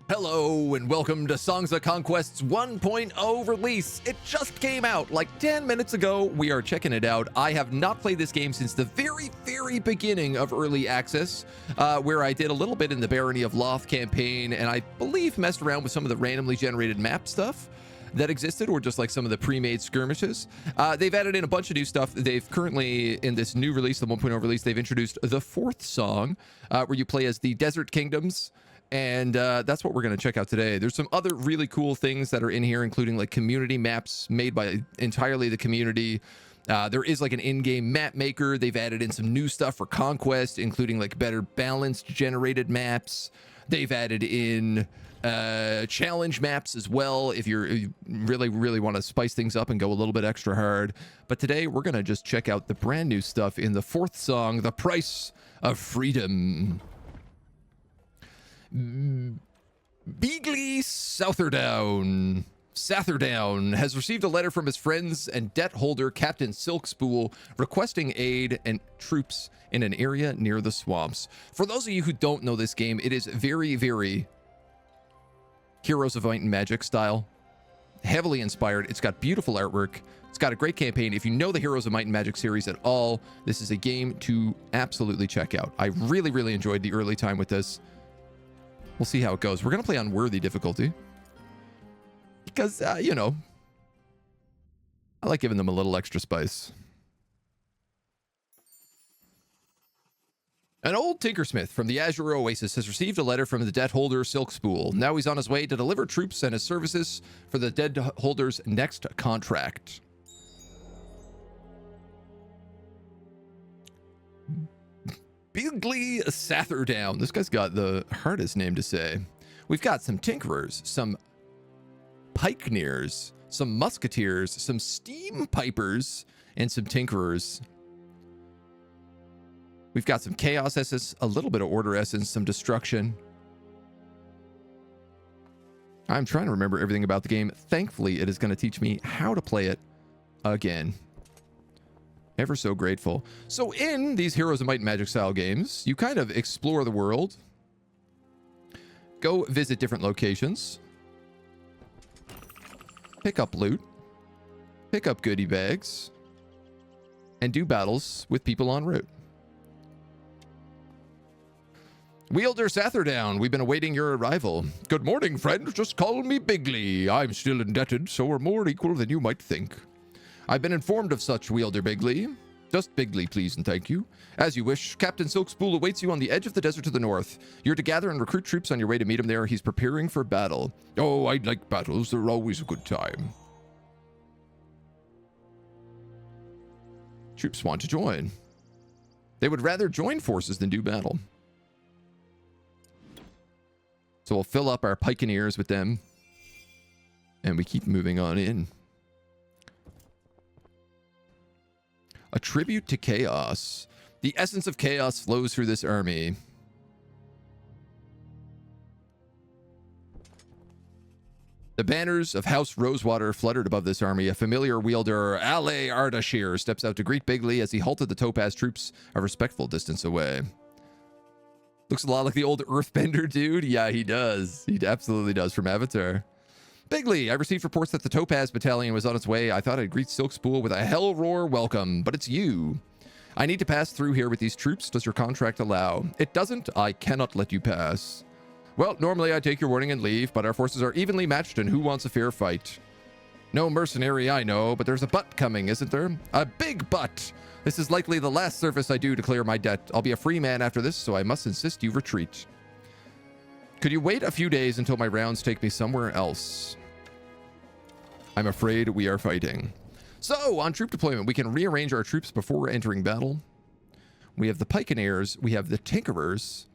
Hello and welcome to Songs of Conquest's 1.0 release. It just came out like 10 minutes ago. We are checking it out. I have not played this game since the very beginning of early access, where I did a little bit in the Barony of Loth campaign, and I believe messed around with some of the randomly generated map stuff that existed, or just like some of the pre-made skirmishes. They've added in a bunch of new stuff. They've currently, in this new release, the 1.0 release, they've introduced the fourth song, where you play as the Desert Kingdoms. And that's what we're going to check out today. There's some other really cool things that are in here, including like community maps made by entirely the community. There is like an in-game map maker. They've added in some new stuff for Conquest, including like better balanced generated maps. They've added in challenge maps as well, if you really want to spice things up and go a little bit extra hard. But today we're going to just check out the brand new stuff in the fourth song, The Price of Freedom. Beagley Satherdown has received a letter from his friends and debt holder Captain Silkspool requesting aid and troops in an area near the swamps. For those of you who don't know this game, it is very Heroes of Might and Magic style, heavily inspired. It's got beautiful artwork. It's got a great campaign. If you know the Heroes of Might and Magic series at all, this is a game to absolutely check out. I really enjoyed the early time with this. We'll see how it goes. We're going to play on worthy difficulty because, you know, I like giving them a little extra spice. An old tinkersmith from the Azure Oasis has received a letter from the debt holder Silkspool. Now he's on his way to deliver troops and his services for the debt holder's next contract. Beagley Satherdown. This guy's got the hardest name to say. We've got some tinkerers, some pikeneers, some musketeers, some steam pipers, and some tinkerers. We've got some chaos essence, a little bit of order essence, some destruction. I'm trying to remember everything about the game. Thankfully, it is going to teach me how to play it again. Ever so grateful. So in these Heroes of Might and Magic style games, you kind of explore the world, go visit different locations, pick up loot, pick up goodie bags, and do battles with people en route. Wielder Satherdown, we've been awaiting your arrival. Good morning, friend. Just call me Bigley. I'm still indebted, so we're more equal than you might think. I've been informed of such, Wielder Bigley. Just Bigley, please and thank you. As you wish, Captain Silkspool awaits you on the edge of the desert to the north. You're to gather and recruit troops on your way to meet him there. He's preparing for battle. Oh, I like battles. They're always a good time. Troops want to join. They would rather join forces than do battle. So we'll fill up our pikeneers with them. And we keep moving on in. A tribute to chaos. The essence of chaos flows through this army. The banners of House Rosewater fluttered above this army. A familiar wielder, Ale Ardashir, steps out to greet Bigley as he halted the Topaz troops a respectful distance away. Looks a lot like the old Earthbender dude. Yeah, he does. He absolutely does, from Avatar. Bigley, I received reports that the Topaz Battalion was on its way. I thought I'd greet Silkspool with a hell roar welcome, but it's you. I need to pass through here with these troops. Does your contract allow? It doesn't. I cannot let you pass. Well, normally I take your warning and leave, but our forces are evenly matched, and who wants a fair fight? No mercenary, I know, but there's a but coming, isn't there? A big but. This is likely the last service I do to clear my debt. I'll be a free man after this, so I must insist you retreat. Could you wait a few days until my rounds take me somewhere else? I'm afraid we are fighting. So, on troop deployment, we can rearrange our troops before entering battle. We have the pikeneers, we have the tinkerers,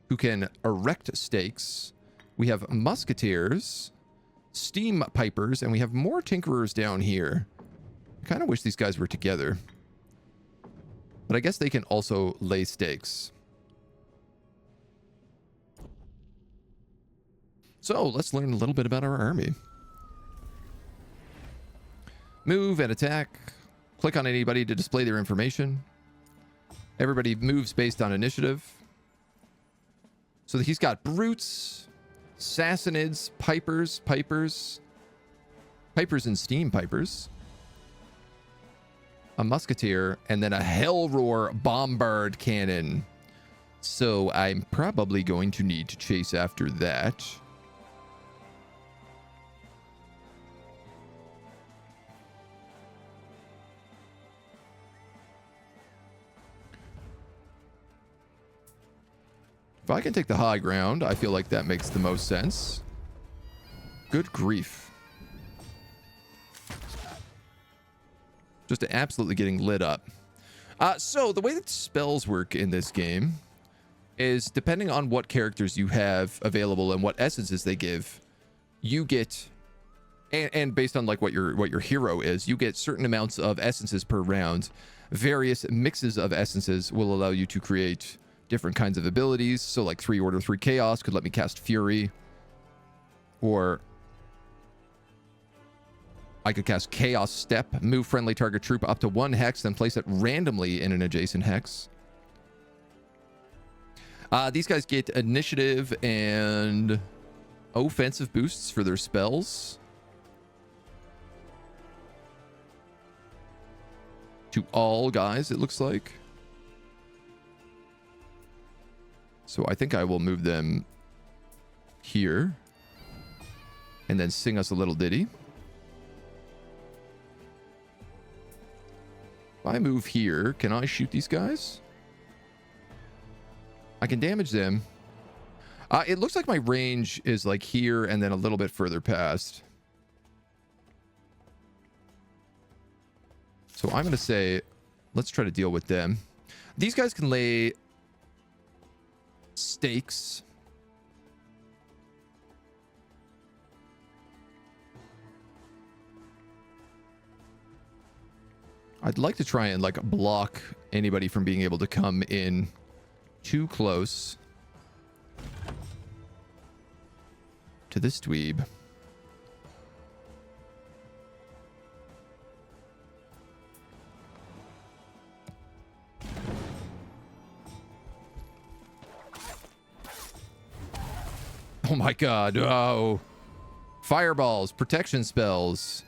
who can erect stakes. We have musketeers, steam pipers, and we have more tinkerers down here. I kind of wish these guys were together. But I guess they can also lay stakes. So, let's learn a little bit about our army. Move and attack. Click on anybody to display their information. Everybody moves based on initiative. So he's got brutes, Sassanids, Pipers, Pipers and Steam Pipers, a Musketeer, and then a Hellroar Bombard Cannon. So I'm probably going to need to chase after that. If I can take the high ground, I feel like that makes the most sense. Good grief. Just absolutely getting lit up. So the way that spells work in this game is depending on what characters you have available and what essences they give, you get, and based on like what your hero is, you get certain amounts of essences per round. Various mixes of essences will allow you to create different kinds of abilities. So like 3 Order, 3 Chaos could let me cast Fury, or I could cast Chaos Step, move friendly target troop up to 1 hex, then place it randomly in an adjacent hex. These guys get initiative and offensive boosts for their spells. To all guys, it looks like. So I think I will move them here and then sing us a little ditty. If I move here, can I shoot these guys? I can damage them. It looks like my range is like here and then a little bit further past. So I'm going to say, let's try to deal with them. These guys can lay stakes. I'd like to try and like block anybody from being able to come in too close to this dweeb. Oh my god. Oh. Fireballs, protection spells.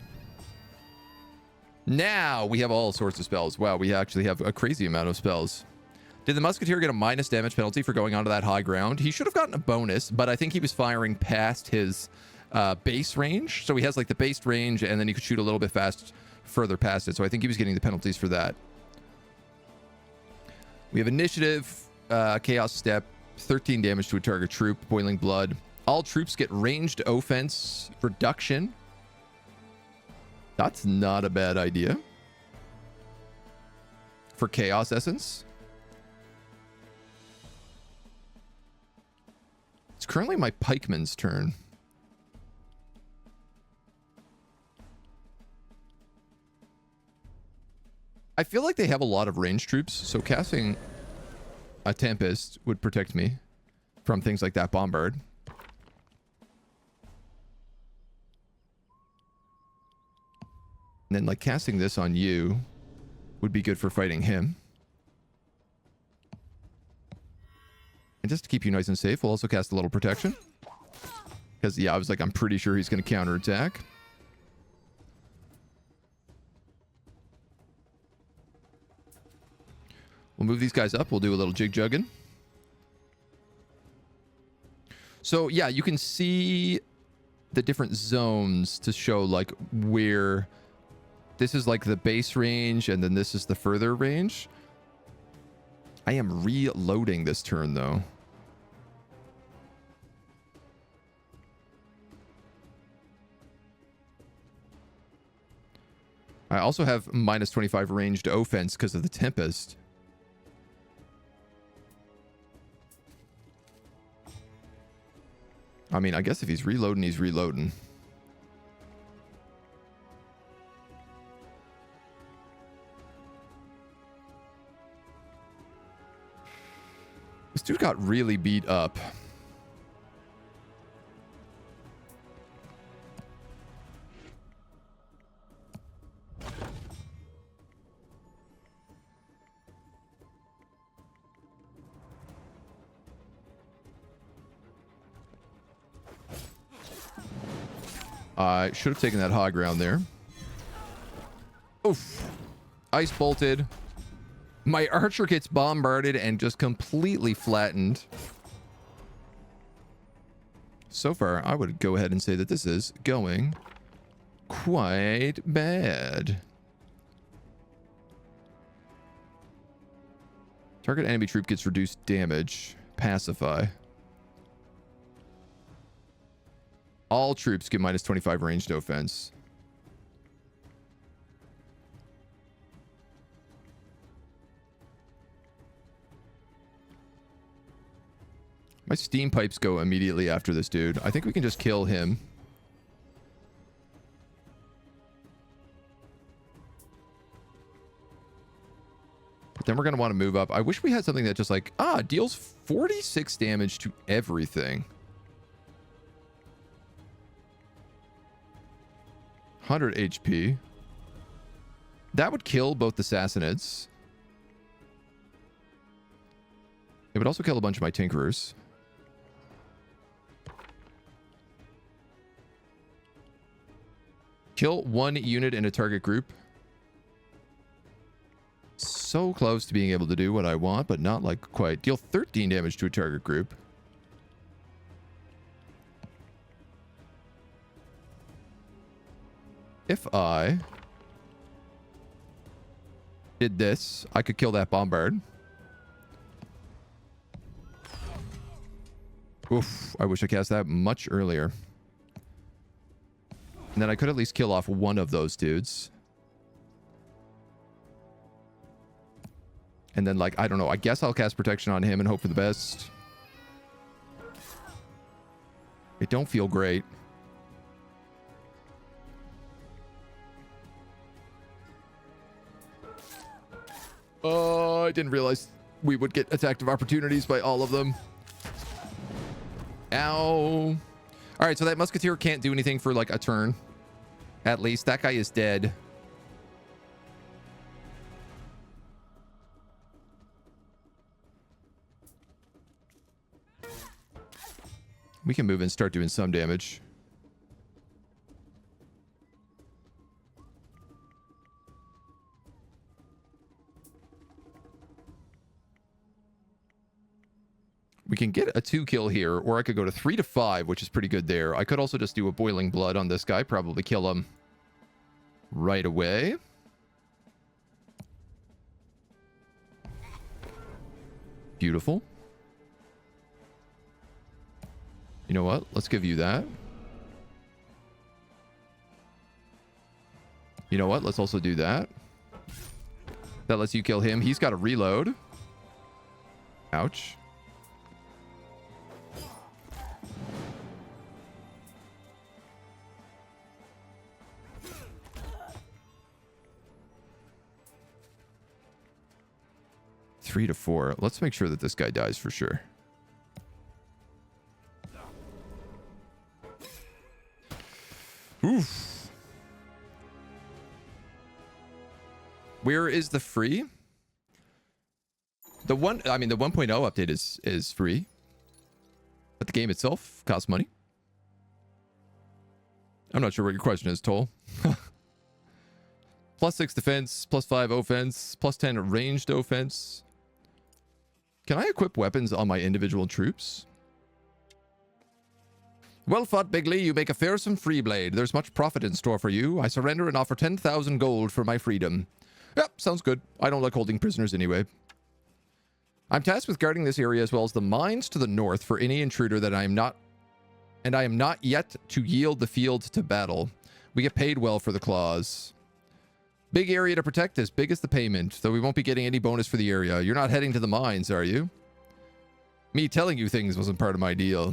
Now we have all sorts of spells. Wow, we actually have a crazy amount of spells. Did the Musketeer get a minus damage penalty for going onto that high ground? He should have gotten a bonus, but I think he was firing past his base range. So he has like the base range, and then he could shoot a little bit further past it. So I think he was getting the penalties for that. We have initiative, Chaos Step, 13 damage to a target troop, Boiling Blood. All troops get ranged offense reduction. That's not a bad idea. For Chaos Essence. It's currently my pikeman's turn. I feel like they have a lot of range troops, so casting a Tempest would protect me from things like that Bombard. And then like casting this on you would be good for fighting him. And just to keep you nice and safe, we'll also cast a little protection. Because, yeah, I was like, I'm pretty sure he's going to counterattack. We'll move these guys up. We'll do a little jig-jugging. So, yeah, you can see the different zones to show, like, where... This is, like, the base range, and then this is the further range. I am reloading this turn, though. I also have minus 25 ranged offense because of the Tempest. I mean, I guess if he's reloading, he's reloading. This dude got really beat up. I should have taken that high ground there. Oof. Ice bolted. My archer gets bombarded and just completely flattened. So far, I would go ahead and say that this is going quite bad. Target enemy troop gets reduced damage. Pacify. All troops get minus 25 ranged offense. My steam pipes go immediately after this dude. I think we can just kill him. But then we're going to want to move up. I wish we had something that just like, deals 46 damage to everything. 100 HP. That would kill both the Sassanids. It would also kill a bunch of my Tinkerers. Kill one unit in a target group. So close to being able to do what I want, but not like quite. Deal 13 damage to a target group. If I did this, I could kill that bombard. Oof, I wish I cast that much earlier. And then I could at least kill off one of those dudes. And then, like, I don't know. I guess I'll cast protection on him and hope for the best. It don't feel great. Oh, I didn't realize we would get attacked of opportunities by all of them. Ow. All right, so that musketeer can't do anything for like a turn. At least that guy is dead. We can move and start doing some damage. We can get a 2-kill here, or I could go to 3 to 5, which is pretty good there. I could also just do a boiling blood on this guy, probably kill him right away. Beautiful. You know what? Let's give you that. You know what? Let's also do that. That lets you kill him. He's got to reload. Ouch. Three to 4. Let's make sure that this guy dies for sure. Oof. Where is the free? The 1.0 update is free. But the game itself costs money. I'm not sure what your question is, Toll. Plus 6 defense, plus 5 offense, plus 10 ranged offense. Can I equip weapons on my individual troops? Well fought, Bigley. You make a fearsome free blade. There's much profit in store for you. I surrender and offer 10,000 gold for my freedom. Yep, sounds good. I don't like holding prisoners anyway. I'm tasked with guarding this area as well as the mines to the north for any intruder that I am not yet to yield the field to battle. We get paid well for the claws. Big area to protect, as big as the payment, though we won't be getting any bonus for the area. You're not heading to the mines, are you? Me telling you things wasn't part of my deal.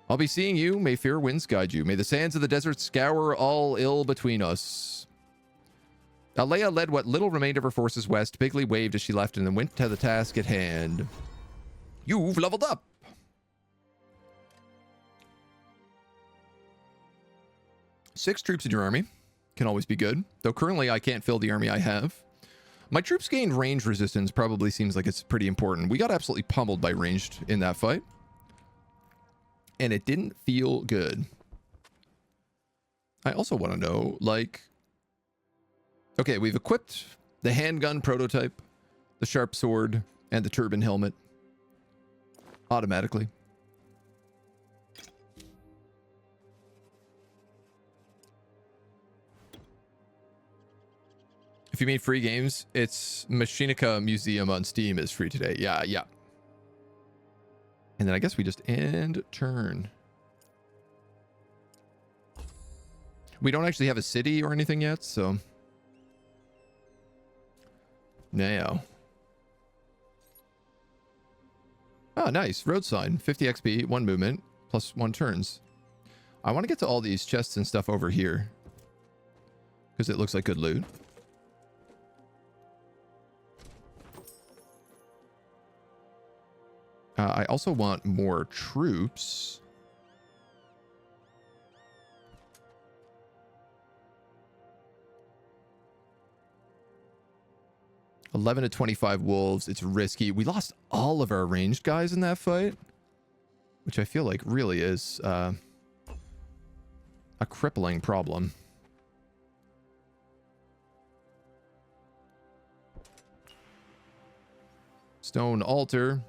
I'll be seeing you. May fair winds guide you. May the sands of the desert scour all ill between us. Aurelia led what little remained of her forces west. Bigley waved as she left and then went to the task at hand. You've leveled up. Six troops in your army. Can always be good. Though currently I can't fill the army I have. My troops gained range resistance. Probably seems like it's pretty important. We got absolutely pummeled by ranged in that fight. And it didn't feel good. I also want to know, like... Okay, we've equipped the handgun prototype, the sharp sword, and the turban helmet. Automatically. If you mean free games, it's Machinica Museum on Steam is free today. Yeah, yeah. And then I guess we just end turn. We don't actually have a city or anything yet, so... Now. Oh, nice. Road sign. 50 XP, 1 movement, plus 1 turns. I want to get to all these chests and stuff over here. Because it looks like good loot. I also want more troops. $11 to 25 wolves. It's risky. We lost all of our ranged guys in that fight, which I feel like really is a crippling problem. Stone altar.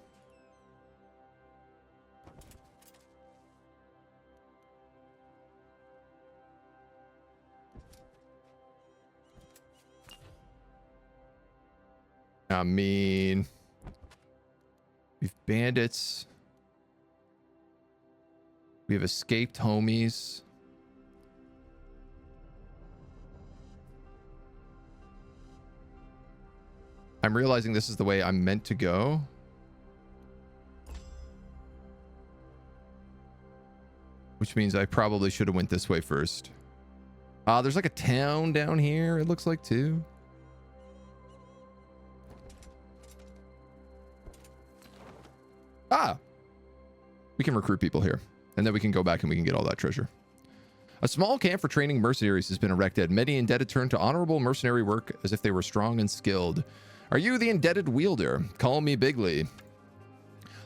I mean, we've bandits. We have escaped homies. I'm realizing this is the way I'm meant to go. Which means I probably should have went this way first. There's like a town down here, it looks like, too. We can recruit people here. And then we can go back and we can get all that treasure. A small camp for training mercenaries has been erected. Many indebted turn to honorable mercenary work as if they were strong and skilled. Are you the indebted wielder? Call me Bigley.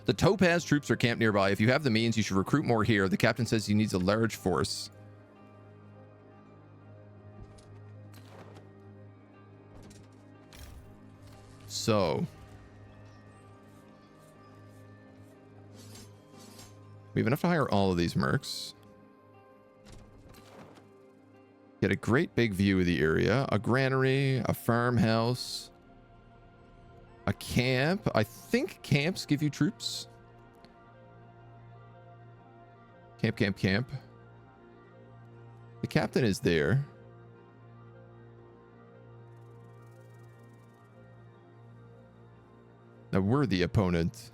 The Topaz troops are camped nearby. If you have the means, you should recruit more here. The captain says he needs a large force. So... we have enough to hire all of these mercs. Get a great big view of the area. A granary, a farmhouse, a camp. I think camps give you troops. Camp, camp, camp. The captain is there. Now we're the opponent.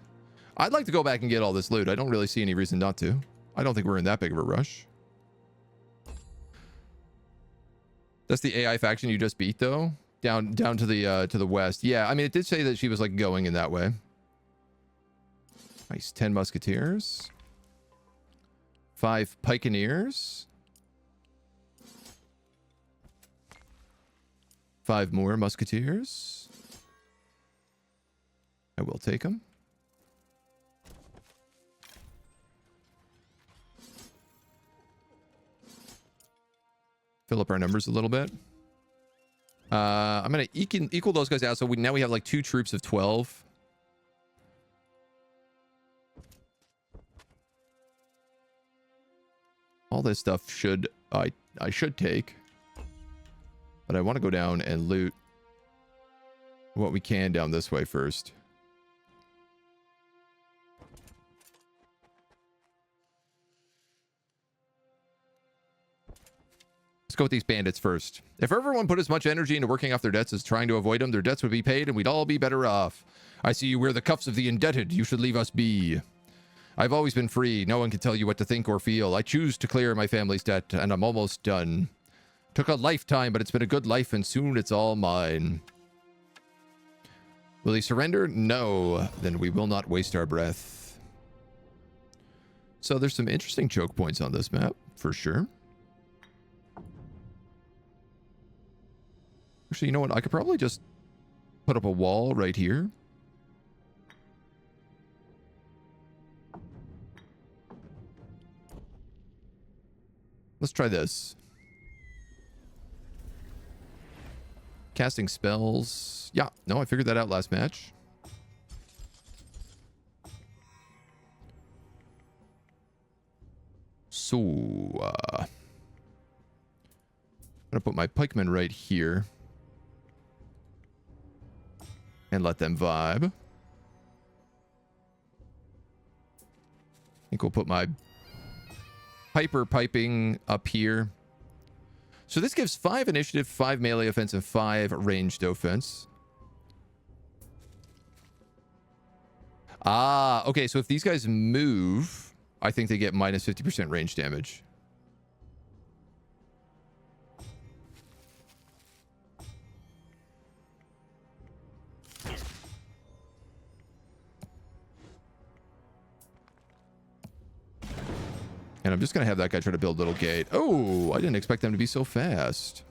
I'd like to go back and get all this loot. I don't really see any reason not to. I don't think we're in that big of a rush. That's the AI faction you just beat, though. Down to the west. Yeah, I mean, it did say that she was like going in that way. Nice. 10 musketeers. 5 pikeneers. 5 more musketeers. I will take them. Fill up our numbers a little bit. I'm going to equal those guys out. So now we have like 2 troops of 12. All this stuff should I should take. But I want to go down and loot what we can down this way first. Let's go with these bandits first. If everyone put as much energy into working off their debts as trying to avoid them, their debts would be paid and we'd all be better off. I see you wear the cuffs of the indebted. You should leave us be. I've always been free. No one can tell you what to think or feel. I choose to clear my family's debt, and I'm almost done. Took a lifetime, but it's been a good life, and soon it's all mine. Will he surrender? No. Then we will not waste our breath. So there's some interesting choke points on this map, for sure. Actually, you know what? I could probably just put up a wall right here. Let's try this. Casting spells. Yeah, no, I figured that out last match. So, I'm gonna put my pikemen right here. And let them vibe. I think we'll put my Piper piping up here. So this gives 5 initiative, 5 melee offense, and 5 ranged offense. Ah, okay. So if these guys move, I think they get minus 50% range damage. And I'm just going to have that guy try to build little gate. Oh, I didn't expect them to be so fast.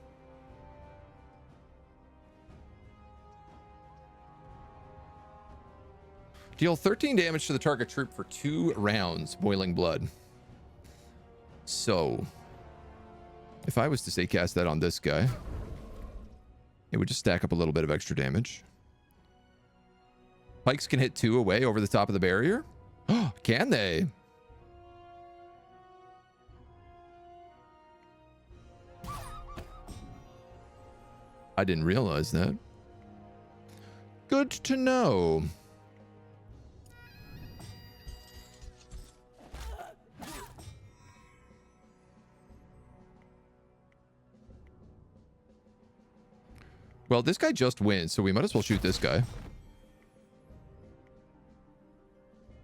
Deal 13 damage to the target troop for 2 rounds, boiling blood. So, if I was to say cast that on this guy, it would just stack up a little bit of extra damage. Pikes can hit 2 away over the top of the barrier. Oh, can they? I didn't realize that. Good to know. Well, this guy just wins, so we might as well shoot this guy.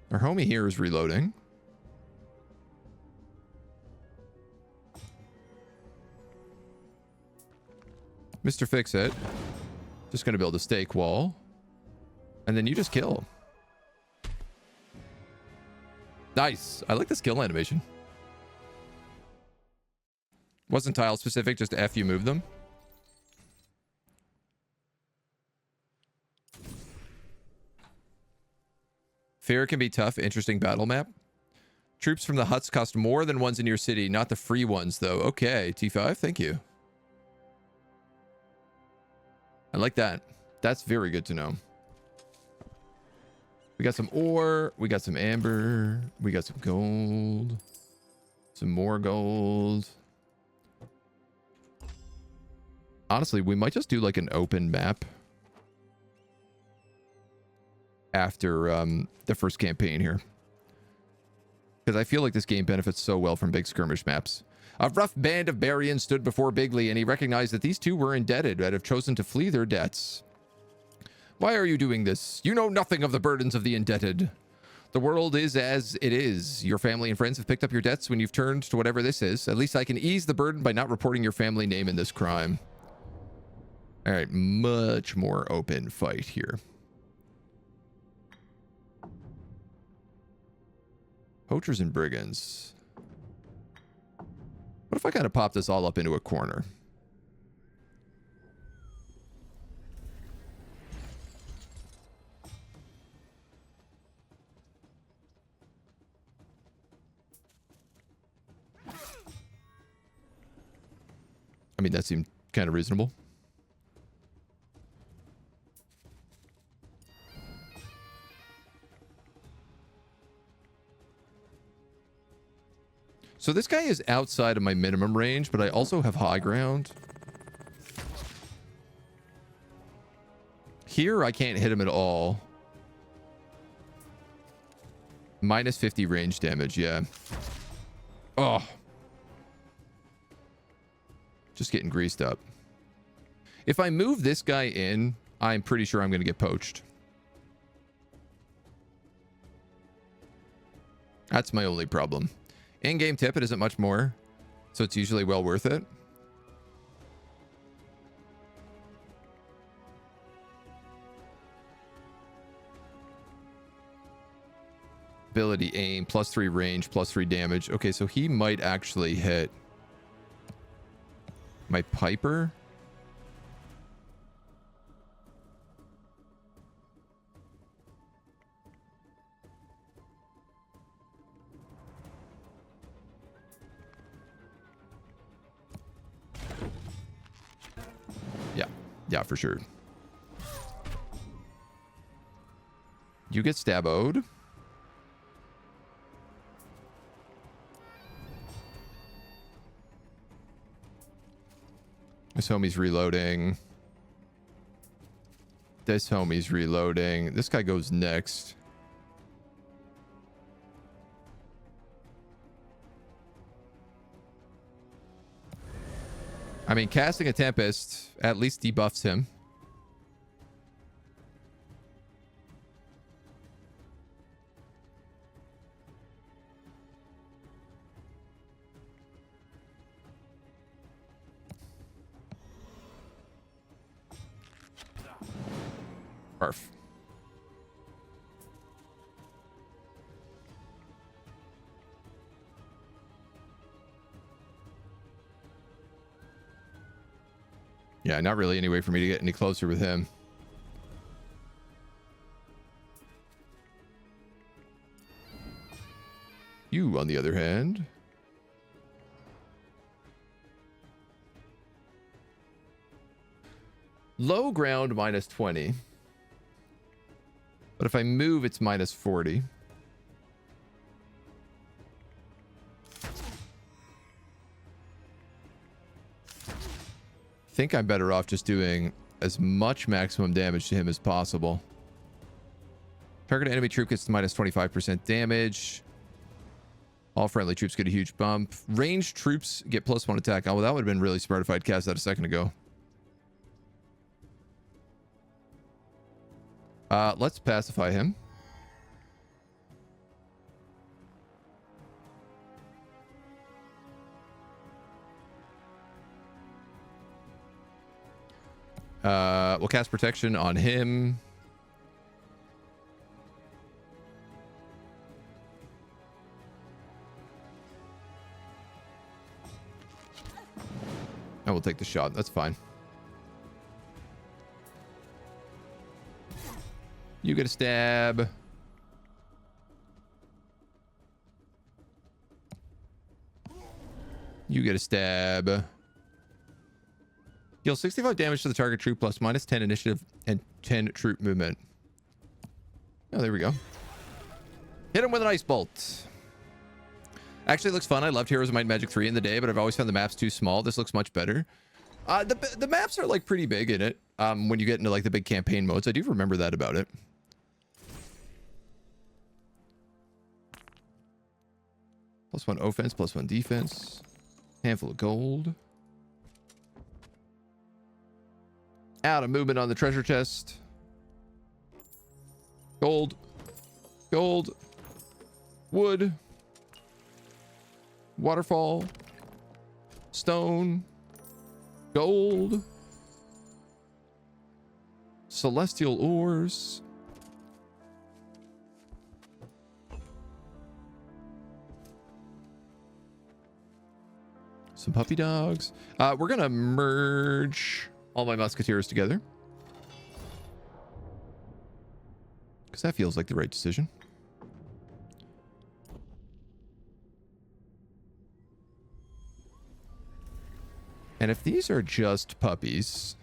Our homie here is reloading. Mr. Fix-It. Just going to build a stake wall. And then you just kill. Nice. I like the skill animation. Wasn't tile specific, just F you move them. Fair can be tough. Interesting battle map. Troops from the huts cost more than ones in your city, not the free ones, though. Okay, T5, thank you. I like that. That's very good to know. We got some ore. We got some amber. We got some gold. Some more gold. Honestly, we might just do like an open map after the first campaign here. Because I feel like this game benefits so well from big skirmish maps. A rough band of Barians stood before Bigley, and he recognized that these two were indebted and have chosen to flee their debts. Why are you doing this? You know nothing of the burdens of the indebted. The world is as it is. Your family and friends have picked up your debts when you've turned to whatever this is. At least I can ease the burden by not reporting your family name in this crime. All right, much more open fight here. Poachers and brigands. What if I kind of pop this all up into a corner? I mean, that seemed kind of reasonable. So this guy is outside of my minimum range, but I also have high ground. Here, I can't hit him at all. Minus 50 range damage, yeah. Oh. Just getting greased up. If I move this guy in, I'm pretty sure I'm going to get poached. That's my only problem. In-game tip, it isn't much more, so it's usually well worth it. Ability, aim, +3 range, +3 damage. Okay, so he might actually hit my Piper. Yeah, for sure. You get stabboed. This homie's reloading. This homie's reloading. This guy goes next. I mean, casting a Tempest at least debuffs him. Barf. Yeah, not really any way for me to get any closer with him. You, on the other hand. Low ground minus 20. But if I move, it's minus 40. I think I'm better off just doing as much maximum damage to him as possible. Target enemy troop gets minus 25% damage. All friendly troops get a huge bump. Ranged troops get +1 attack. Oh, well, that would have been really smart if I'd cast that a second ago. Let's pacify him. We'll cast protection on him. And we'll take the shot. That's fine. You get a stab. You get a stab. Deal 65 damage to the target troop plus -10 initiative and 10 troop movement. Oh, there we go. Hit him with an ice bolt. Actually, it looks fun. I loved Heroes of Might and Magic 3 in the day, but I've always found the maps too small. This looks much better. The maps are like pretty big in it. When you get into like the big campaign modes, I do remember that about it. +1 offense, +1 defense. Handful of gold. Out of movement on the treasure chest. Gold. Gold. Wood. Waterfall. Stone. Gold. Celestial ores. Some puppy dogs. We're gonna merge all my musketeers together, because that feels like the right decision. And if these are just puppies,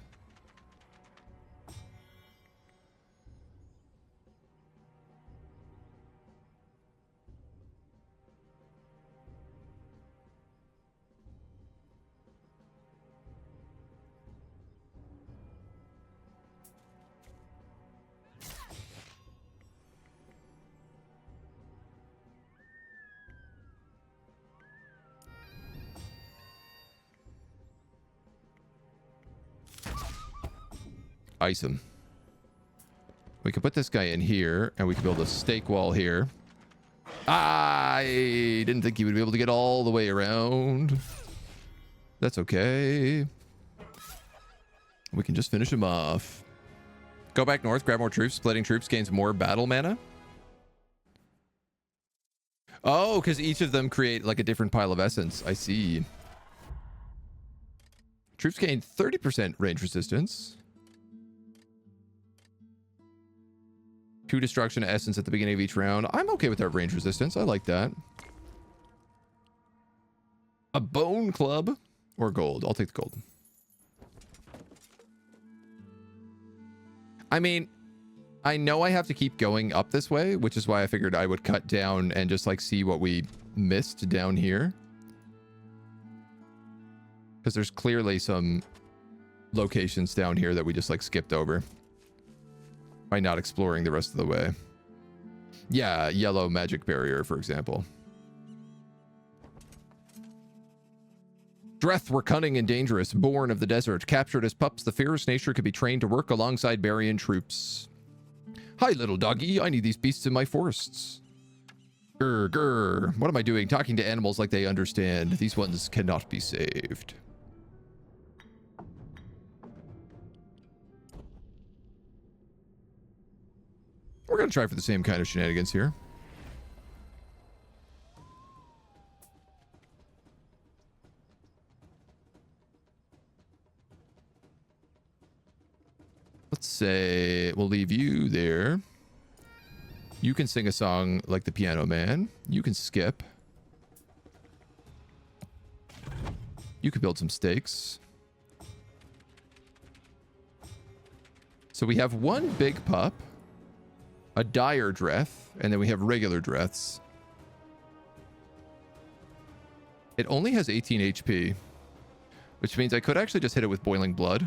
ice him. We could put this guy in here, and we could build a stake wall here. I didn't think he would be able to get all the way around. That's okay. We can just finish him off. Go back north, grab more troops. Splitting troops gains more battle mana. Oh, because each of them create like a different pile of essence. I see. Troops gain 30% range resistance. 2 destruction essence at the beginning of each round. I'm okay with that range resistance. I like that. A bone club or gold? I'll take the gold. I mean, I know I have to keep going up this way, which is why I figured I would cut down and just like see what we missed down here. Because there's clearly some locations down here that we just like skipped over by not exploring the rest of the way. Yeah, yellow magic barrier, for example. Dreth were cunning and dangerous, born of the desert. Captured as pups, the fierce nature could be trained to work alongside Barian troops. Hi, little doggy. I need these beasts in my forests. Grr, grr. What am I doing? Talking to animals like they understand. These ones cannot be saved. We're going to try for the same kind of shenanigans here. Let's say we'll leave you there. You can sing a song like the Piano Man. You can skip. You can build some stakes. So we have one big pup, a dire Dreth, and then we have regular Dreths. It only has 18 HP, which means I could actually just hit it with Boiling Blood.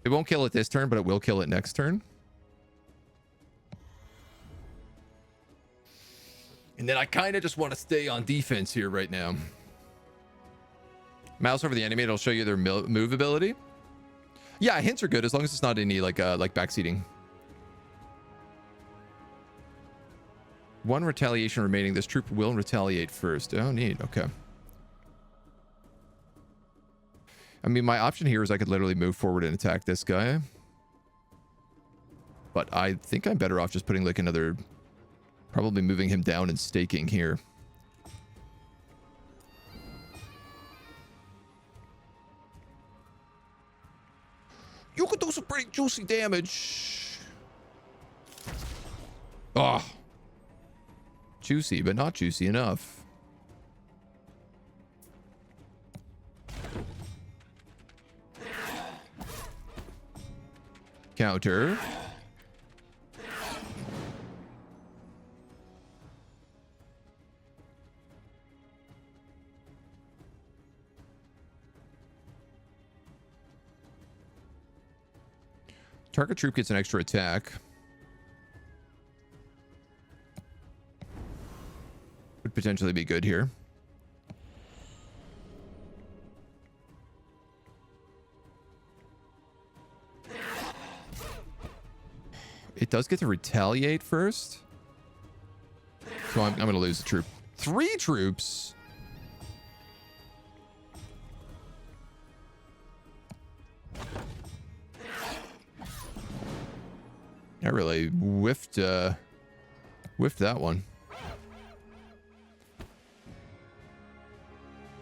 It won't kill it this turn, but it will kill it next turn. And then I kind of just want to stay on defense here right now. Mouse over the enemy, it'll show you their move ability. Yeah, hints are good as long as it's not any like backseating. One retaliation remaining. This troop will retaliate first. Oh, neat. Okay. I mean, my option here is I could literally move forward and attack this guy. But I think I'm better off just putting like another... Probably moving him down and staking here. You could do some pretty juicy damage. Oh. Juicy, but not juicy enough. Counter. Target troop gets an extra attack. Would potentially be good here. It does get to retaliate first. So I'm going to lose a troop. 3 troops? I really whiffed that one.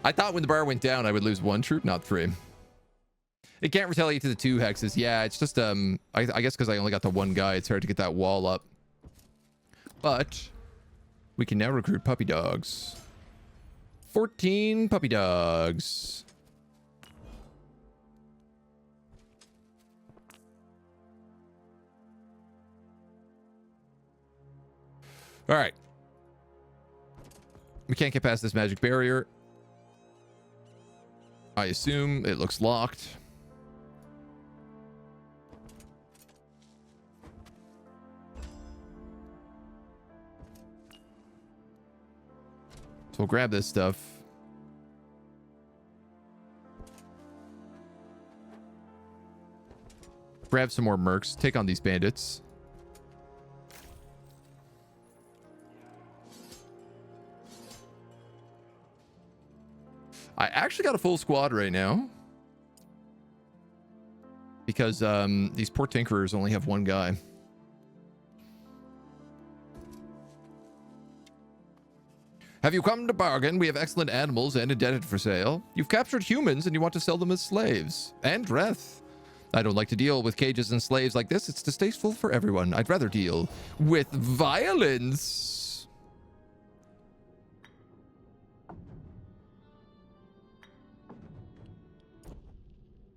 I thought when the bar went down, I would lose 1 troop, not 3. It can't retaliate to the 2 hexes. Yeah, it's just, I guess because I only got the 1 guy, it's hard to get that wall up. But we can now recruit puppy dogs. 14 puppy dogs. All right. We can't get past this magic barrier. I assume it looks locked. So we'll grab this stuff. Grab some more mercs. Take on these bandits. I actually got a full squad right now. Because these poor tinkerers only have 1 guy. Have you come to bargain? We have excellent animals and indebted for sale. You've captured humans and you want to sell them as slaves. And Dreth. I don't like to deal with cages and slaves like this. It's distasteful for everyone. I'd rather deal with violence.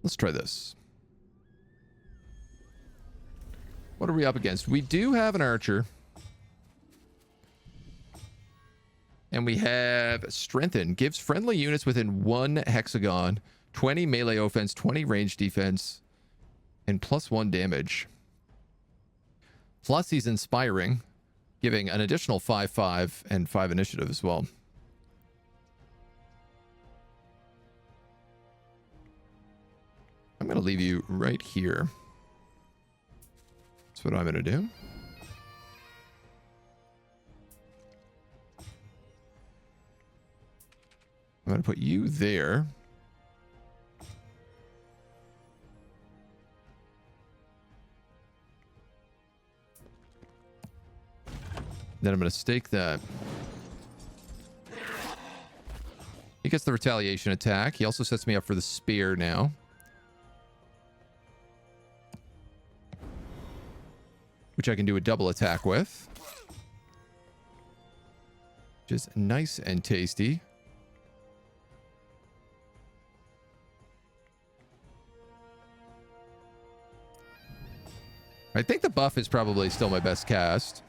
Let's try this. What are we up against? We do have an archer. And we have strengthen. Gives friendly units within 1 hexagon 20 melee offense, 20 range defense, and +1 damage. Plus he's inspiring, giving an additional 5/5 and 5 initiative as well. I'm going to leave you right here. That's what I'm going to do. I'm going to put you there. Then I'm going to stake that. He gets the retaliation attack. He also sets me up for the spear now. Which I can do a double attack with. Which is nice and tasty. I think the buff is probably still my best cast.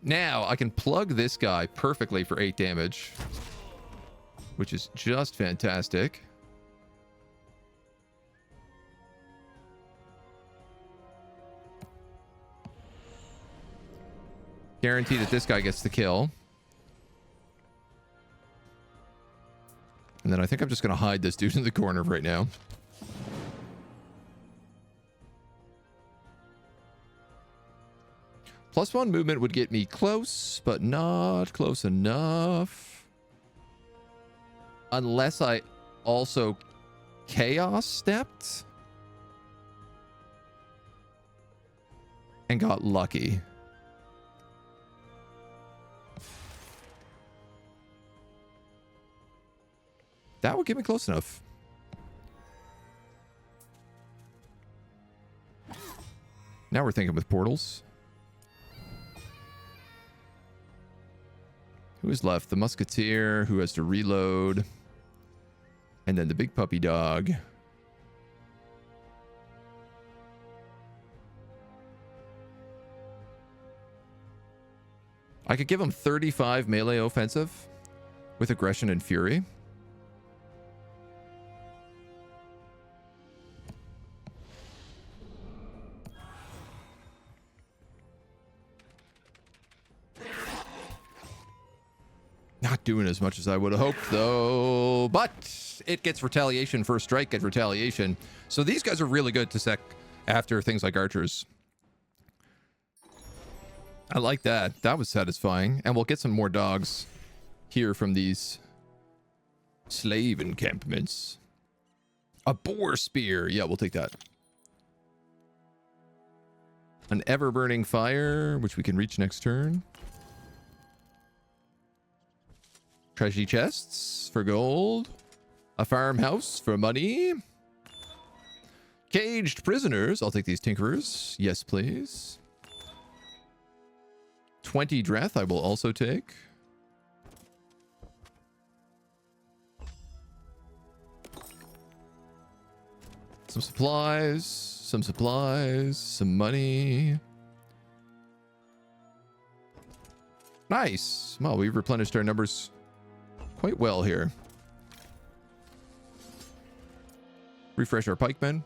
Now, I can plug this guy perfectly for 8 damage. Which is just fantastic. Guarantee that this guy gets the kill. And then I think I'm just going to hide this dude in the corner right now. +1 movement would get me close, but not close enough. Unless I also chaos stepped. And got lucky. That would get me close enough. Now we're thinking with portals. Who is left? The musketeer, who has to reload. And then the big puppy dog. I could give him 35 melee offensive with aggression and fury. Not doing as much as I would have hoped, though. But it gets retaliation. First strike gets retaliation. So these guys are really good to sec after things like archers. I like that. That was satisfying. And we'll get some more dogs here from these slave encampments. A boar spear. Yeah, we'll take that. An ever-burning fire, which we can reach next turn. Treasure chests for gold. A farmhouse for money. Caged prisoners. I'll take these tinkerers. Yes, please. 20 dreth I will also take. Some supplies. Some supplies. Some money. Nice. Well, we've replenished our numbers quite well here. Refresh our pikemen.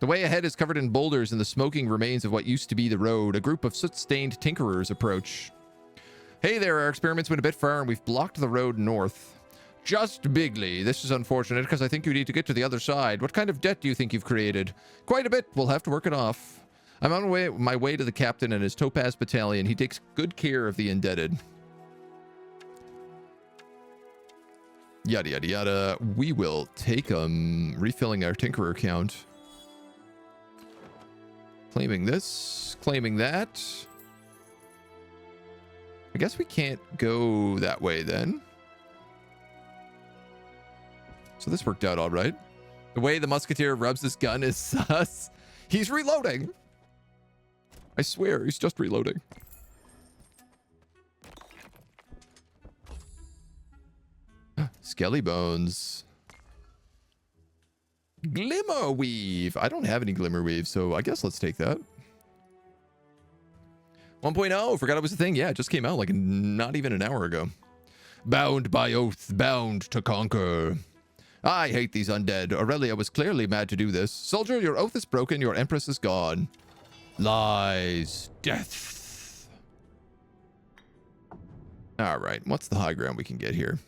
The way ahead is covered in boulders and the smoking remains of what used to be the road. A group of soot-stained tinkerers approach. Hey there, our experiments went a bit far and we've blocked the road north. Just bigly. This is unfortunate because I think you need to get to the other side. What kind of debt do you think you've created? Quite a bit. We'll have to work it off. I'm on my way to the captain and his topaz battalion. He takes good care of the indebted. Yada, yada, yada. We will take refilling our tinkerer count. Claiming this. Claiming that. I guess we can't go that way then. So this worked out all right. The way the musketeer rubs this gun is sus. He's reloading. I swear, he's just reloading. Skelly bones. Glimmer weave. I don't have any glimmer weave, so I guess let's take that. 1.0. Forgot it was a thing. Yeah, it just came out like not even an hour ago. Bound by oath, bound to conquer. I hate these undead. Aurelia was clearly mad to do this. Soldier, your oath is broken. Your empress is gone. Lies. Death. All right. What's the high ground we can get here?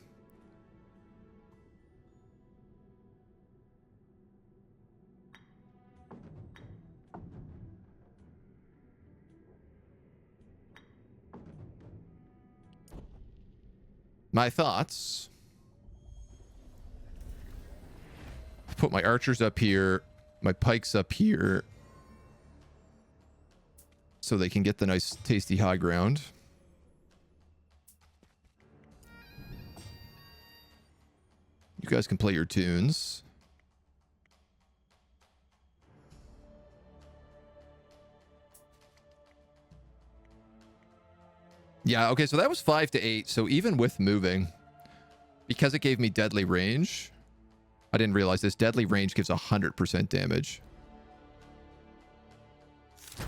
My thoughts. Put my archers up here, my pikes up here, so they can get the nice, tasty high ground. You guys can play your tunes. Yeah, okay, so that was 5 to 8. So even with moving, because it gave me deadly range, I didn't realize this. Deadly range gives 100% damage. I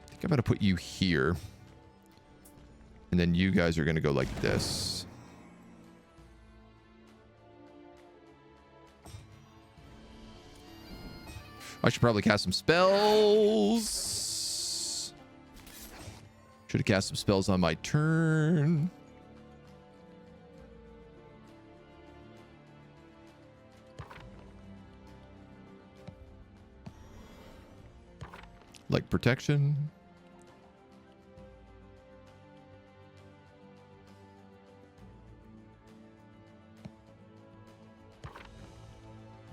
think I'm going to put you here. And then you guys are going to go like this. I should probably cast some spells. Should have cast some spells on my turn. Like protection.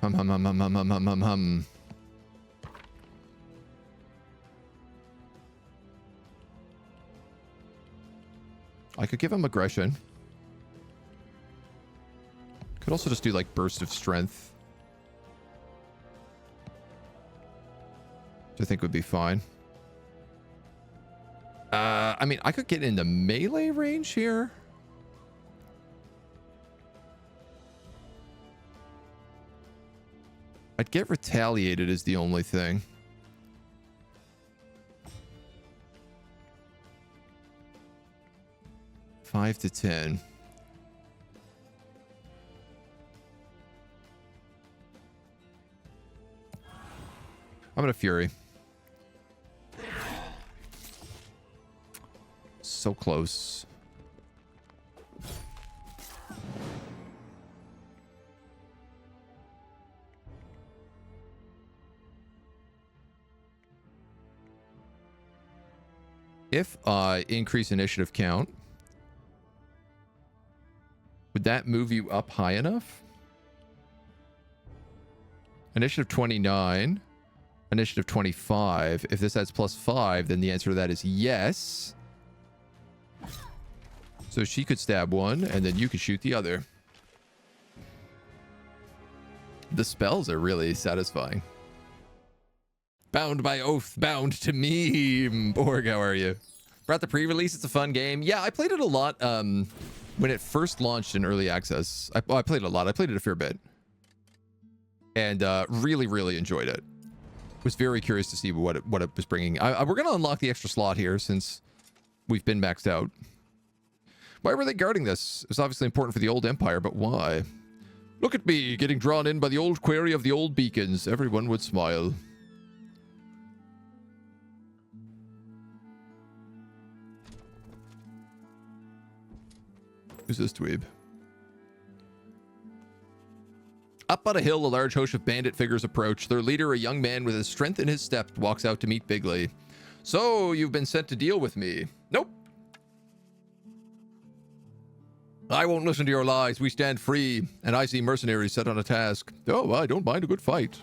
Hum hum hum hum hum hum hum hum hum. I could give him aggression. Could also just do like burst of strength, which I think would be fine. I mean, I could get into melee range here. I'd get retaliated is the only thing. Five to 10. I'm gonna Fury. So close. If I increase initiative count, would that move you up high enough? Initiative 29. Initiative 25. If this adds +5, then the answer to that is yes. So she could stab one, and then you could shoot the other. The spells are really satisfying. Bound by oath, bound to me. Borg, how are you? Brought the pre-release. It's a fun game. Yeah, I played it a lot when it first launched in early access. I played it a lot. I played it a fair bit. And really, really enjoyed it. Was very curious to see what it was bringing. We're going to unlock the extra slot here since we've been maxed out. Why were they guarding this? It's obviously important for the old empire, but why? Look at me, getting drawn in by the old query of the old beacons. Everyone would smile. Who's this dweeb? Up on a hill, a large host of bandit figures approach. Their leader, a young man with his strength in his step, walks out to meet Bigley. So, you've been sent to deal with me. Nope. I won't listen to your lies. We stand free, and I see mercenaries set on a task. Oh, I don't mind a good fight.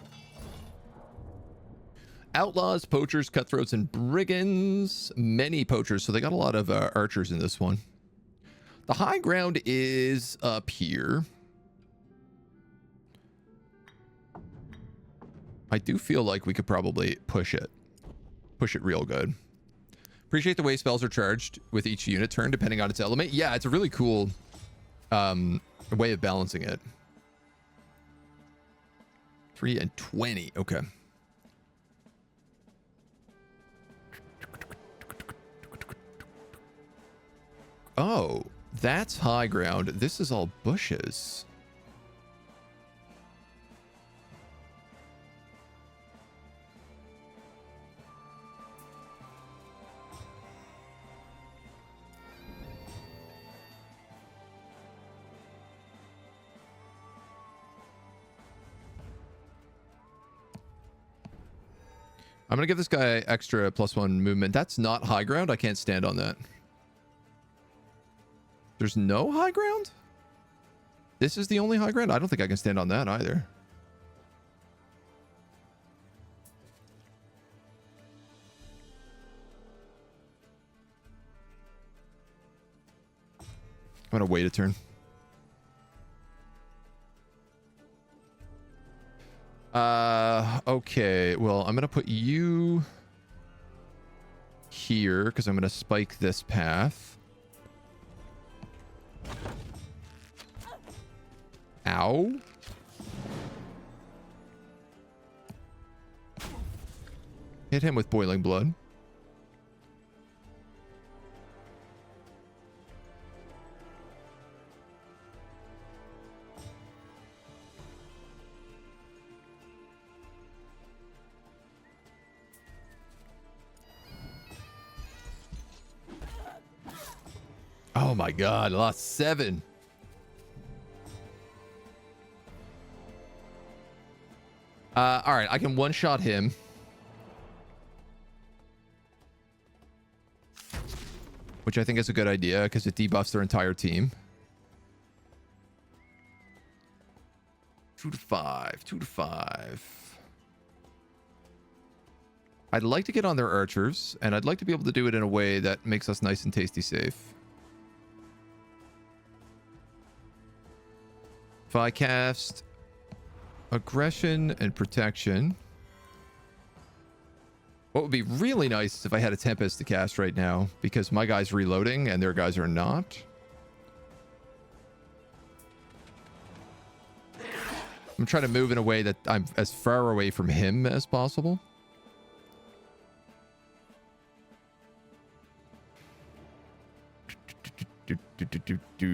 Outlaws, poachers, cutthroats, and brigands. Many poachers, so they got a lot of archers in this one. The high ground is up here. I do feel like we could probably push it. Push it real good. Appreciate the way spells are charged with each unit turn, depending on its element. Yeah, it's a really cool way of balancing it. 3 and 20. Okay. Oh, that's high ground. This is all bushes. I'm gonna give this guy extra +1 movement. That's not high ground. I can't stand on that. There's no high ground? This is the only high ground? I don't think I can stand on that either. I'm gonna wait a turn. Okay. Well, I'm gonna put you here because I'm gonna spike this path. Ow. Hit him with boiling blood. Oh my god, I lost 7. All right, I can one-shot him. Which I think is a good idea because it debuffs their entire team. 2 to 5, 2 to 5. I'd like to get on their archers, and I'd like to be able to do it in a way that makes us nice and tasty safe. If I cast aggression and protection. What would be really nice is if I had a Tempest to cast right now, because my guy's reloading and their guys are not. I'm trying to move in a way that I'm as far away from him as possible. You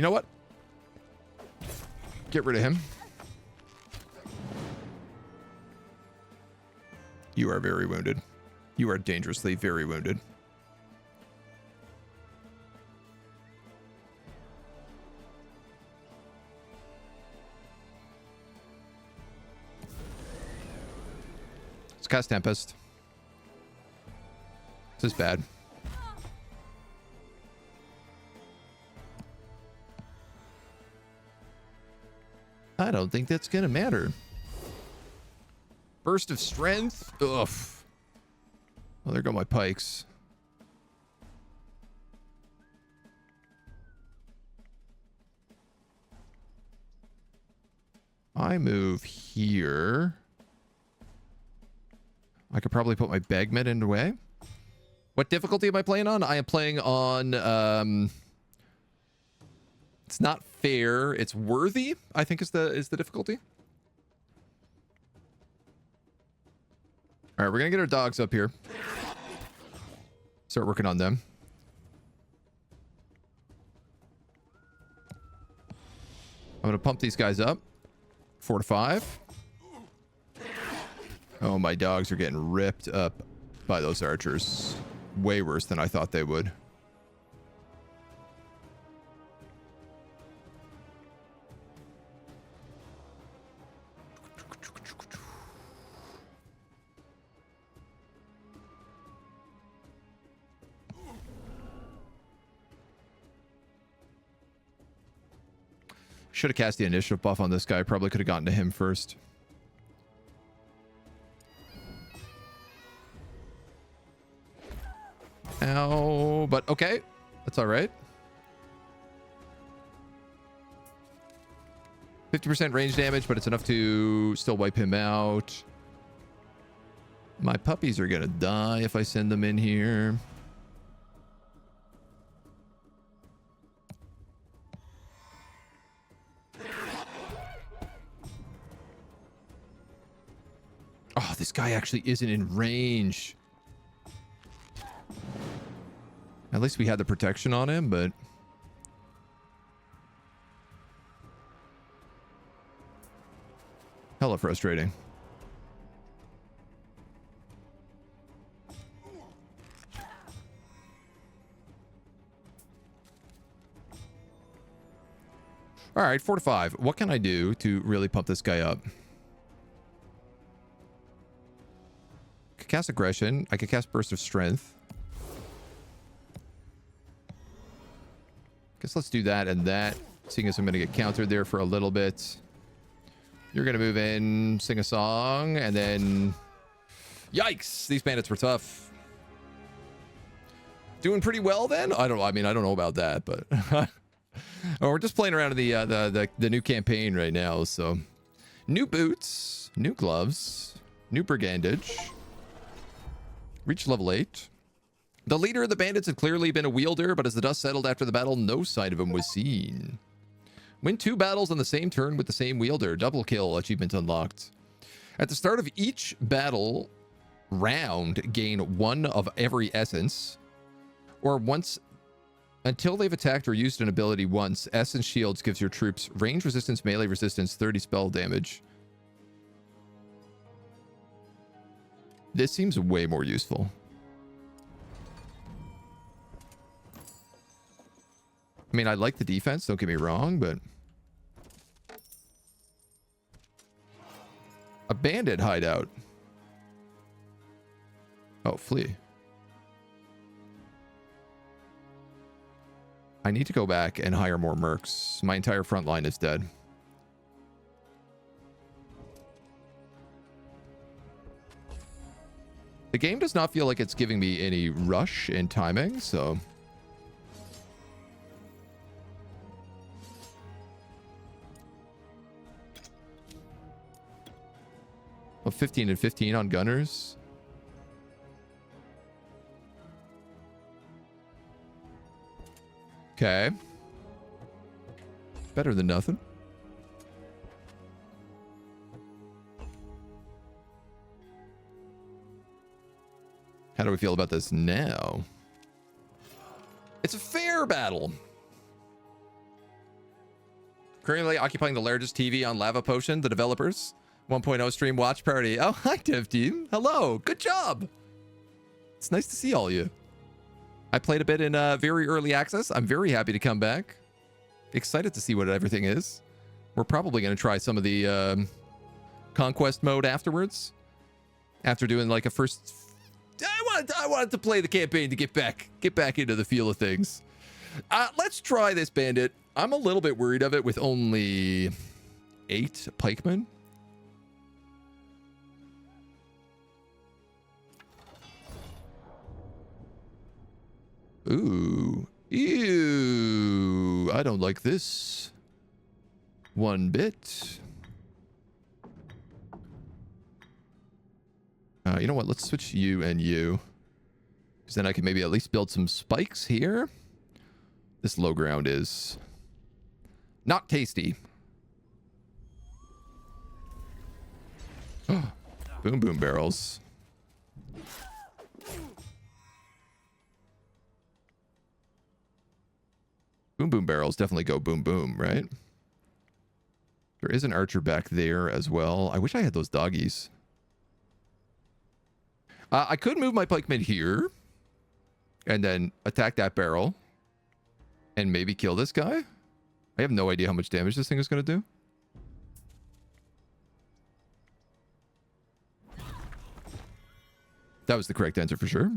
know what? Get rid of him. You are very wounded. You are dangerously very wounded. Let's cast Tempest. This is bad. I don't think that's gonna matter. Burst of strength. Ugh. Oh, there go my pikes. I move here. I could probably put my Bagman in the way. What difficulty am I playing on? I am playing on it's not fair. It's worthy, I think is the difficulty. All right, we're gonna get our dogs up here. Start working on them. I'm gonna pump these guys up. 4 to 5. Oh, my dogs are getting ripped up by those archers. Way worse than I thought they would. Should have cast the initiative buff on this guy. Probably could have gotten to him first. Ow, but okay. That's all right. 50% range damage, but it's enough to still wipe him out. My puppies are gonna die if I send them in here. Oh, this guy actually isn't in range. At least we had the protection on him, but... hella frustrating. All right, 4 to 5. What can I do to really pump this guy up? I could cast Aggression. I could cast Burst of Strength. Guess let's do that and that. Seeing as I'm going to get countered there for a little bit. You're going to move in, sing a song, and then... yikes! These bandits were tough. Doing pretty well then? I don't know about that, but... oh, we're just playing around in the new campaign right now, so... new boots, new gloves, new brigandage. Reach level 8. The leader of the bandits had clearly been a wielder, but as the dust settled after the battle, no sign of him was seen. Win 2 battles on the same turn with the same wielder. Double kill achievement unlocked. At the start of each battle round, gain 1 of every essence. Or once... until they've attacked or used an ability once, Essence Shields gives your troops range resistance, melee resistance, 30 spell damage. This seems way more useful. I mean, I like the defense, don't get me wrong, but... a bandit hideout. Oh, flee. I need to go back and hire more mercs. My entire front line is dead. The game does not feel like it's giving me any rush in timing, so... well, 15 and 15 on gunners. Okay. Better than nothing. How do we feel about this now? It's a fair battle. Currently occupying the largest TV on Lava Potion, the developers. 1.0 stream watch party. Oh, hi, Dev Team. Hello. Good job. It's nice to see all you. I played a bit in very early access. I'm very happy to come back. Excited to see what everything is. We're probably going to try some of the conquest mode afterwards. After doing like a first... I wanted to play the campaign to get back into the feel of things. Let's try this bandit. I'm a little bit worried of it with only 8 pikemen. Ooh. Ew. I don't like this one bit. You know what? Let's switch you and you. Because then I can maybe at least build some spikes here. This low ground is not tasty. Boom boom barrels. Boom boom barrels definitely go boom boom, right? There is an archer back there as well. I wish I had those doggies. I could move my pikemen here and then attack that barrel and maybe kill this guy. I have no idea how much damage this thing is going to do. That was the correct answer for sure.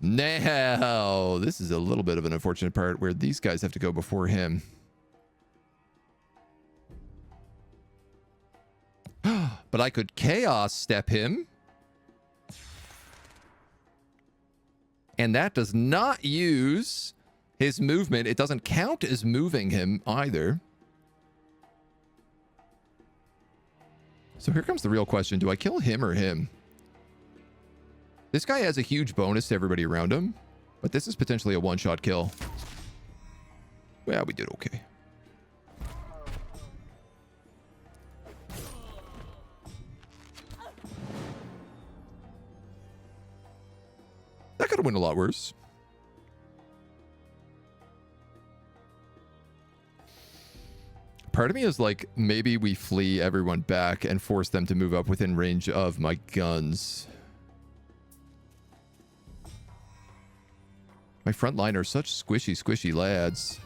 Now, this is a little bit of an unfortunate part where these guys have to go before him. But I could chaos step him. And that does not use His movement, it doesn't count as moving him either. So here comes the real question. Do I kill him or him? This guy has a huge bonus to everybody around him, but this is potentially a one-shot kill. Well, we did okay. That could have went a lot worse. Part of me is like, maybe we flee everyone back and force them to move up within range of my guns. My front line are such squishy lads.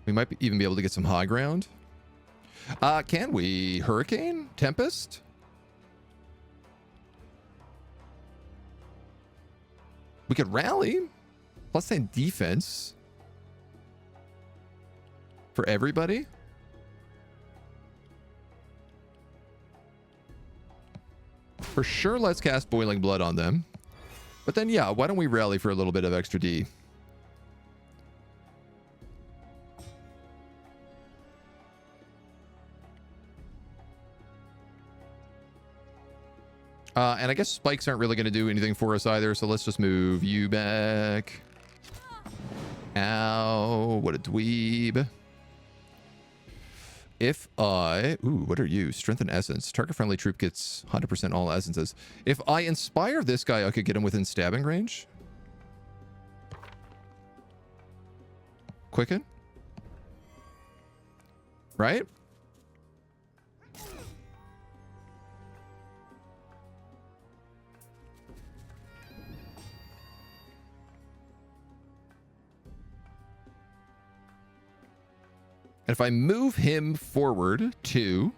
We might even be able to get some high ground. Can we? Hurricane? Tempest? We could rally. Plus 10 defense. For everybody. For sure, let's cast Boiling Blood on them. But then, yeah, why don't we rally for a little bit of extra D? And I guess spikes aren't really going to do anything for us either, so let's just move you back. Ow, what a dweeb. If I... Ooh, what are you? Strength and Essence. Target-friendly troop gets 100% all essences. If I inspire this guy, I could get him within stabbing range. Quicken. Right? And if I move him forward 2,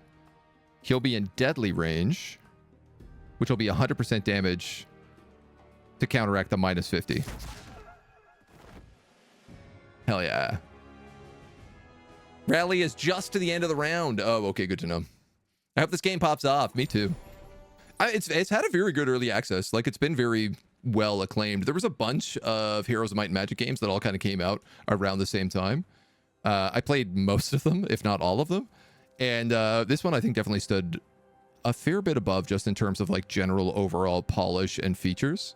he'll be in deadly range, which will be 100% damage to counteract the minus 50. Hell yeah. Rally is just to the end of the round. Oh, okay, good to know. I hope this game pops off. Me too. It's had a very good early access. Like, it's been very well acclaimed. There was a bunch of Heroes of Might and Magic games that all kind of came out around the same time. I played most of them, if not all of them. And this one, I think, definitely stood a fair bit above just in terms of like general overall polish and features.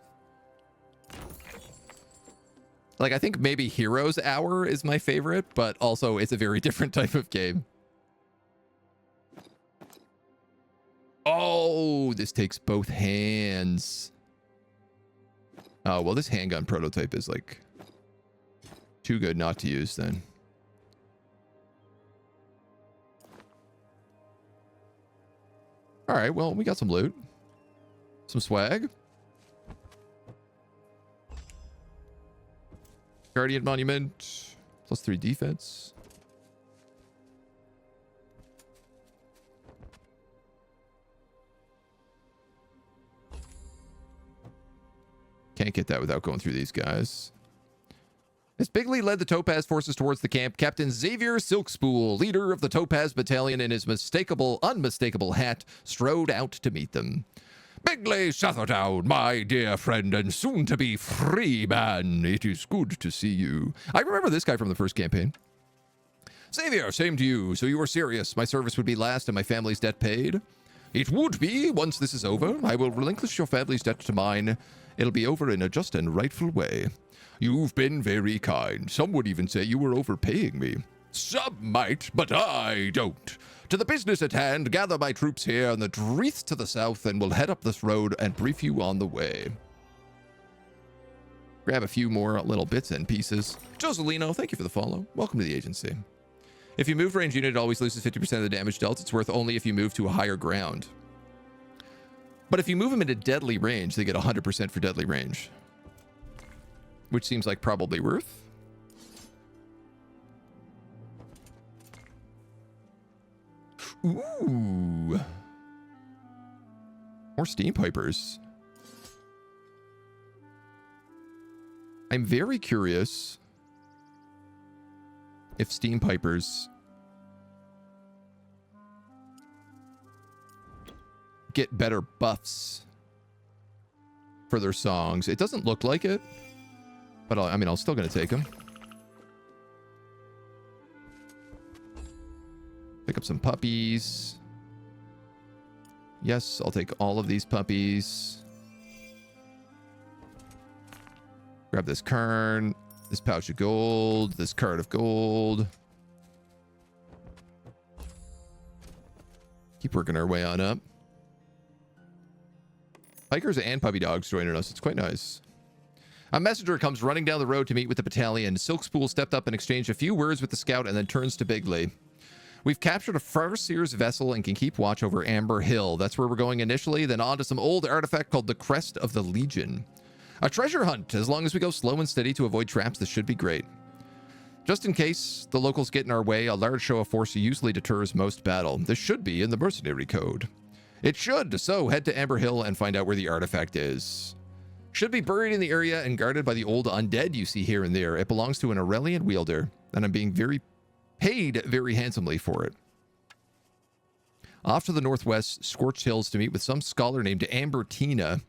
Like, I think maybe Heroes Hour is my favorite, but also it's a very different type of game. Oh, this takes both hands. Oh, well, this handgun prototype is like too good not to use then. All right, well, we got some loot. Some swag. Guardian Monument. Plus 3 defense. Can't get that without going through these guys. As Bigley led the Topaz forces towards the camp, Captain Xavier Silkspool, leader of the Topaz Battalion in his unmistakable hat, strode out to meet them. Bigley Sutherdown, my dear friend and soon-to-be free man, it is good to see you. I remember this guy from the first campaign. Xavier, same to you. So you were serious. My service would be last and my family's debt paid? It would be, once this is over. I will relinquish your family's debt to mine. It'll be over in a just and rightful way. You've been very kind. Some would even say you were overpaying me. Some might, but I don't. To the business at hand, gather my troops here on the Dreath to the south, and we'll head up this road and brief you on the way. Grab a few more little bits and pieces. Joselino, thank you for the follow. Welcome to the agency. If you move range unit, it always loses 50% of the damage dealt. It's worth only if you move to a higher ground. But if you move them into deadly range, they get 100% for deadly range. Which seems like probably worth. Ooh. More steam pipers. I'm very curious if steam pipers get better buffs for their songs. It doesn't look like it, but I mean, I'm still going to take them. Pick up some puppies. Yes, I'll take all of these puppies. Grab this kern, this pouch of gold, this card of gold. Keep working our way on up. Hikers and puppy dogs joining us. It's quite nice. A messenger comes running down the road to meet with the battalion. Silkspool stepped up and exchanged a few words with the scout and then turns to Bigley. We've captured a Farseer's vessel and can keep watch over Amber Hill. That's where we're going initially, then on to some old artifact called the Crest of the Legion. A treasure hunt. As long as we go slow and steady to avoid traps, this should be great. Just in case the locals get in our way, a large show of force usually deters most battle. This should be in the mercenary code. It should, so head to Amber Hill and find out where the artifact is. Should be buried in the area and guarded by the old undead you see here and there. It belongs to an Aurelian wielder, and I'm being paid very handsomely for it. Off to the northwest, Scorched Hills to meet with some scholar named Ambertina.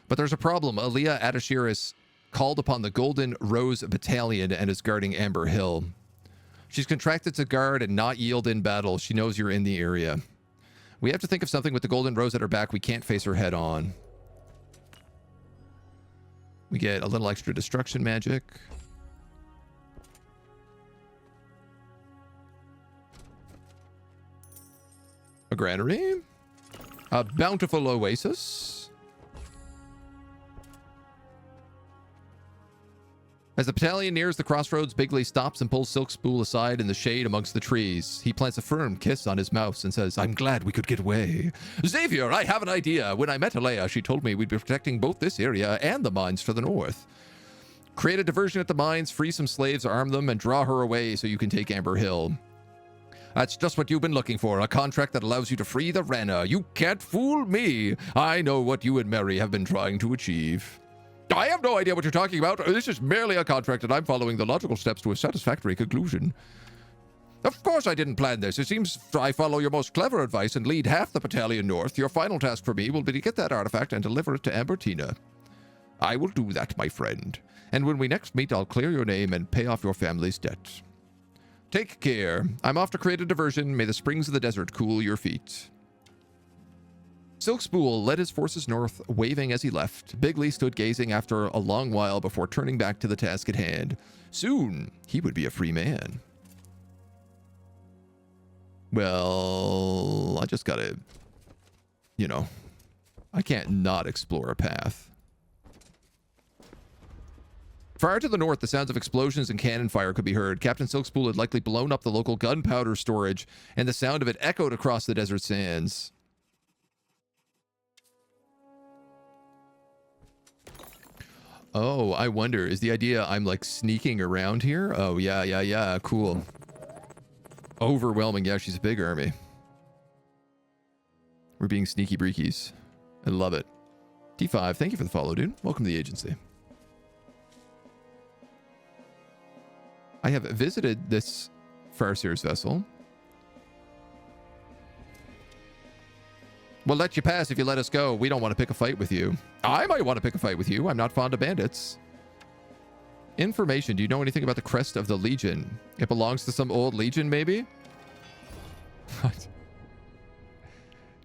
But there's a problem. Aaliyah Adashiris called upon the Golden Rose Battalion and is guarding Amber Hill. She's contracted to guard and not yield in battle. She knows you're in the area. We have to think of something with the Golden Rose at her back. We can't face her head on. We get a little extra destruction magic. A granary. A bountiful oasis. As the battalion nears the crossroads, Bigley stops and pulls Silkspool aside in the shade amongst the trees. He plants a firm kiss on his mouth and says, I'm glad we could get away. Xavier, I have an idea. When I met Alea, she told me we'd be protecting both this area and the mines to the north. Create a diversion at the mines, free some slaves, arm them, and draw her away so you can take Amber Hill. That's just what you've been looking for, a contract that allows you to free the Rana. You can't fool me. I know what you and Mary have been trying to achieve. I have no idea what you're talking about. This is merely a contract and I'm following the logical steps to a satisfactory conclusion. Of course I didn't plan this. It seems I follow your most clever advice and lead half the battalion north. Your final task for me will be to get that artifact and deliver it to Ambertina. I will do that, my friend. And when we next meet, I'll clear your name and pay off your family's debt. Take care. I'm off to create a diversion. May the springs of the desert cool your feet. Silkspool led his forces north, waving as he left. Bigley stood gazing after a long while before turning back to the task at hand. Soon, he would be a free man. Well, I just gotta, I can't not explore a path. Far to the north, the sounds of explosions and cannon fire could be heard. Captain Silkspool had likely blown up the local gunpowder storage, and the sound of it echoed across the desert sands. Oh, I wonder, is the idea I'm like sneaking around here? Oh, yeah, cool. Overwhelming. Yeah, she's a big army. We're being sneaky breakies. I love it. D5, thank you for the follow, dude. Welcome to the agency. I have visited this Farseer's vessel. We'll let you pass if you let us go. We don't want to pick a fight with you. I might want to pick a fight with you. I'm not fond of bandits. Information. Do you know anything about the Crest of the Legion? It belongs to some old legion, maybe? What?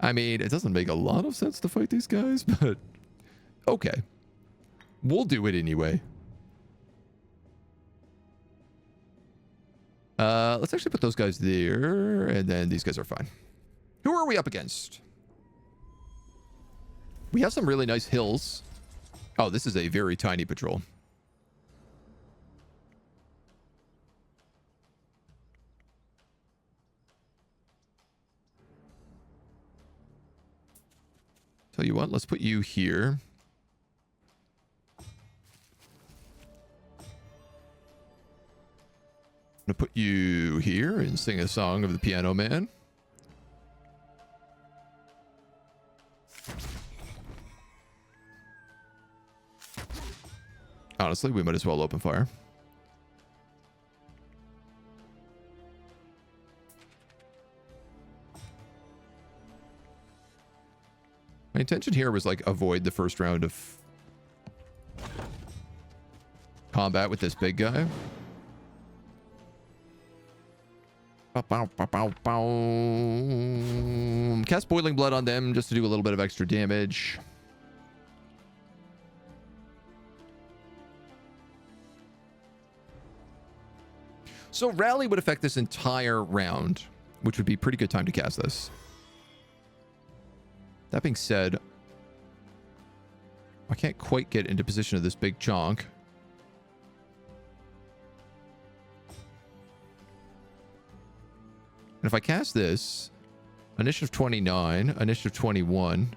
I mean, it doesn't make a lot of sense to fight these guys, but okay. We'll do it anyway. Let's actually put those guys there, and then these guys are fine. Who are we up against? We have some really nice hills. Oh, this is a very tiny patrol. Tell you what, let's put you here. I'm going to put you here and sing a song of the Piano Man. Honestly, we might as well open fire. My intention here was like avoid the first round of combat with this big guy. Cast Boiling Blood on them just to do a little bit of extra damage. So Rally would affect this entire round, which would be a pretty good time to cast this. That being said, I can't quite get into position of this big chunk. And if I cast this, initiative 29, initiative 21,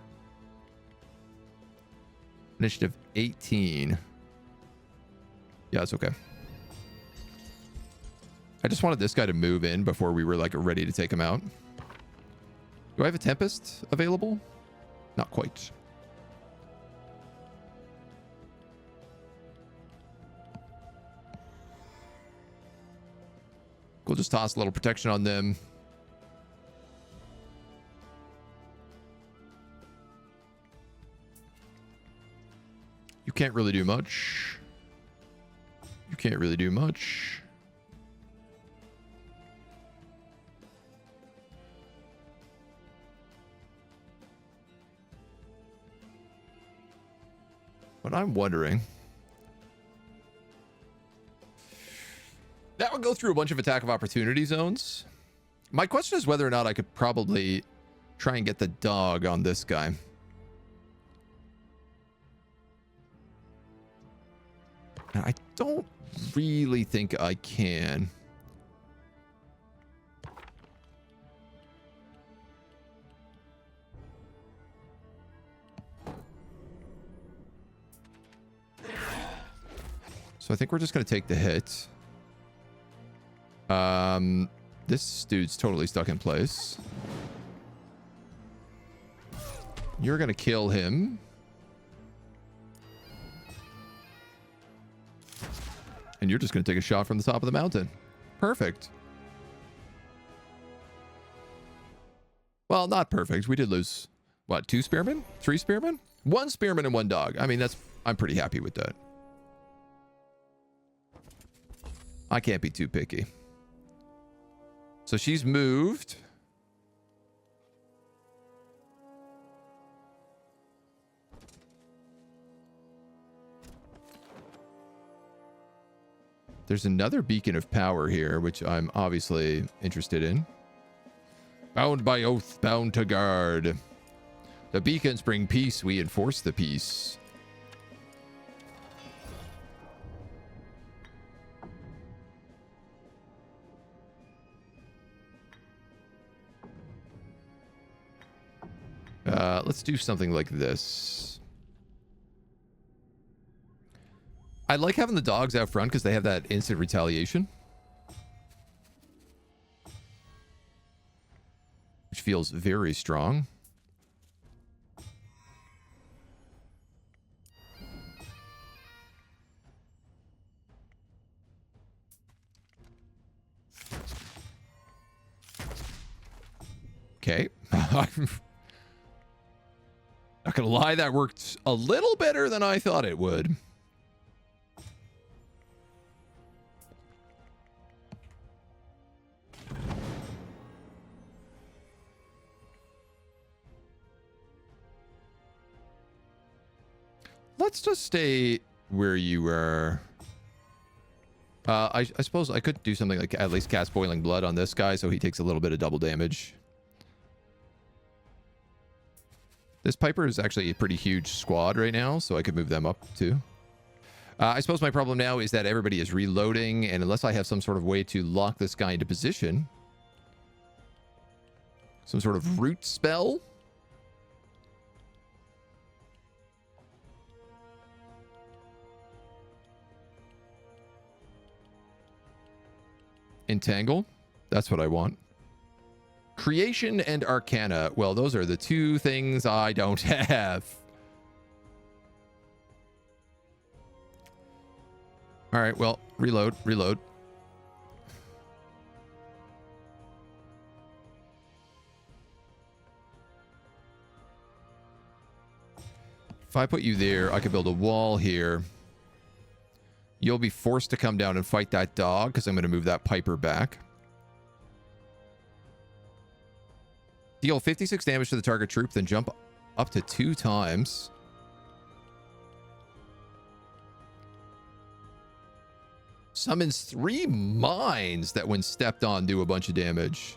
initiative 18. Yeah, it's okay. I just wanted this guy to move in before we were like ready to take him out. Do I have a Tempest available? Not quite. We'll just toss a little protection on them. You can't really do much. You can't really do much. But I'm wondering. That would go through a bunch of attack of opportunity zones. My question is whether or not I could probably try and get the dog on this guy. And I don't really think I can. So I think we're just going to take the hit. This dude's totally stuck in place. You're going to kill him. And you're just going to take a shot from the top of the mountain. Perfect. Well, not perfect. We did lose, what, 2 spearmen? 3 spearmen? 1 spearman and 1 dog. I mean, I'm pretty happy with that. I can't be too picky. So she's moved. There's another beacon of power here, which I'm obviously interested in. Bound by oath, bound to guard. The beacons bring peace, we enforce the peace. Let's do something like this. I like having the dogs out front because they have that instant retaliation, which feels very strong. Okay. Not gonna lie, that worked a little better than I thought it would. Let's just stay where you were. I suppose I could do something like at least cast Boiling Blood on this guy so he takes a little bit of double damage. This Piper is actually a pretty huge squad right now, so I could move them up too. I suppose my problem now is that everybody is reloading, and unless I have some sort of way to lock this guy into position, some sort of root spell. Entangle. That's what I want. Creation and Arcana. Well, those are the 2 things I don't have. All right, well, reload. If I put you there, I could build a wall here. You'll be forced to come down and fight that dog because I'm going to move that Piper back. Deal 56 damage to the target troop, then jump up to 2 times. Summons 3 mines that when stepped on do a bunch of damage.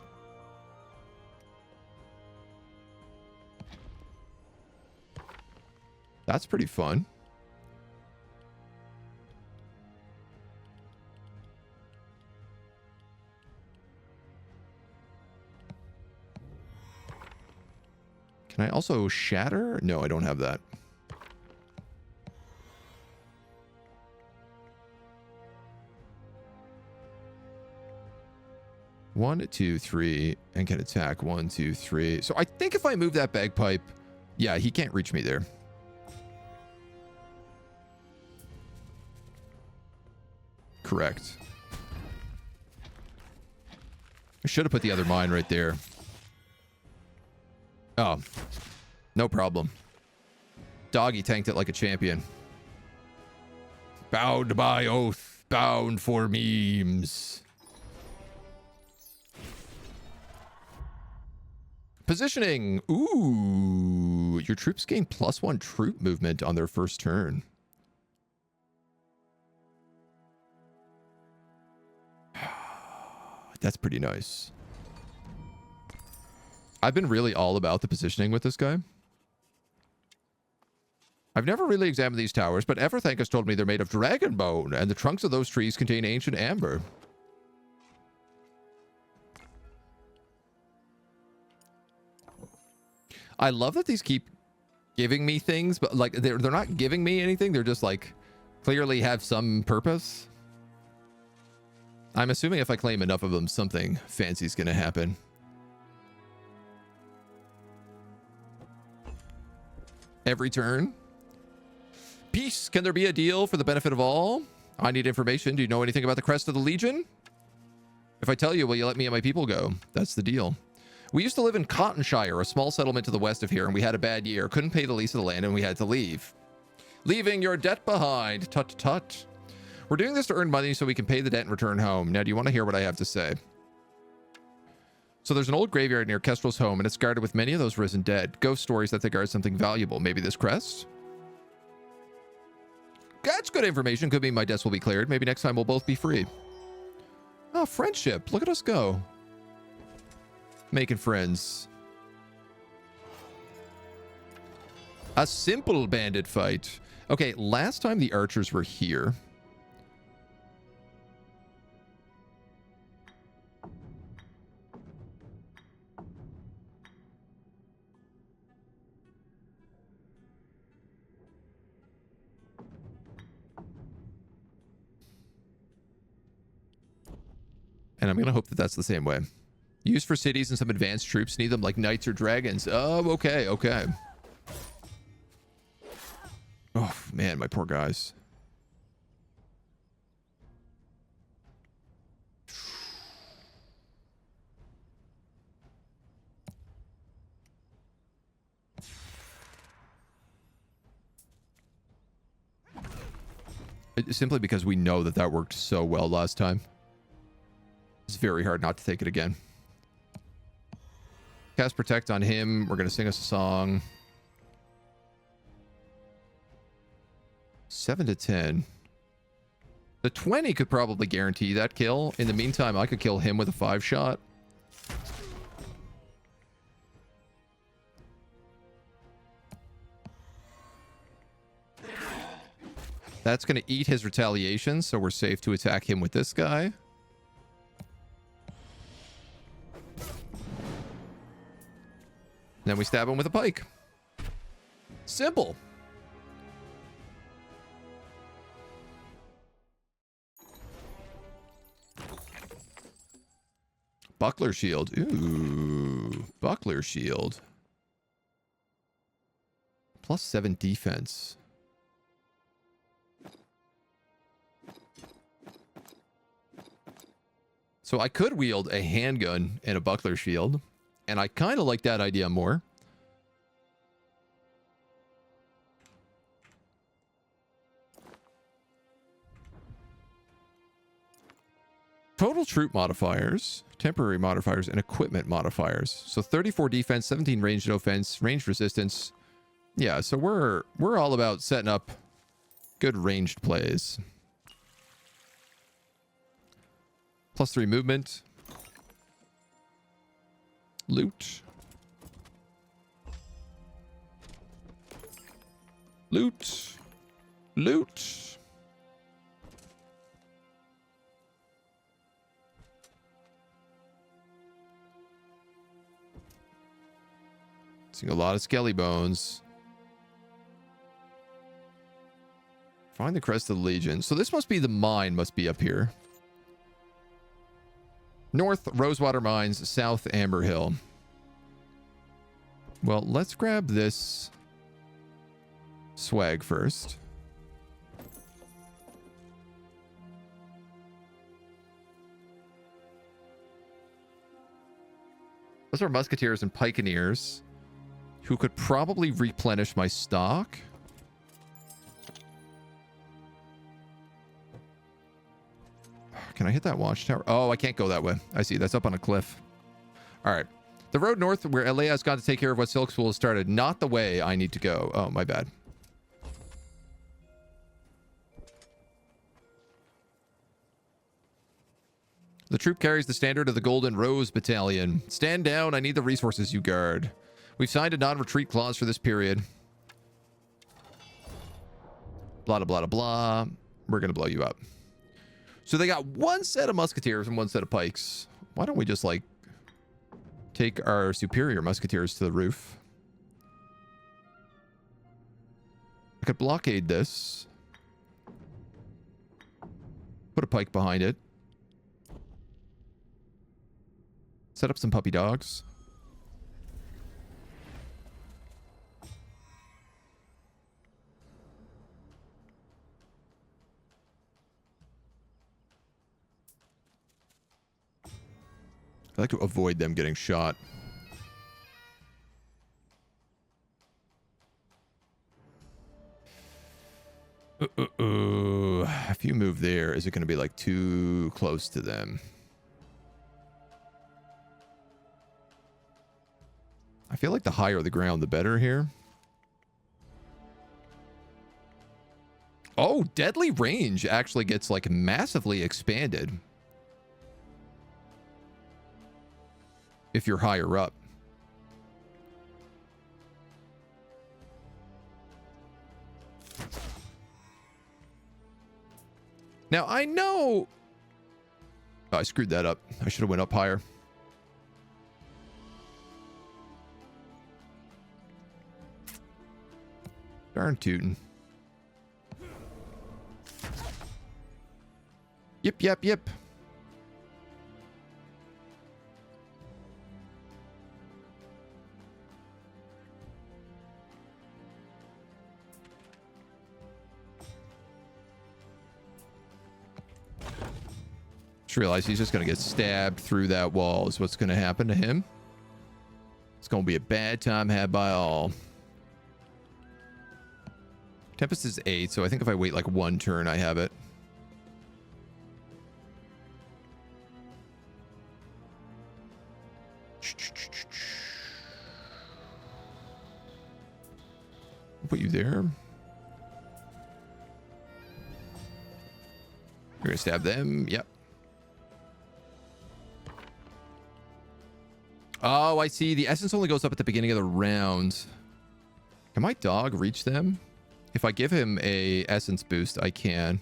That's pretty fun. Can I also shatter? No, I don't have that. One, two, three, and can attack 1, 2, 3. So I think if I move that bagpipe, yeah, he can't reach me there. Correct. I should have put the other mine right there. Oh, no problem. Doggy tanked it like a champion. Bound by oath, bound for memes. Positioning. Ooh, your troops gain +1 troop movement on their first turn. That's pretty nice. I've been really all about the positioning with this guy. I've never really examined these towers, but Everthank has told me they're made of dragon bone, and the trunks of those trees contain ancient amber. I love that these keep giving me things, but like they're not giving me anything. They're just like clearly have some purpose. I'm assuming if I claim enough of them, something fancy is going to happen. Every turn. Peace. Can there be a deal for the benefit of all? I need information. Do you know anything about the crest of the Legion? If I tell you, will you let me and my people go? That's the deal. We used to live in Cottonshire, a small settlement to the west of here, and we had a bad year. Couldn't pay the lease of the land, and we had to leave. Leaving your debt behind. Tut tut. We're doing this to earn money so we can pay the debt and return home. Now, do you want to hear what I have to say? So there's an old graveyard near Kestrel's home, and it's guarded with many of those risen dead. Ghost stories that they guard something valuable. Maybe this crest? That's good information. Could mean my debts will be cleared. Maybe next time we'll both be free. Oh, friendship. Look at us go. Making friends. A simple bandit fight. Okay, last time the archers were here. And I'm going to hope that that's the same way. Used for cities and some advanced troops. Need them like knights or dragons. Oh, okay, okay. Oh, man, my poor guys. Simply because we know that that worked so well last time. It's very hard not to take it again. Cast Protect on him. We're going to sing us a song. 7 to 10. The 20 could probably guarantee that kill. In the meantime, I could kill him with a 5-shot. That's going to eat his retaliation, so we're safe to attack him with this guy. Then we stab him with a pike. Simple. Buckler shield. Ooh, buckler shield. +7 defense. So I could wield a handgun and a buckler shield. And I kind of like that idea more. Total troop modifiers, temporary modifiers, and equipment modifiers. So 34 defense, 17 ranged offense, ranged resistance. Yeah, so we're all about setting up good ranged plays. +3 movement. Loot. Loot. Loot. Seeing a lot of skelly bones. Find the crest of the Legion. So this must be the mine, must be up here. North, Rosewater Mines. South, Amber Hill. Well, let's grab this swag first. Those are musketeers and pikeneers who could probably replenish my stock. Can I hit that watchtower? Oh, I can't go that way. I see. That's up on a cliff. All right. The road north where Aurelia has gone to take care of what Silk School has started. Not the way I need to go. Oh, my bad. The troop carries the standard of the Golden Rose Battalion. Stand down. I need the resources you guard. We've signed a non-retreat clause for this period. Blah, blah, blah, blah. We're going to blow you up. So they got one set of musketeers and one set of pikes. Why don't we just, like, take our superior musketeers to the roof? I could blockade this. Put a pike behind it. Set up some puppy dogs. I like to avoid them getting shot. If you move there, is it going to be like too close to them? I feel like the higher the ground, the better here. Oh, deadly range actually gets like massively expanded if you're higher up. Now, I know... Oh, I screwed that up. I should have went up higher. Darn tootin'. Yep, yep, yep. Just realized he's just going to get stabbed through that wall is what's going to happen to him. It's going to be a bad time had by all. Tempest is 8, so I think if I wait like one turn, I have it. I'll put you there. You're going to stab them. Yep. Oh, I see. The essence only goes up at the beginning of the round. Can my dog reach them? If I give him a essence boost, I can.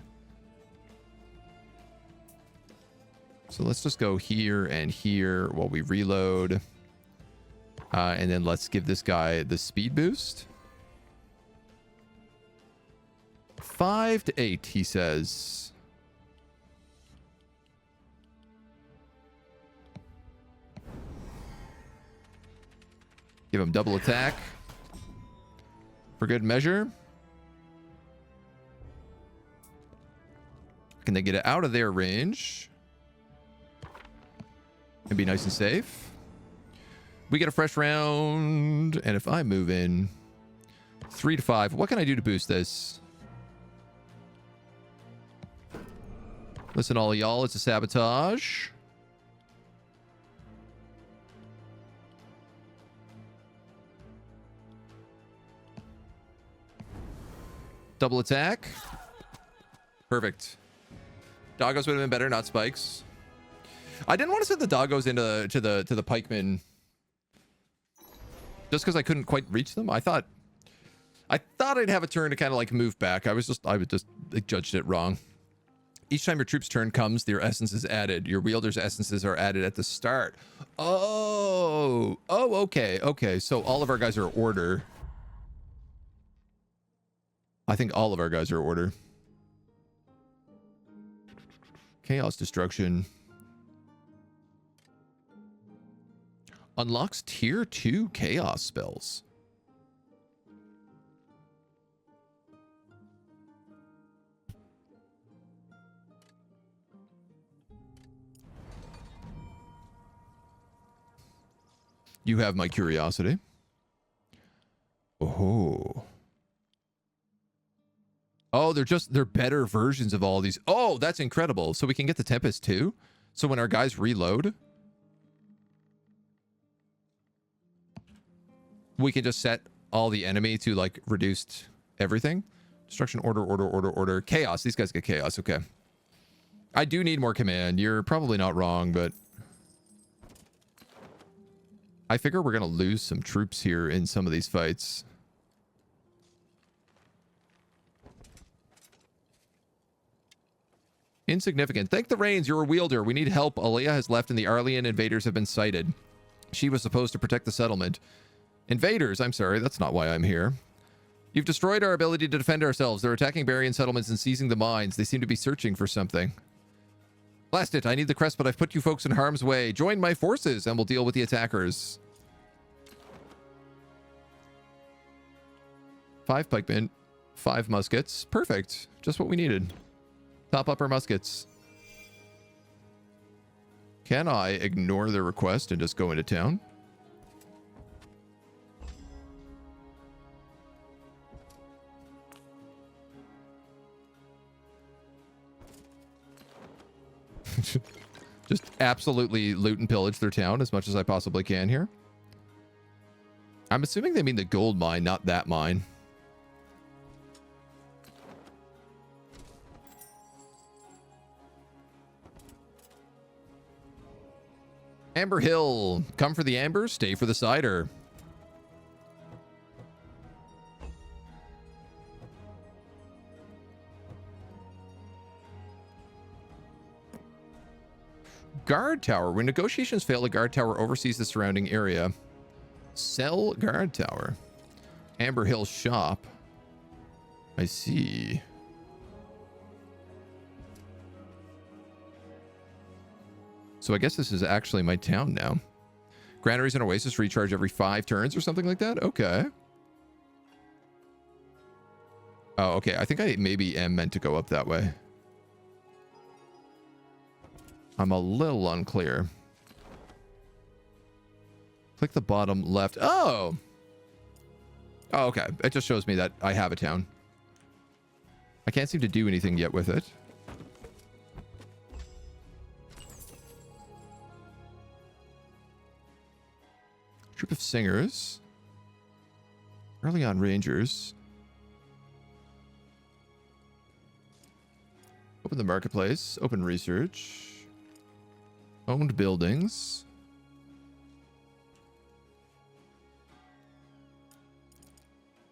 So let's just go here and here while we reload. And then let's give this guy the speed boost. 5 to 8, he says. Give him double attack. For good measure. Can they get it out of their range? And be nice and safe. We get a fresh round. And if I move in 3 to 5, what can I do to boost this? Listen, all of y'all, it's a sabotage. Double attack. Perfect. Doggos would have been better, not spikes. I didn't want to send the doggos into to the pikemen just because I couldn't quite reach them. I thought I'd have a turn to kind of like move back. I judged it wrong. Each time your troop's turn comes, their essence is added. Your wielder's essences are added at the start. Oh, okay. So all of our guys are order. I think all of our guys are order. Chaos destruction. Unlocks tier 2 chaos spells. You have my curiosity. Oh. Oh, they're better versions of all these. Oh, that's incredible. So we can get the Tempest too? So when our guys reload, we can just set all the enemy to like reduced everything. Destruction, order. Chaos. These guys get chaos. Okay. I do need more command. You're probably not wrong, but I figure we're going to lose some troops here in some of these fights. Insignificant. Thank the rains. You're a wielder. We need help. Aurelia has left and the Arlean invaders have been sighted. She was supposed to protect the settlement. Invaders? I'm sorry. That's not why I'm here. You've destroyed our ability to defend ourselves. They're attacking Barian settlements and seizing the mines. They seem to be searching for something. Blast it. I need the crest, but I've put you folks in harm's way. Join my forces and we'll deal with the attackers. 5 pikemen. 5 muskets. Perfect. Just what we needed. Top up our muskets. Can I ignore the request and just go into town? Just absolutely loot and pillage their town as much as I possibly can here. I'm assuming they mean the gold mine, not that mine. Amber Hill. Come for the amber, stay for the cider. Guard tower. When negotiations fail, a guard tower oversees the surrounding area. Sell guard tower. Amber Hill shop. I see. So I guess this is actually my town now. Granaries and Oasis recharge every 5 turns or something like that? Okay. Oh, okay. I think I maybe am meant to go up that way. I'm a little unclear. Click the bottom left. Oh! Oh, okay. It just shows me that I have a town. I can't seem to do anything yet with it. Troop of singers. Early on rangers. Open the marketplace. Open research. Owned buildings.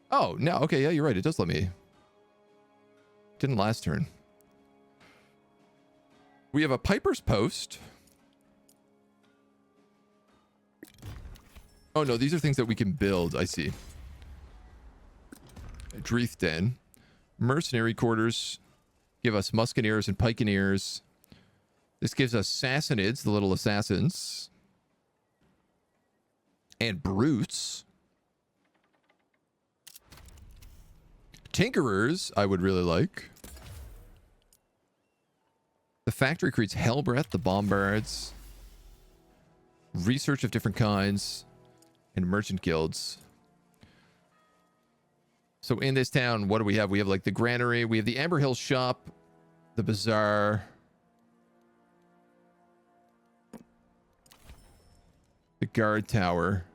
Oh, no. Okay, yeah, you're right. It does let me. Didn't last turn. We have a Piper's Post. Oh, no. These are things that we can build. I see. Dreith Den. Mercenary quarters. Give us Musketeers and Pikeneers. This gives us Sassanids, the little assassins. And Brutes. Tinkerers, I would really like. The factory creates Hellbreath, the Bombards. Research of different kinds. And merchant guilds. So in this town, what do we have? We have like the granary. We have the Amber Hill shop. The bazaar. The guard tower.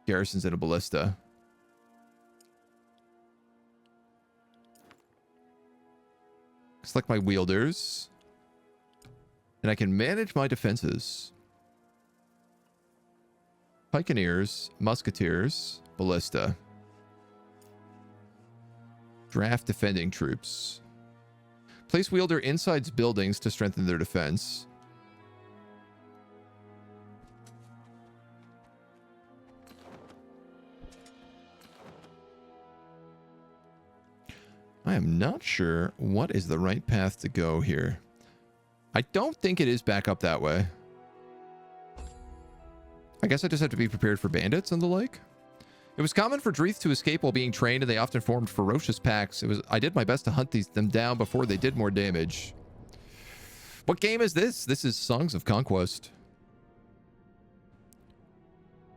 Garrisons and a ballista. Select my wielders. And I can manage my defenses. Pikeneers, musketeers, ballista. Draft defending troops. Place wielder inside buildings to strengthen their defense. I am not sure what is the right path to go here. I don't think it is back up that way. I guess I just have to be prepared for bandits and the like. It was common for Dreeth to escape while being trained, and they often formed ferocious packs. I did my best to hunt them down before they did more damage. What game is this? This is Songs of Conquest.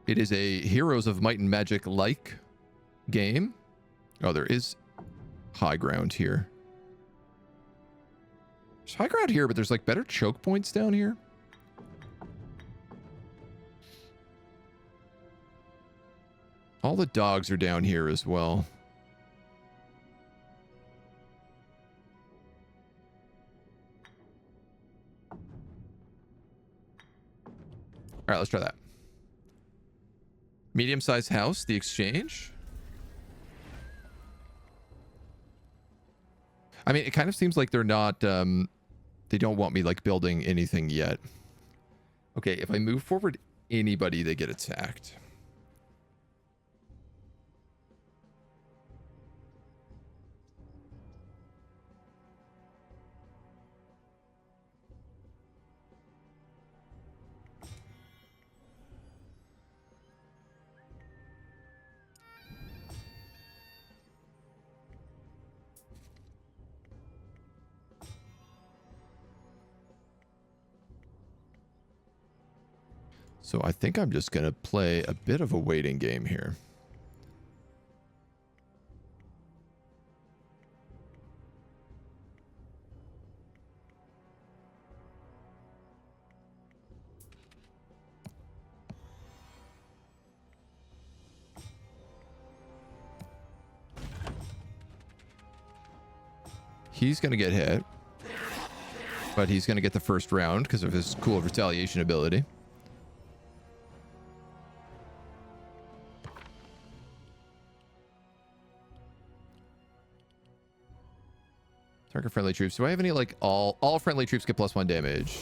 It is a Heroes of Might and Magic-like game. Oh, there is high ground here. There's high ground here, but there's like better choke points down here. All the dogs are down here as well. All right, let's try that. Medium-sized house, the exchange. I mean, it kind of seems like they're not, they don't want me like building anything yet. Okay, if I move forward anybody, they get attacked. So I think I'm just going to play a bit of a waiting game here. He's going to get hit, but he's going to get the first round because of his cool retaliation ability. Target friendly troops. Do I have any like all friendly troops get +1 damage?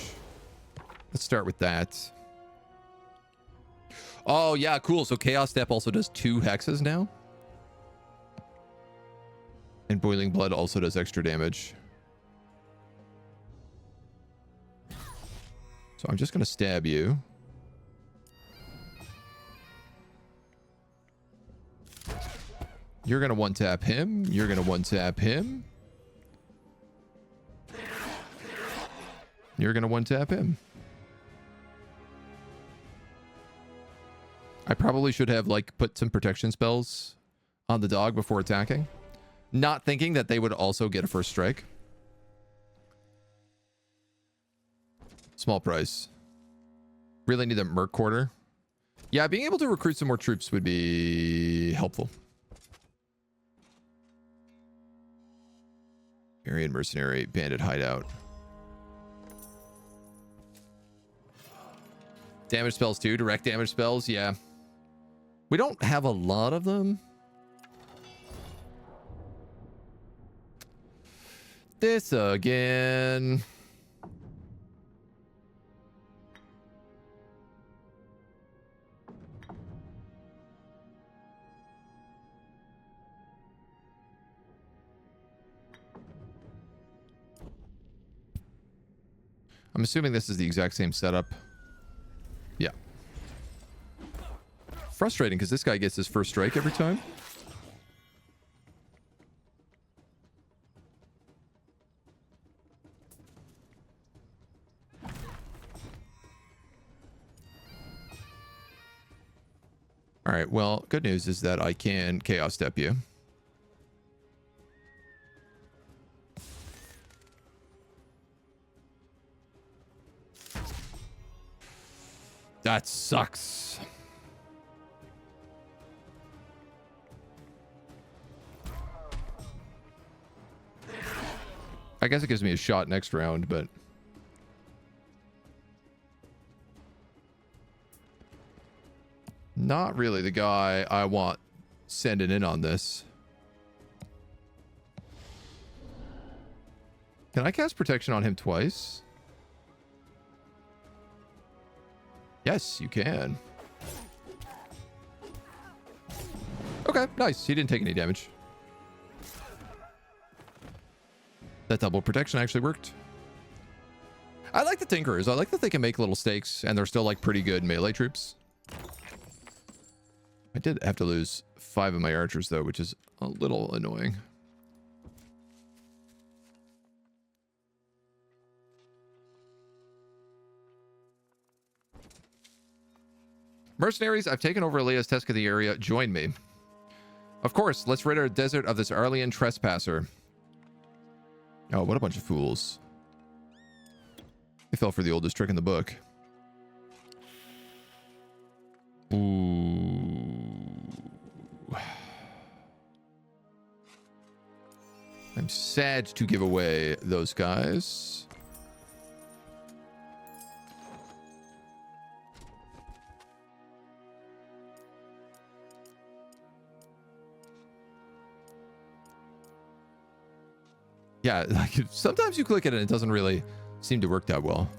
Let's start with that. Oh yeah, cool. So Chaos Step also does 2 hexes now. And Boiling Blood also does extra damage. So I'm just going to stab you. You're going to one-tap him. You're going to one-tap him. You're going to one-tap him. I probably should have, like, put some protection spells on the dog before attacking. Not thinking that they would also get a first strike. Small price. Really need a Merc Quarter. Yeah, being able to recruit some more troops would be helpful. Aryan Mercenary, Bandit Hideout. Damage spells too, direct damage spells, yeah. We don't have a lot of them. This again. I'm assuming this is the exact same setup. Yeah. Frustrating because this guy gets his first strike every time. All right, well, good news is that I can Chaos Step you. That sucks. I guess it gives me a shot next round, but... not really the guy I want sending in on this. Can I cast protection on him twice? Yes, you can. Okay, nice. He didn't take any damage. That double protection actually worked. I like the Tinkerers. I like that they can make little stakes and they're still like pretty good melee troops. I did have to lose 5 of my archers though, which is a little annoying. Mercenaries, I've taken over Aurelia Tesk of the area. Join me. Of course, let's rid our desert of this Arlian trespasser. Oh, what a bunch of fools. They fell for the oldest trick in the book. Ooh. I'm sad to give away those guys. Yeah, like sometimes you click it and it doesn't really seem to work that well.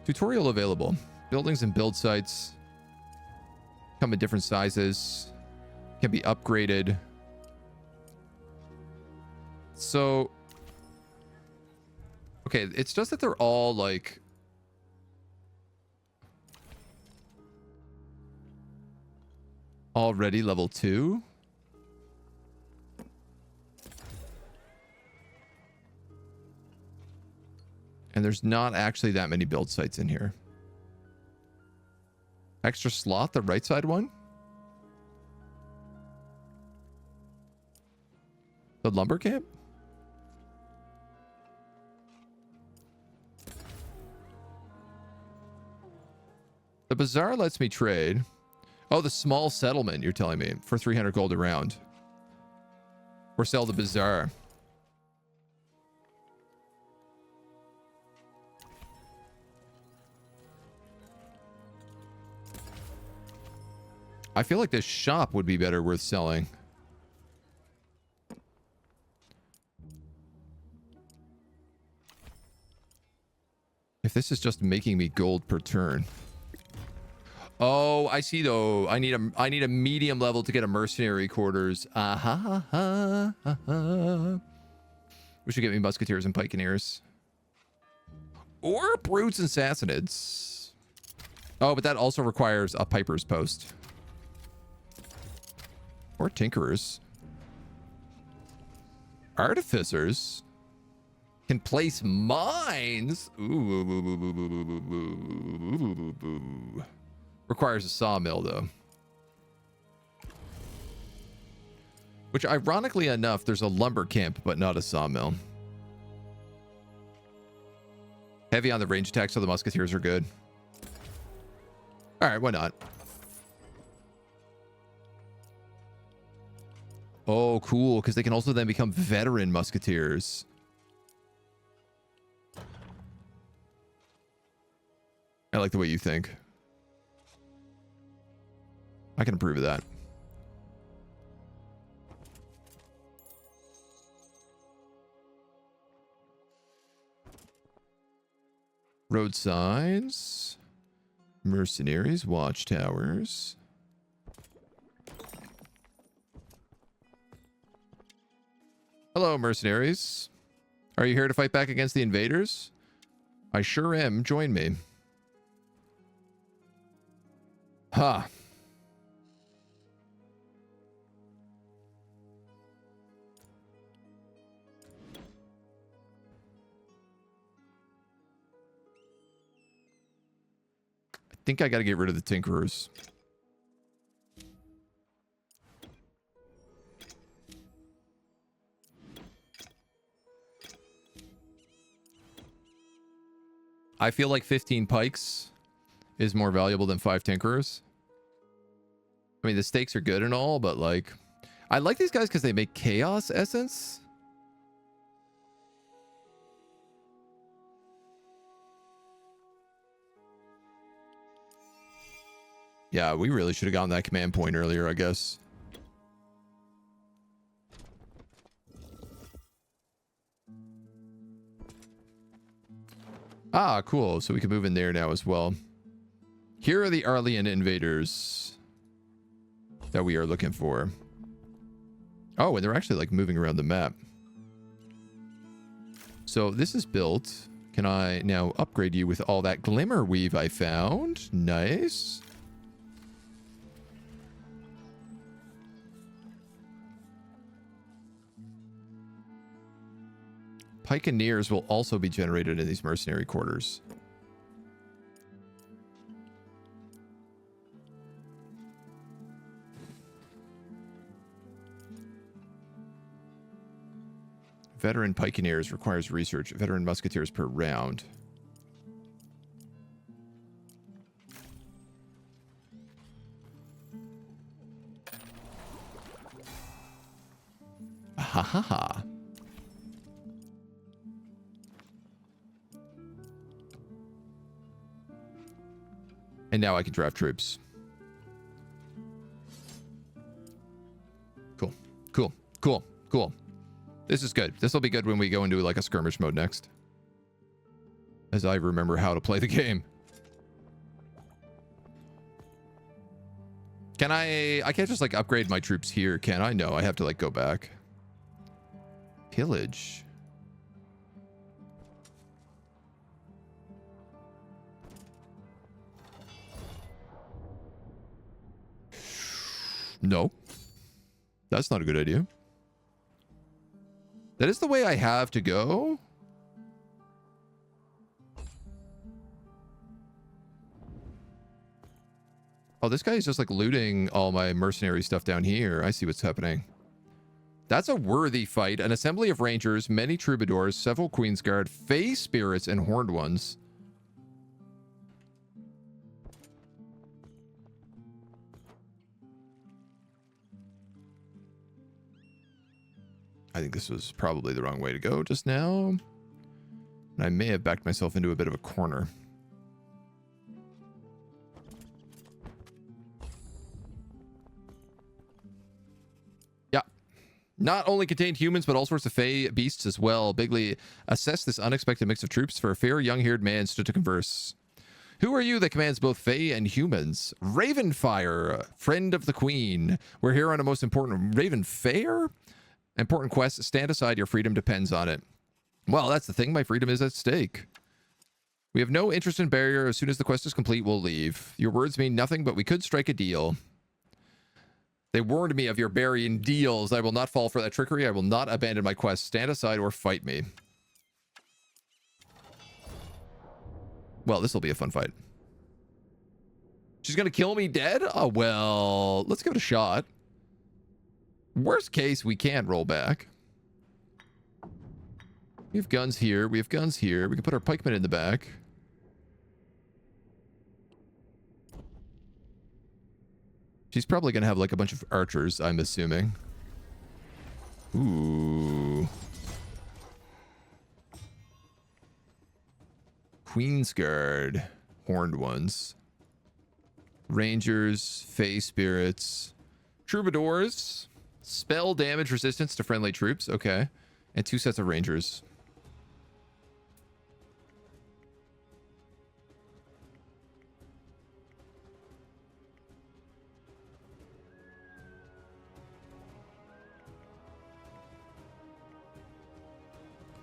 Tutorial available. Buildings and build sites come in different sizes, can be upgraded. So, okay, it's just that they're all like already level 2. And there's not actually that many build sites in here. Extra slot, the right side one? The lumber camp? The bazaar lets me trade. Oh, the small settlement, you're telling me, for 300 gold a round. Or sell the bazaar. I feel like this shop would be better worth selling. If this is just making me gold per turn. Oh, I see though. I need a medium level to get a mercenary quarters. We should get me musketeers and pikeneers. Or brutes and sassanids. Oh, but that also requires a piper's post. Or tinkerers. Artificers can place mines. Ooh. Requires a sawmill though. Which ironically enough, there's a lumber camp, but not a sawmill. Heavy on the range attack, so the musketeers are good. All right, why not? Oh, cool, because they can also then become veteran musketeers. I like the way you think. I can approve of that. Road signs. Mercenaries, watchtowers. Hello, mercenaries. Are you here to fight back against the invaders? I sure am. Join me. Ha. Huh. I think I got to get rid of the tinkerers. I feel like 15 pikes is more valuable than 5 tinkerers. I mean, the stakes are good and all, but like, I like these guys because they make chaos essence. Yeah, we really should have gotten that command point earlier, I guess. Ah, cool. So we can move in there now as well. Here are the Arlean invaders that we are looking for. Oh, and they're actually like moving around the map. So this is built. Can I now upgrade you with all that glimmer weave I found? Nice. Pikeneers will also be generated in these mercenary quarters. Veteran Pikeneers requires research. Veteran Musketeers per round. Ha ha ha. And now I can draft troops. Cool. Cool. Cool. Cool. This is good. This will be good when we go into like a skirmish mode next. As I remember how to play the game. Can I can't just like upgrade my troops here, can I? No, I have to like go back. Pillage. No. That's not a good idea. That is the way I have to go. Oh, this guy is just like looting all my mercenary stuff down here. I see what's happening. That's a worthy fight. An assembly of rangers, many troubadours, several Queensguard, Fey spirits, and horned ones. I think this was probably the wrong way to go just now. And I may have backed myself into a bit of a corner. Yeah. Not only contained humans, but all sorts of fey beasts as well. Bigley assessed this unexpected mix of troops for a fair young-haired man stood to converse. Who are you that commands both fey and humans? Ravenfire, friend of the queen. We're here on a most important Ravenfire? Important quest. Stand aside. Your freedom depends on it. Well, that's the thing. My freedom is at stake. We have no interest in barrier. As soon as the quest is complete, we'll leave. Your words mean nothing, but we could strike a deal. They warned me of your burying deals. I will not fall for that trickery. I will not abandon my quest. Stand aside or fight me. Well, this will be a fun fight. She's going to kill me dead? Oh, well, let's give it a shot. Worst case, we can't roll back. We have guns here. We have guns here. We can put our pikemen in the back. She's probably going to have like a bunch of archers, I'm assuming. Ooh. Queensguard. Horned ones. Rangers. Fey spirits. Troubadours. Spell damage resistance to friendly troops. Okay. And 2 sets of rangers.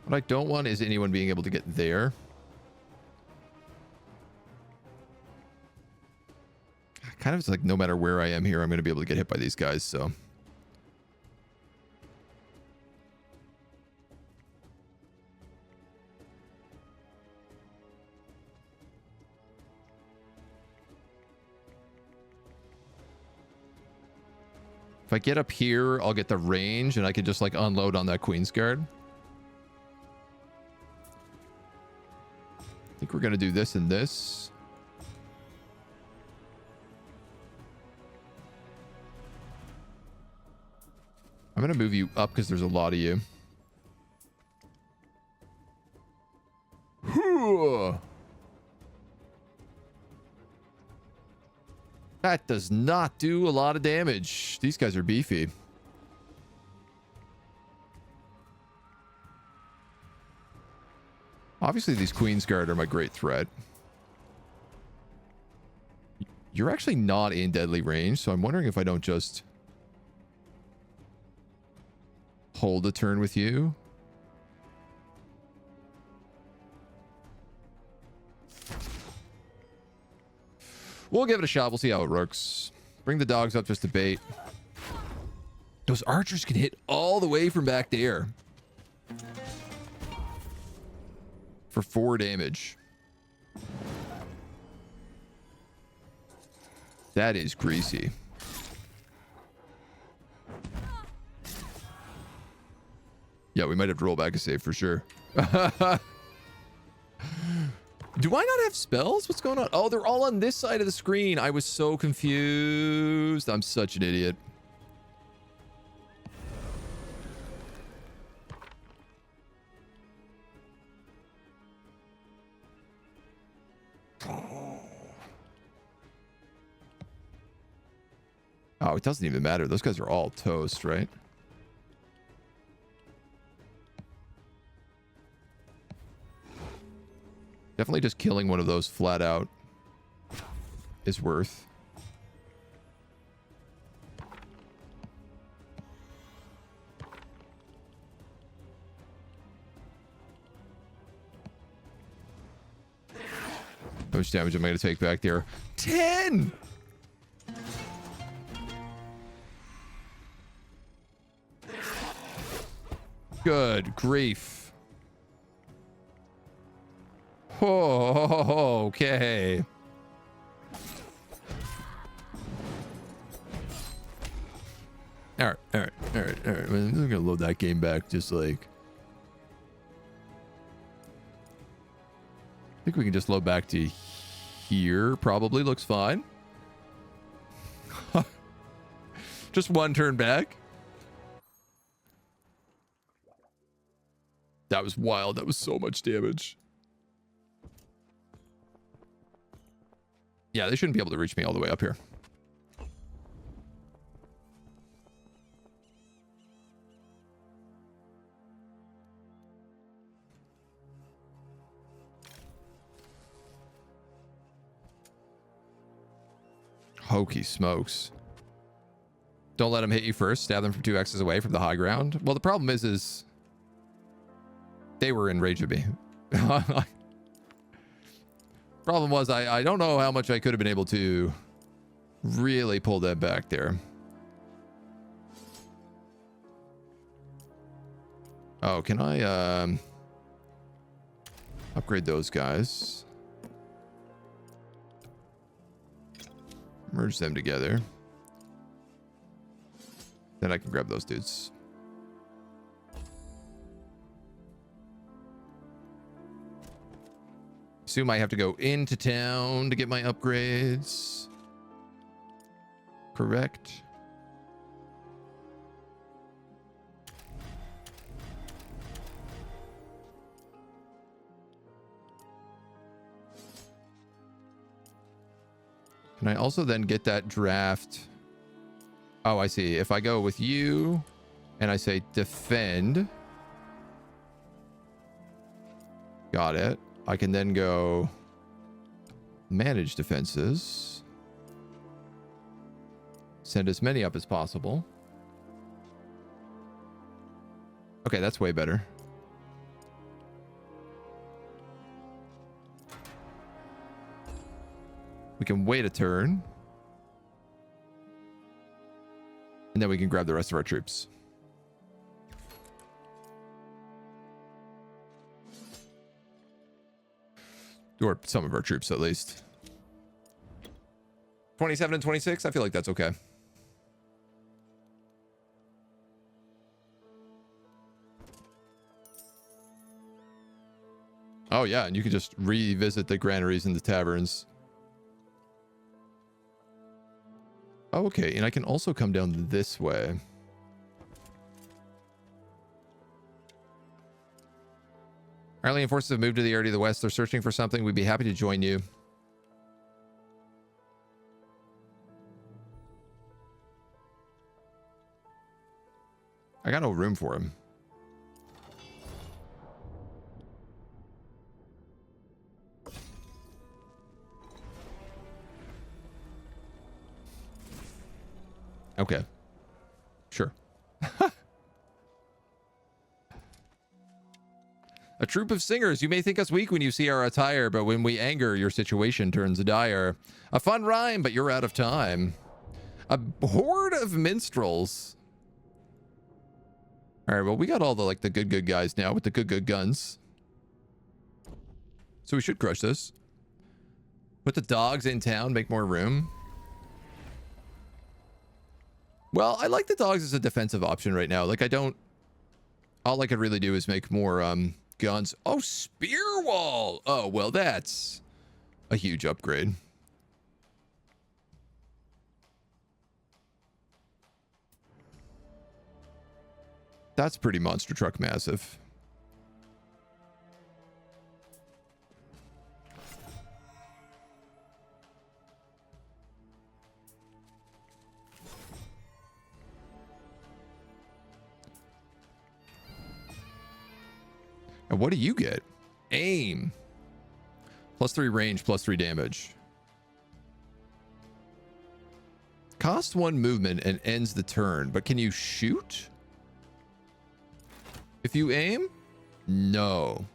What I don't want is anyone being able to get there. Kind of, it's like no matter where I am here, I'm going to be able to get hit by these guys, so... If I get up here, I'll get the range, and I can just, like, unload on that Queensguard. I think we're going to do this and this. I'm going to move you up because there's a lot of you. That does not do a lot of damage. These guys are beefy. Obviously, these Queensguard are my great threat. You're actually not in deadly range, so I'm wondering if I don't just hold a turn with you. We'll give it a shot. We'll see how it works. Bring the dogs up just to bait. Those archers can hit all the way from back there. For 4 damage. That is greasy. Yeah, we might have to roll back a save for sure. Do I not have spells? What's going on? Oh, they're all on this side of the screen. I was so confused. I'm such an idiot. Oh, it doesn't even matter. Those guys are all toast, right? Definitely just killing one of those flat out is worth. How much damage am I going to take back there? 10! Good grief. Oh, okay. All right. I'm going to load that game back just like... I think we can just load back to here. Probably looks fine. Just one turn back. That was wild. That was so much damage. Yeah, they shouldn't be able to reach me all the way up here. Hokey smokes. Don't let them hit you first. Stab them from 2 X's away from the high ground. Well, the problem is they were in rage of me. Problem was, I don't know how much I could have been able to really pull that back there. Oh, can I upgrade those guys? Merge them together. Then I can grab those dudes. Assume I have to go into town to get my upgrades. Correct. Can I also then get that draft? Oh, I see. If I go with you and I say defend. Got it. I can then go manage defenses. Send as many up as possible. Okay, that's way better. We can wait a turn. And then we can grab the rest of our troops. Or some of our troops, at least. 27 and 26? I feel like that's okay. Oh, yeah, and you can just revisit the granaries and the taverns. Oh, okay, and I can also come down this way. Our alien forces have moved to the area to the west. They're searching for something. We'd be happy to join you. I got no room for him. Okay. Sure. A troop of singers. You may think us weak when you see our attire, but when we anger, your situation turns dire. A fun rhyme, but you're out of time. A horde of minstrels. All right, well, we got all the, like, the good guys now with the good guns. So we should crush this. Put the dogs in town, make more room. Well, I like the dogs as a defensive option right now. Like, I don't... All I could really do is make more, guns. Oh, spear wall! Oh, well, that's a huge upgrade. That's pretty monster truck massive. And what do you get? Aim. +3 range, +3 damage. Cost 1 movement and ends the turn, but can you shoot? If you aim? No.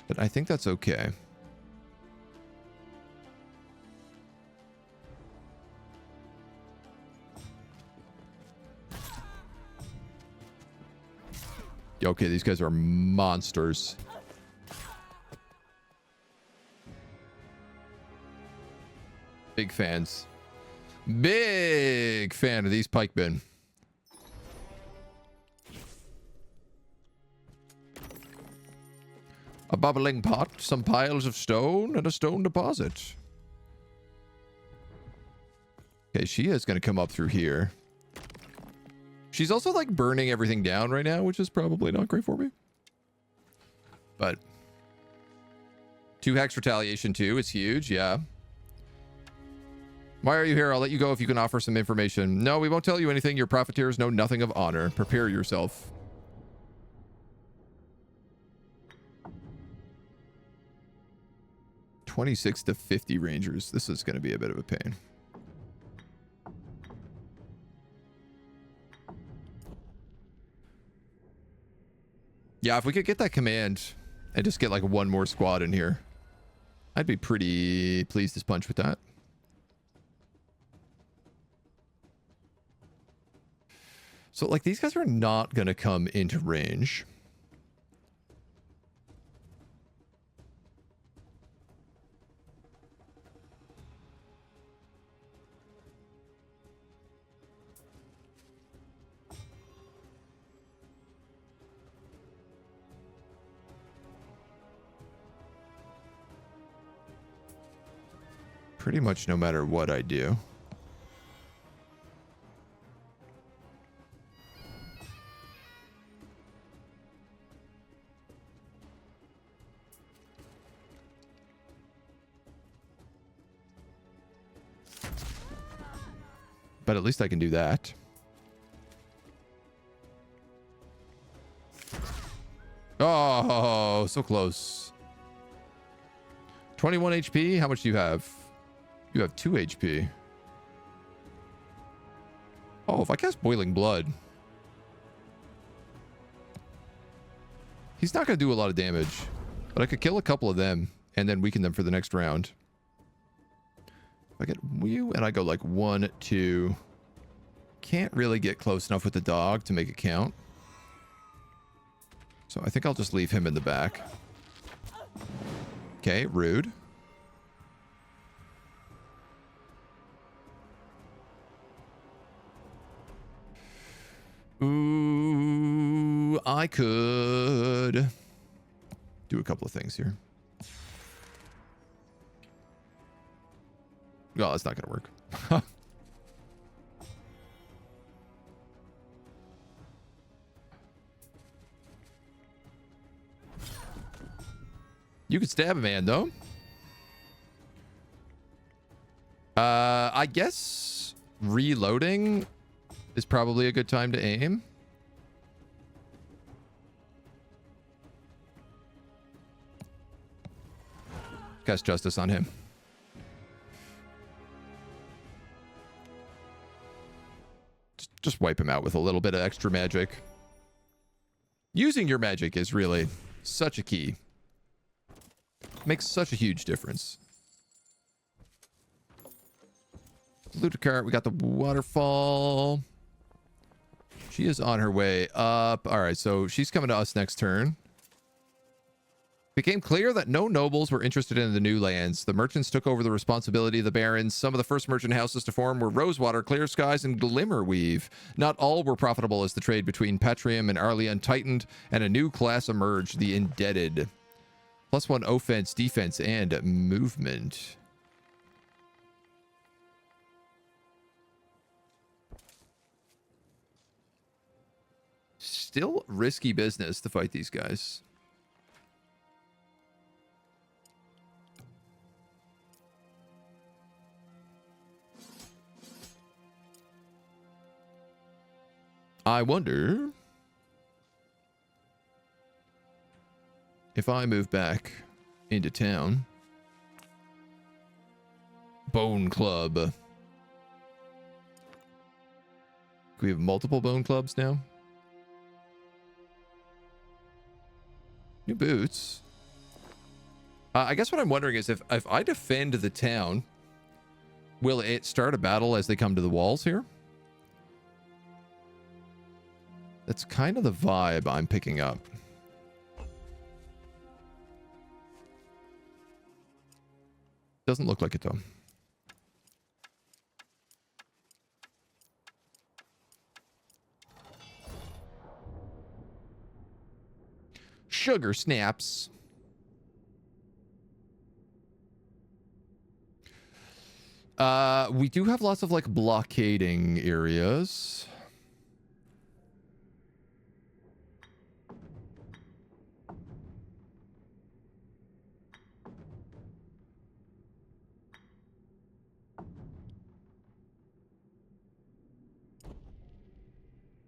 But I think that's okay. Okay, these guys are monsters. Big fans. Big fan of these pikemen. A bubbling pot, some piles of stone, and a stone deposit. Okay, she is going to come up through here. She's also, like, burning everything down right now, which is probably not great for me. But 2 hex retaliation too. It's huge. Yeah. Why are you here? I'll let you go if you can offer some information. No, we won't tell you anything. Your profiteers know nothing of honor. Prepare yourself. $26 to $50 rangers. This is going to be a bit of a pain. Yeah, if we could get that command and just get like 1 more squad in here, I'd be pretty pleased as punch with that. So, like, these guys are not going to come into range. Pretty much no matter what I do. But at least I can do that. Oh, so close. 21 HP. How much do you have? You have 2 HP. Oh, if I cast Boiling Blood. He's not going to do a lot of damage. But I could kill a couple of them and then weaken them for the next round. If I get you and I go like 1, 2. Can't really get close enough with the dog to make it count. So I think I'll just leave him in the back. Okay, rude. Ooh, I could do a couple of things here. Oh, that's not going to work. You could stab a man, though. I guess reloading is probably a good time to aim. Cast justice on him. Just wipe him out with a little bit of extra magic. Using your magic is really such a key. Makes such a huge difference. Ludicart, we got the waterfall. She is on her way up. All right, so she's coming to us next turn. Became clear that no nobles were interested in the new lands. The merchants took over the responsibility of the barons. Some of the first merchant houses to form were Rosewater, Clear Skies, and Glimmerweave. Not all were profitable as the trade between Patrium and Aurelia tightened, and a new class emerged, the Indebted. +1 offense, defense, and movement. Still risky business to fight these guys. I wonder if I move back into town. Bone Club. Can we have multiple bone clubs now? New boots. I guess what I'm wondering is if I defend the town, will it start a battle as they come to the walls here? That's kind of the vibe I'm picking up. Doesn't look like it, though. Sugar snaps. We do have lots of, like, blockading areas.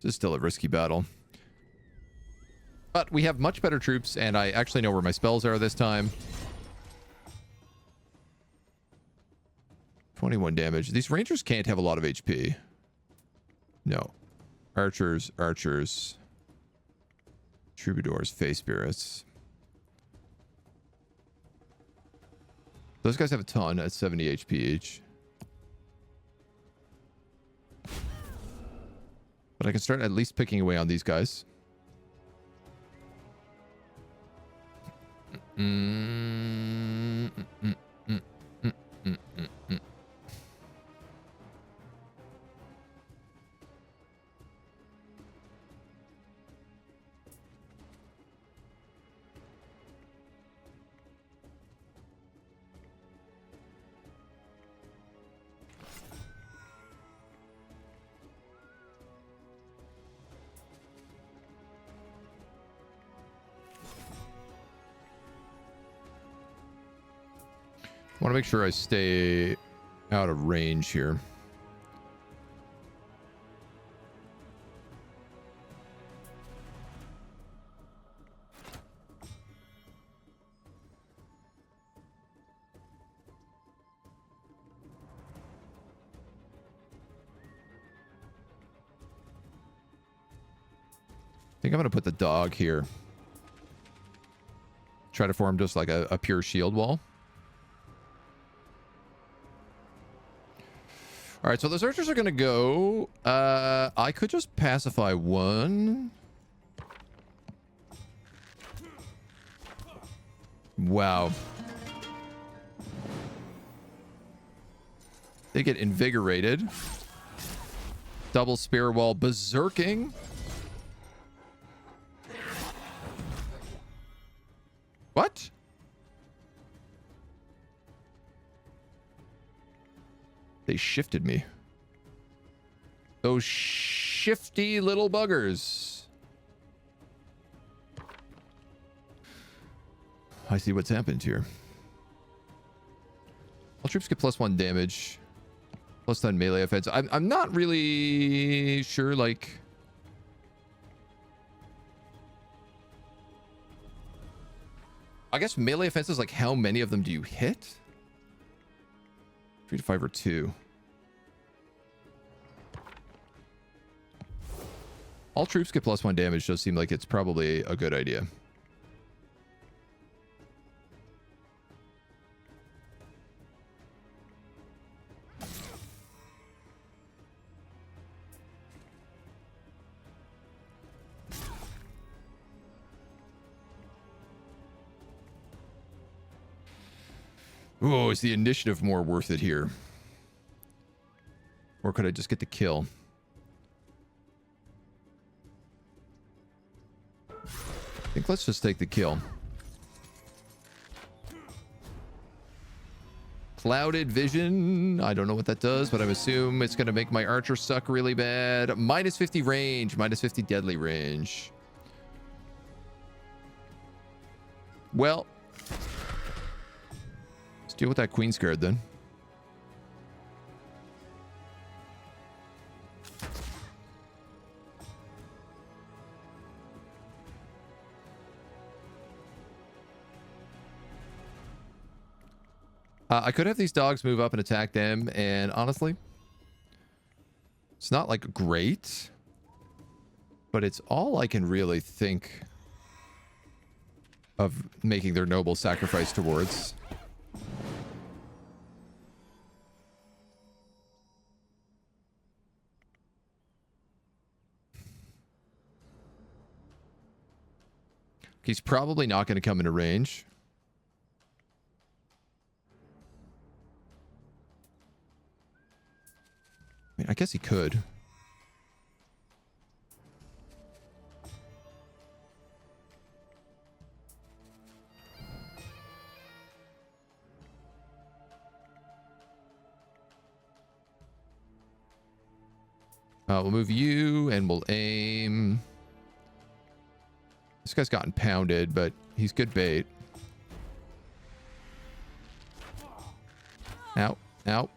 This is still a risky battle. But we have much better troops, and I actually know where my spells are this time. 21 damage. These rangers can't have a lot of HP. No. Archers, archers. Troubadours, face spirits. Those guys have a ton at 70 HP each. But I can start at least picking away on these guys. I want to make sure I stay out of range here. I think I'm going to put the dog here. Try to form just like a pure shield wall. All right, so those archers are going to go. I could just pacify one. Wow. They get invigorated. Double spear wall berserking. What? They shifted me. Those shifty little buggers. I see what's happened here. All troops get +1 damage. +10 melee offense. I'm not really sure, like... I guess melee offenses, like, how many of them do you hit? 3 to 5 or 2. All troops get +1 damage does seem like it's probably a good idea. Oh, is the initiative more worth it here? Or could I just get the kill? I think let's just take the kill. Clouded vision. I don't know what that does, but I assume it's going to make my archer suck really bad. -50 range. -50 deadly range. Well... deal with that Queen's Guard then. I could have these dogs move up and attack them, and honestly, it's not like great, but it's all I can really think of making their noble sacrifice towards. He's probably not going to come into range. I mean, I guess he could. We'll move you and we'll aim. This guy's gotten pounded, but he's good bait. Ow. Ow.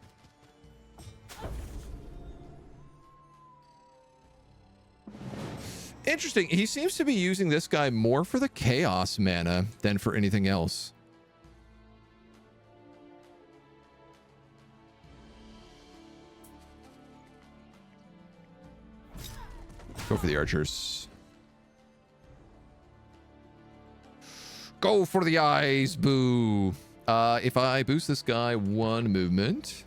Interesting. He seems to be using this guy more for the chaos mana than for anything else. Go for the archers. Go for the eyes, boo. If I boost this guy 1 movement.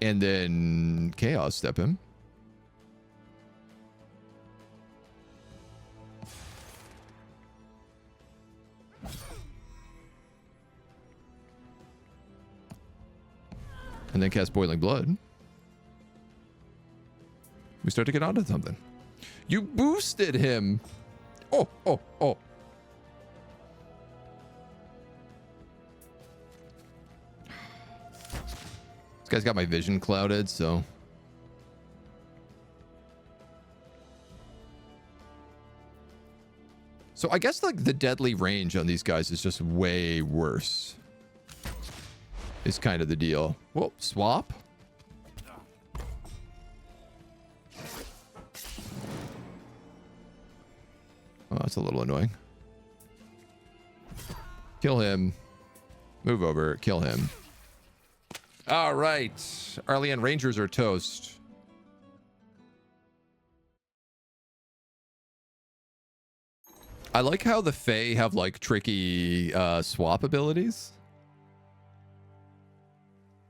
And then chaos step him. And then cast Boiling Blood. We start to get onto something. You boosted him. Oh, oh, oh. This guy's got my vision clouded, so. So I guess like the deadly range on these guys is just way worse. Is kind of the deal. Whoa, swap. Oh, that's a little annoying. Kill him. Move over. Kill him. All right. Arlean Rangers are toast. I like how the Fae have like tricky swap abilities.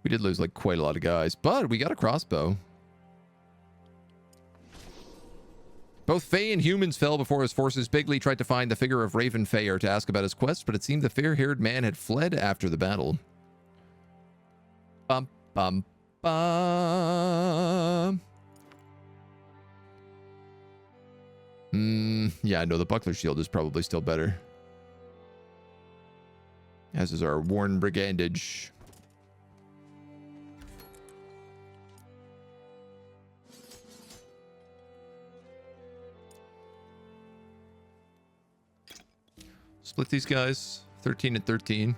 We did lose like quite a lot of guys, but we got a crossbow. Both Fae and humans fell before his forces. Bigley tried to find the figure of Raven Fair to ask about his quest, but it seemed the fair-haired man had fled after the battle. Bum, bum, bum. Yeah, no, the buckler shield is probably still better. As is our worn brigandage. Split these guys. 13 and 13.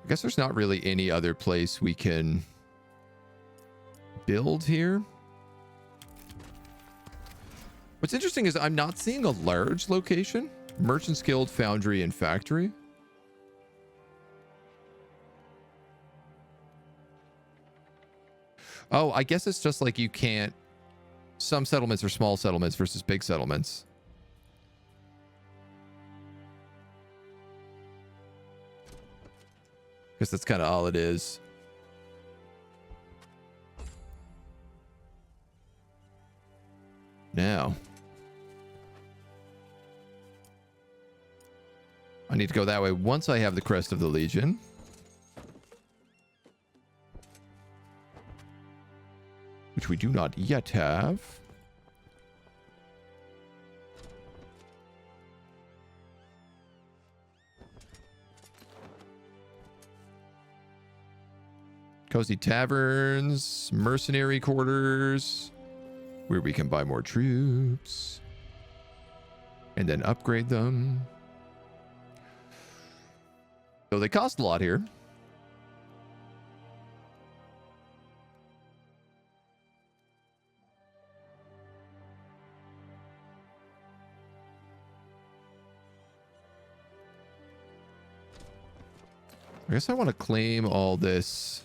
I guess there's not really any other place we can build here. What's interesting is I'm not seeing a large location. Merchant's Guild, Foundry, and Factory. Oh, I guess it's just like you can't... Some settlements are small settlements versus big settlements. Guess that's kind of all it is. Now, I need to go that way once I have the Crest of the Legion. Which we do not yet have. Cozy taverns, mercenary quarters, where we can buy more troops and then upgrade them. So they cost a lot here. I guess I want to claim all this.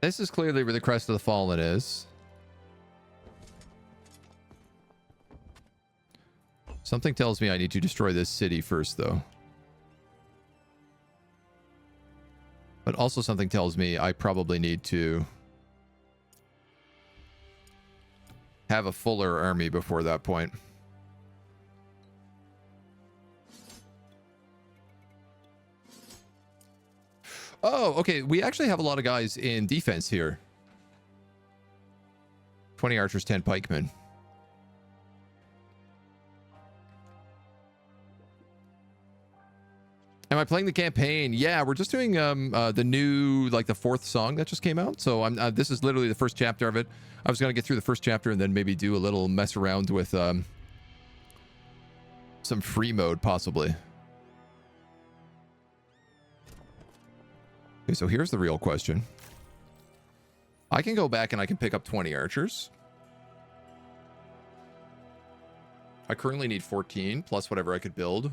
This is clearly where the Crest of the Fallen is. Something tells me I need to destroy this city first, though. But also something tells me I probably need to have a fuller army before that point. Oh, okay. We actually have a lot of guys in defense here. 20 archers, 10 pikemen. Am I playing the campaign? Yeah, we're just doing the new, like the 4th song that just came out. So this is literally the first chapter of it. I was going to get through the first chapter and then maybe do a little mess around with some free mode, possibly. Okay, so here's the real question. I can go back and I can pick up 20 archers. I currently need 14 plus whatever I could build.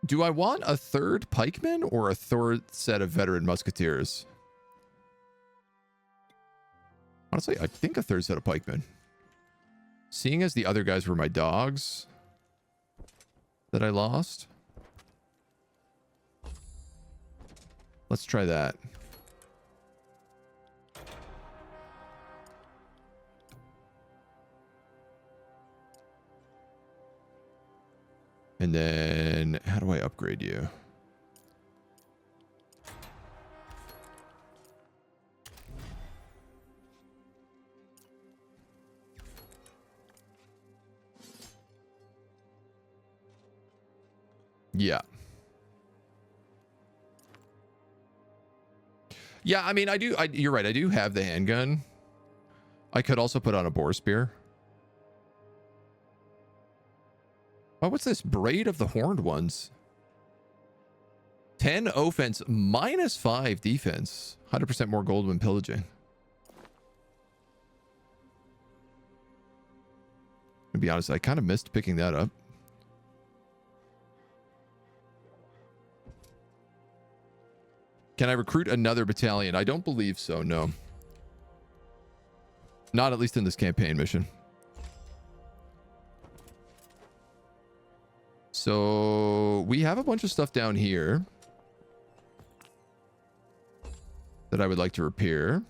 Do I want a 3rd pikeman or a 3rd set of veteran musketeers? Honestly, I think a 3rd set of pikemen. Seeing as the other guys were my dogs that I lost. Let's try that. And then, how do I upgrade you? Yeah. Yeah, I mean, you're right. I do have the handgun. I could also put on a boar spear. Oh, what's this? Braid of the Horned Ones. 10 offense, -5 defense. 100% more gold when pillaging. To be honest, I kind of missed picking that up. Can I recruit another battalion? I don't believe so, no. Not at least in this campaign mission. So we have a bunch of stuff down here that I would like to repair.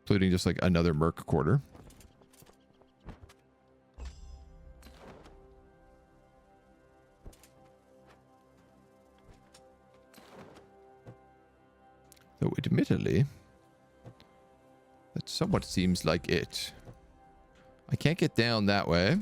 Including just like another merc quarter. Though admittedly, that somewhat seems like it. I can't get down that way.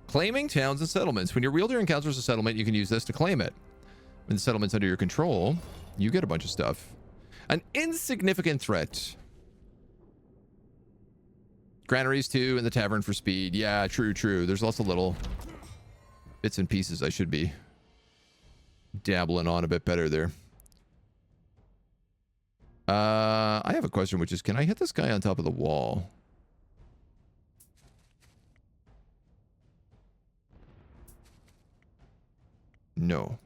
Claiming towns and settlements. When your wielder encounters a settlement, you can use this to claim it. When the settlement's under your control, you get a bunch of stuff. An insignificant threat. Granaries too, and the tavern for speed. Yeah, true, true. There's lots of little bits and pieces I should be dabbling on a bit better there. I have a question, which is, can I hit this guy on top of the wall? No.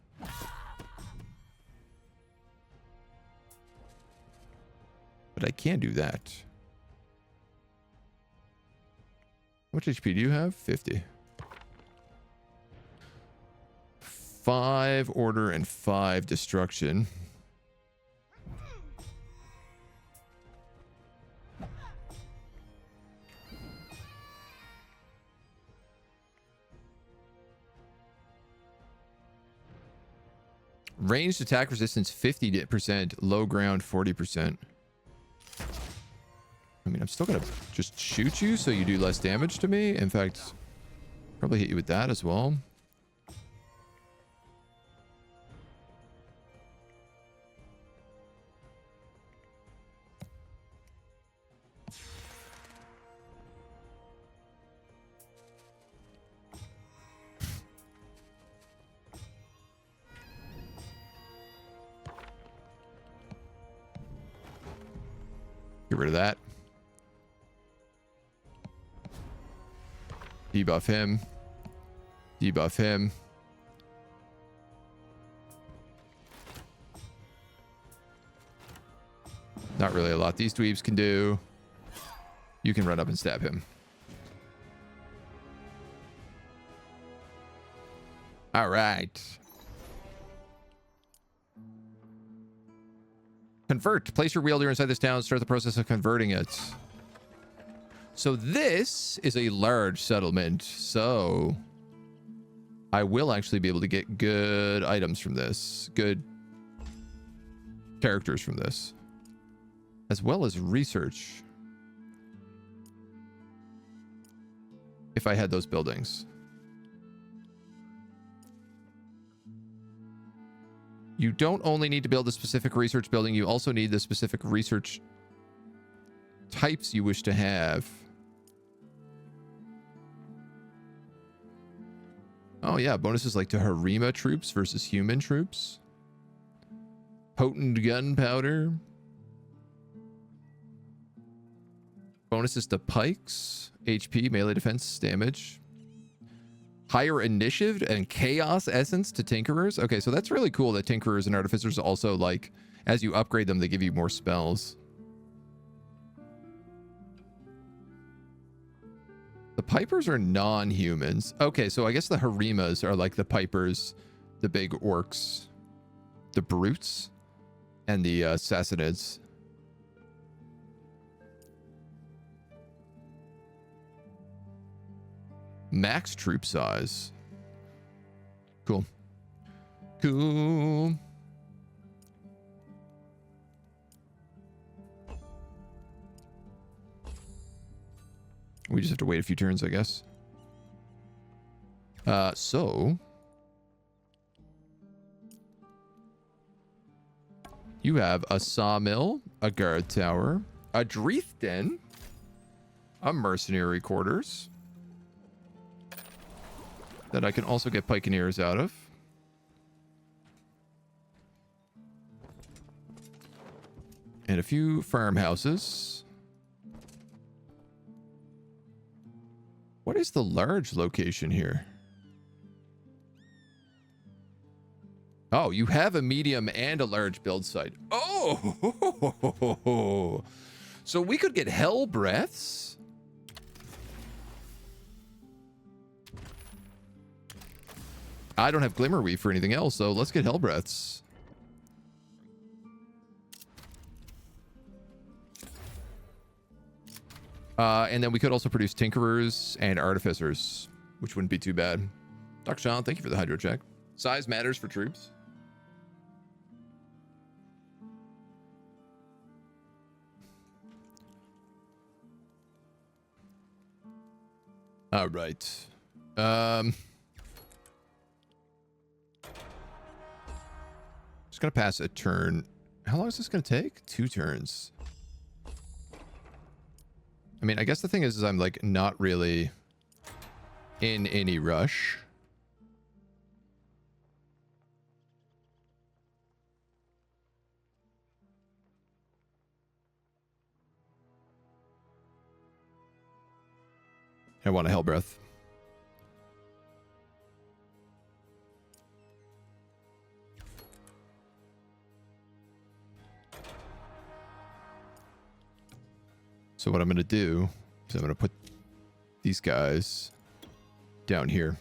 But I can do that. How much HP do you have? 50. 5 order and 5 destruction. Ranged attack resistance 50%, low ground 40%. I mean, I'm still gonna just shoot you so you do less damage to me. In fact, probably hit you with that as well. Get rid of that. Debuff him. Debuff him. Not really a lot these dweebs can do. You can run up and stab him. All right. Convert. Place your wielder inside this town. Start the process of converting it. So this is a large settlement. So I will actually be able to get good items from this. Good characters from this. As well as research. If I had those buildings. You don't only need to build a specific research building, you also need the specific research types you wish to have. Oh yeah, bonuses like to Harima troops versus human troops. Potent gunpowder. Bonuses to pikes, HP, melee defense, damage. Higher initiative and chaos essence to tinkerers. Okay, so that's really cool that tinkerers and artificers also, like, as you upgrade them, they give you more spells. The pipers are non-humans. Okay, so I guess the harimas are like the pipers, the big orcs, the brutes, and the sassanids. Max troop size. Cool. Cool. We just have to wait a few turns, I guess. So you have a sawmill, a guard tower, a Dreith den, a mercenary quarters that I can also get pikeneers out of. And a few farmhouses. What is the large location here? Oh, you have a medium and a large build site. Oh! So we could get hell breaths. I don't have Glimmerweave for anything else, so let's get hell breaths. And then we could also produce tinkerers and artificers, which wouldn't be too bad. Dr. Sean, thank you for the hydro check. Size matters for troops. All right. Just gonna pass a turn. How long is this gonna take? 2 turns. I mean, I guess the thing is I'm like not really in any rush. I want a hell breath. So what I'm going to do is I'm going to put these guys down here.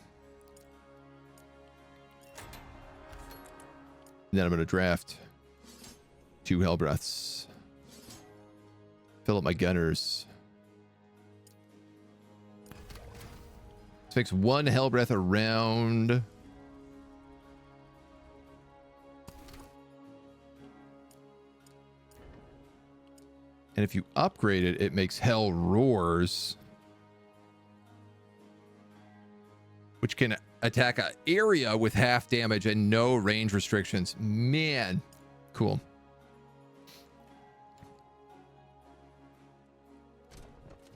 And then I'm going to draft 2 hell breaths. Fill up my gunners. This makes 1 hell breath a round. And if you upgrade it, it makes hell roars, which can attack an area with half damage and no range restrictions. Man, cool.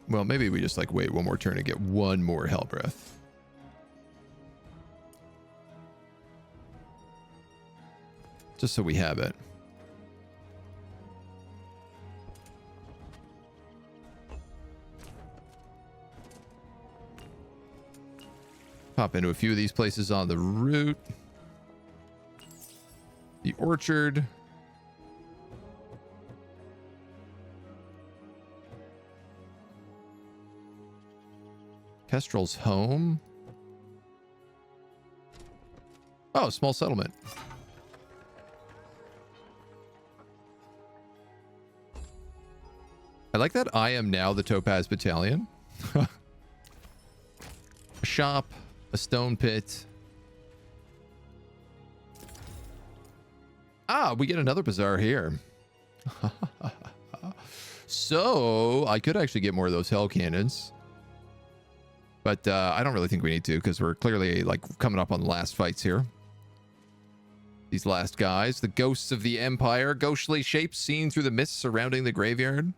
Well, maybe we just like wait 1 more turn and get 1 more hell breath. Just so we have it. Pop into a few of these places on the route. The orchard. Kestrel's home. Oh, small settlement. I like that I am now the Topaz Battalion. A shop. A stone pit. Ah, we get another bazaar here. So, I could actually get more of those hell cannons. But I don't really think we need to, because we're clearly like coming up on the last fights here. These last guys, the ghosts of the Empire, ghostly shapes seen through the mists surrounding the graveyard.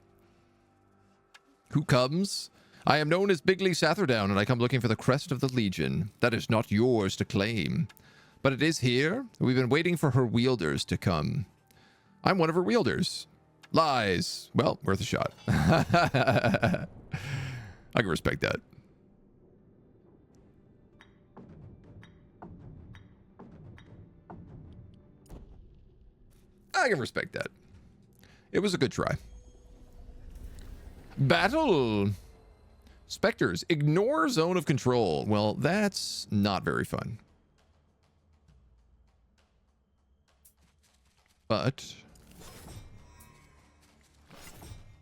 Who comes? I am known as Bigly Satherdown, and I come looking for the crest of the Legion. That is not yours to claim. But it is here. We've been waiting for her wielders to come. I'm one of her wielders. Lies. Well, worth a shot. I can respect that. I can respect that. It was a good try. Battle. Spectres, ignore zone of control. Well, that's not very fun. But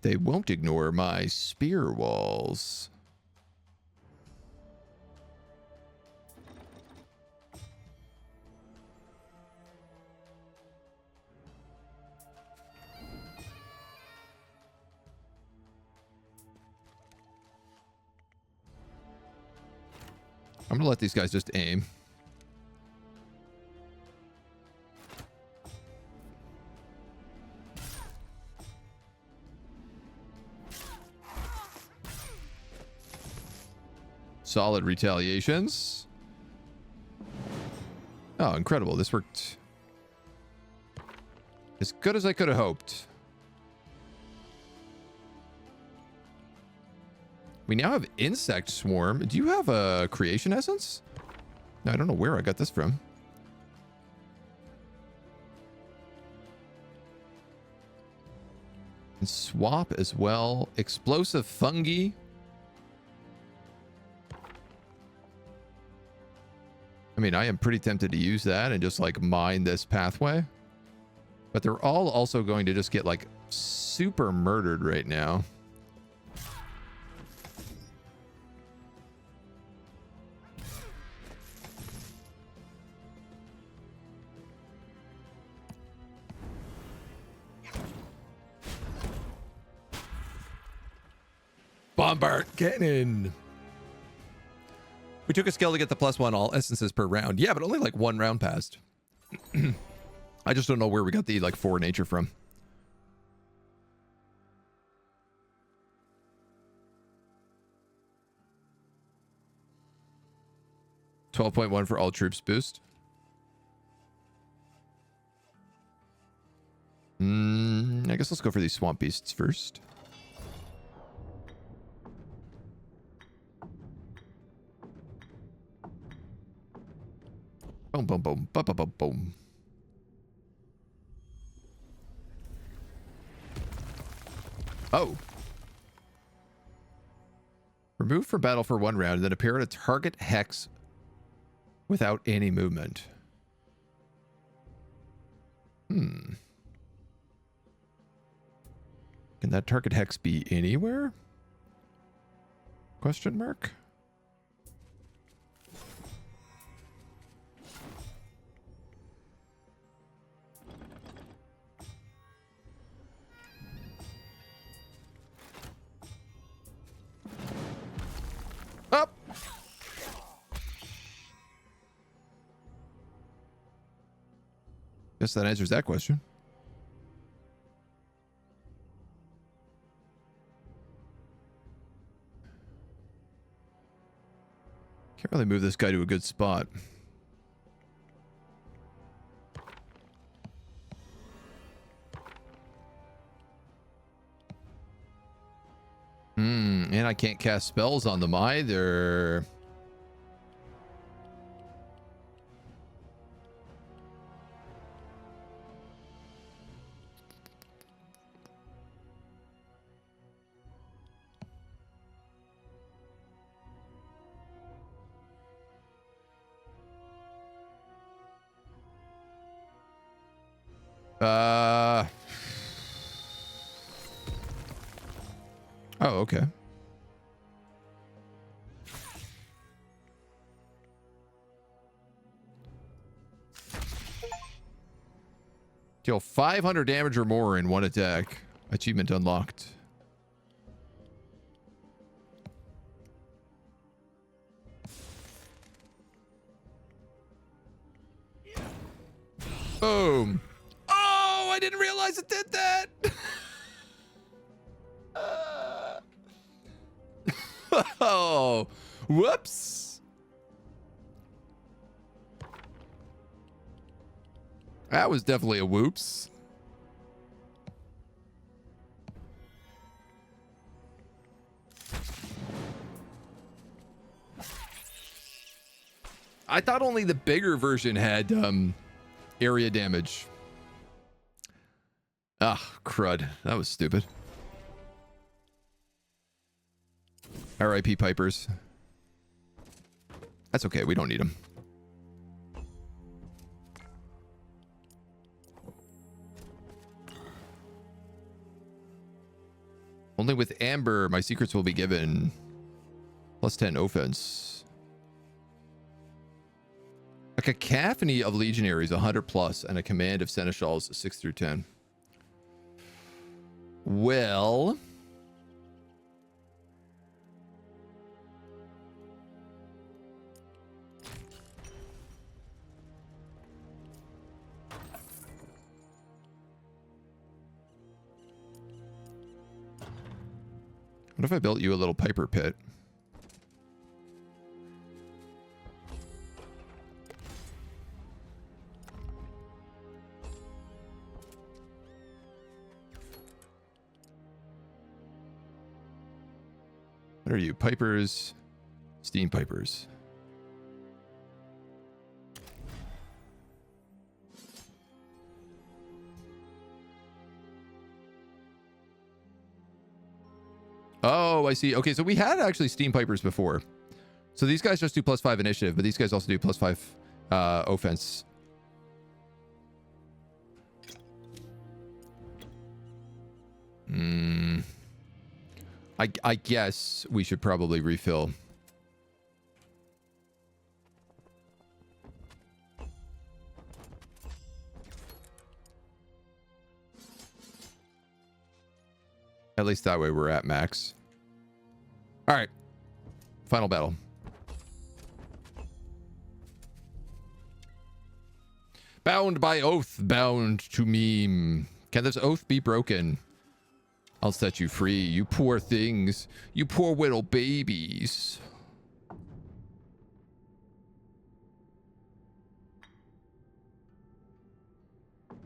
they won't ignore my spear walls. I'm gonna let these guys just aim. Solid retaliations. Oh, incredible. This worked as good as I could have hoped. We now have Insect Swarm. Do you have a Creation Essence? No, I don't know where I got this from. And Swap as well. Explosive Fungi. I mean, I am pretty tempted to use that and just like mine this pathway. But they're all also going to just get like super murdered right now. Bombard cannon. We took a skill to get the +1 all essences per round. Yeah, but only like 1 round passed. I just don't know where we got the like 4 nature from. $12.1 for all troops boost. I guess let's go for these swamp beasts first. Boom, boom, boom, boom, boom, boom, boom. Oh. Remove from battle for 1 round, then appear at a target hex without any movement. Can that target hex be anywhere? Question mark? Up. Guess that answers that question. Can't really move this guy to a good spot. And I can't cast spells on them either. Oh, okay. Deal 500 damage or more in 1 attack. Achievement unlocked. Boom. Oh, I didn't realize it did that. Oh, whoops. That was definitely a whoops. I thought only the bigger version had area damage. Ah, crud. That was stupid. R.I.P. Pipers. That's okay. We don't need them. Only with Amber, my secrets will be given. +10 offense. A cacophony of legionaries, 100+, and a command of seneschals, 6 through 10. Well... what if I built you a little Piper pit? What are you? Pipers? Steam Pipers. Oh, I see. Okay, so we had actually Steam Pipers before. So these guys just do +5 initiative, but these guys also do +5 offense. I guess we should probably refill. At least that way we're at max. Final battle. Bound by oath, bound to meme. Can this oath be broken? I'll set you free, you poor things. You poor little babies.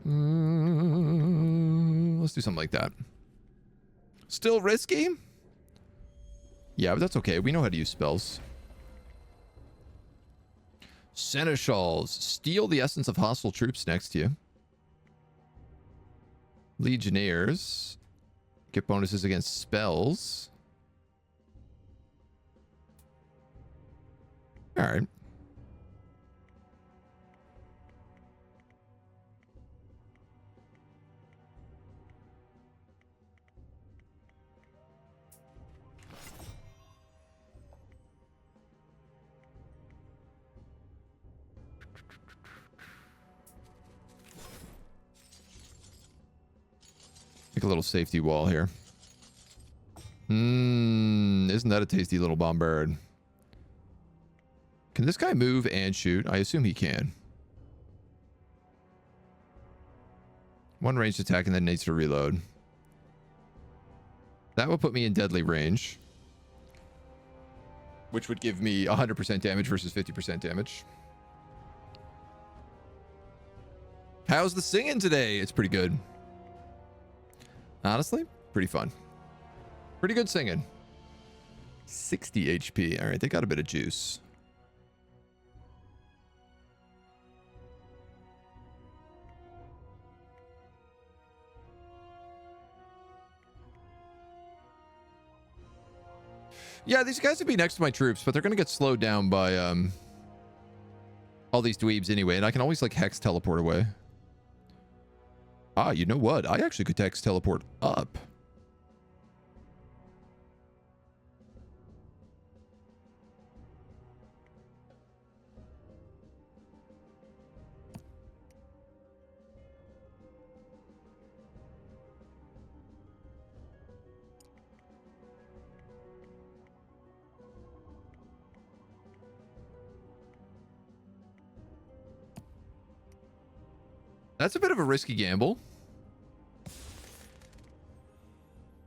Let's do something like that. Still risky? Yeah, but that's okay. We know how to use spells. Seneschals. Steal the essence of hostile troops next to you. Legionnaires. Get bonuses against spells. Alright. Make a little safety wall here. Isn't that a tasty little bombard? Can this guy move and shoot? I assume he can. One ranged attack and then needs to reload. That will put me in deadly range, which would give me 100% damage versus 50% damage. How's the singing today? It's pretty good. Honestly, pretty fun. Pretty good singing. 60 HP. All right, they got a bit of juice. Yeah, these guys would be next to my troops, but they're going to get slowed down by all these dweebs anyway, and I can always, like, hex teleport away. Ah, you know what? I actually could hex teleport up. That's a bit of a risky gamble.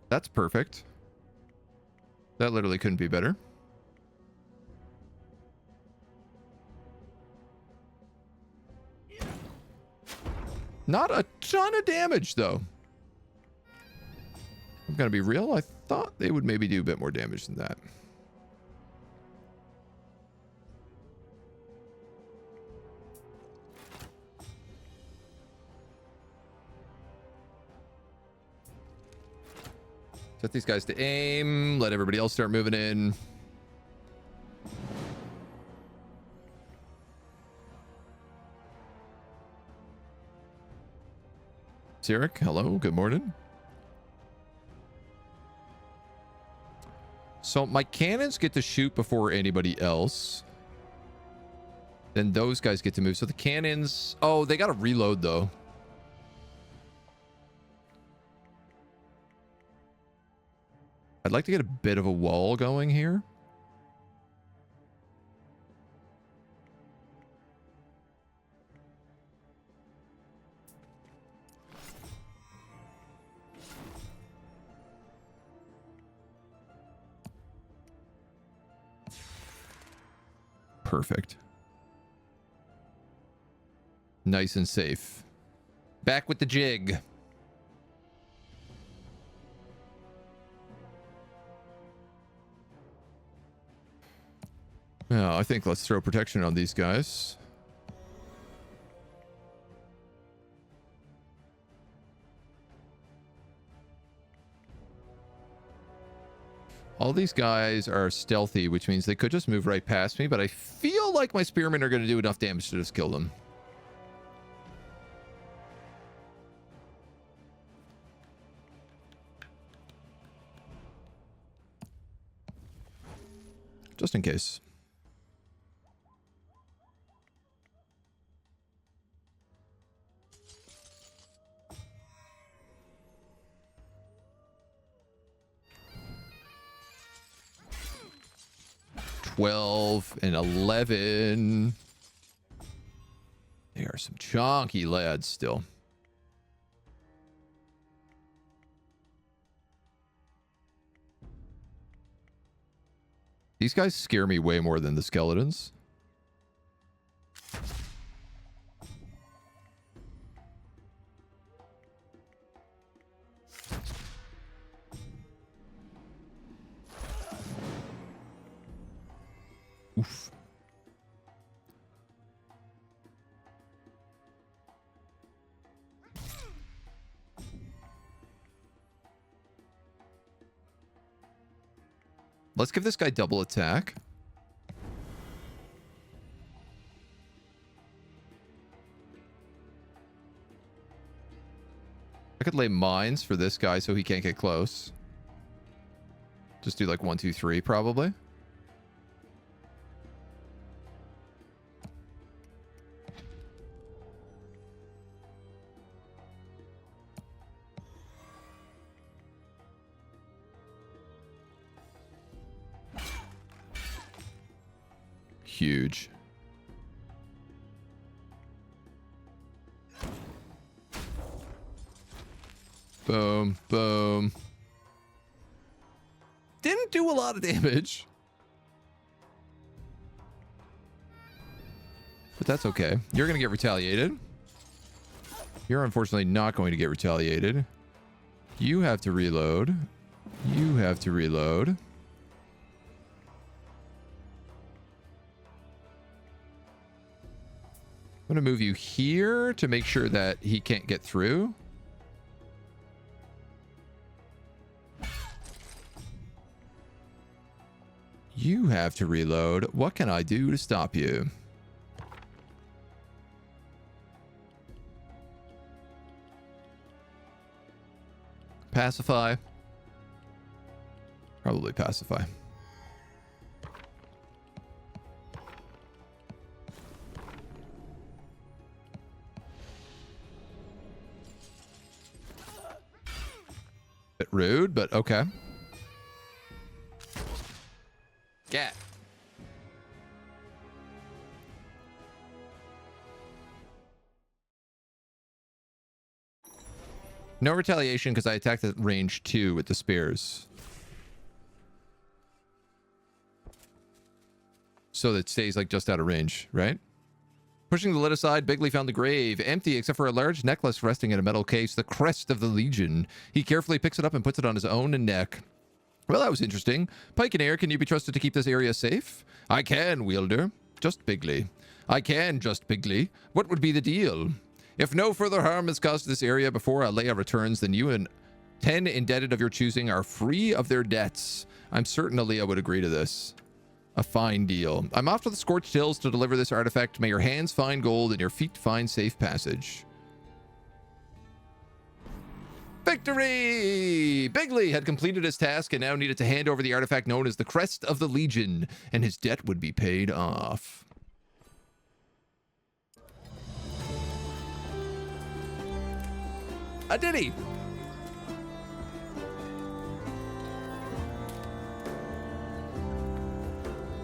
That's perfect. That literally couldn't be better. Not a ton of damage, though. I'm gonna be real. I thought they would maybe do a bit more damage than that. Set these guys to aim. Let everybody else start moving in. Sirik, hello. Good morning. So my cannons get to shoot before anybody else. Then those guys get to move. So the cannons... Oh, they got to reload, though. I'd like to get a bit of a wall going here. Perfect. Nice and safe. Back with the jig. Yeah, I think let's throw protection on these guys. All these guys are stealthy, which means they could just move right past me, but I feel like my spearmen are going to do enough damage to just kill them. Just in case. 12 and 11. They are some chonky lads still. These guys scare me way more than the skeletons. Oof. Let's give this guy double attack. I could lay mines for this guy so he can't get close. Just do like 1, 2, 3 probably. Huge. Boom, boom. Didn't do a lot of damage. But that's okay. You're going to get retaliated. You're unfortunately not going to get retaliated. You have to reload. You have to reload. I'm going to move you here to make sure that he can't get through. You have to reload. What can I do to stop you? Pacify. Probably pacify. Bit rude, but okay. Get. No retaliation because I attacked at range 2 with the spears. So that stays like just out of range, right? Pushing the lid aside, Bigley found the grave, empty except for a large necklace resting in a metal case, the crest of the Legion. He carefully picks it up and puts it on his own neck. Well, that was interesting. Pike and Air, can you be trusted to keep this area safe? I can, Wielder. Just Bigley. I can, just Bigley. What would be the deal? If no further harm is caused to this area before Aurelia returns, then you and 10 indebted of your choosing are free of their debts. I'm certain Aurelia would agree to this. A fine deal. I'm off to the Scorched Hills to deliver this artifact. May your hands find gold and your feet find safe passage. Victory! Bigley had completed his task and now needed to hand over the artifact known as the Crest of the Legion, and his debt would be paid off. A ditty!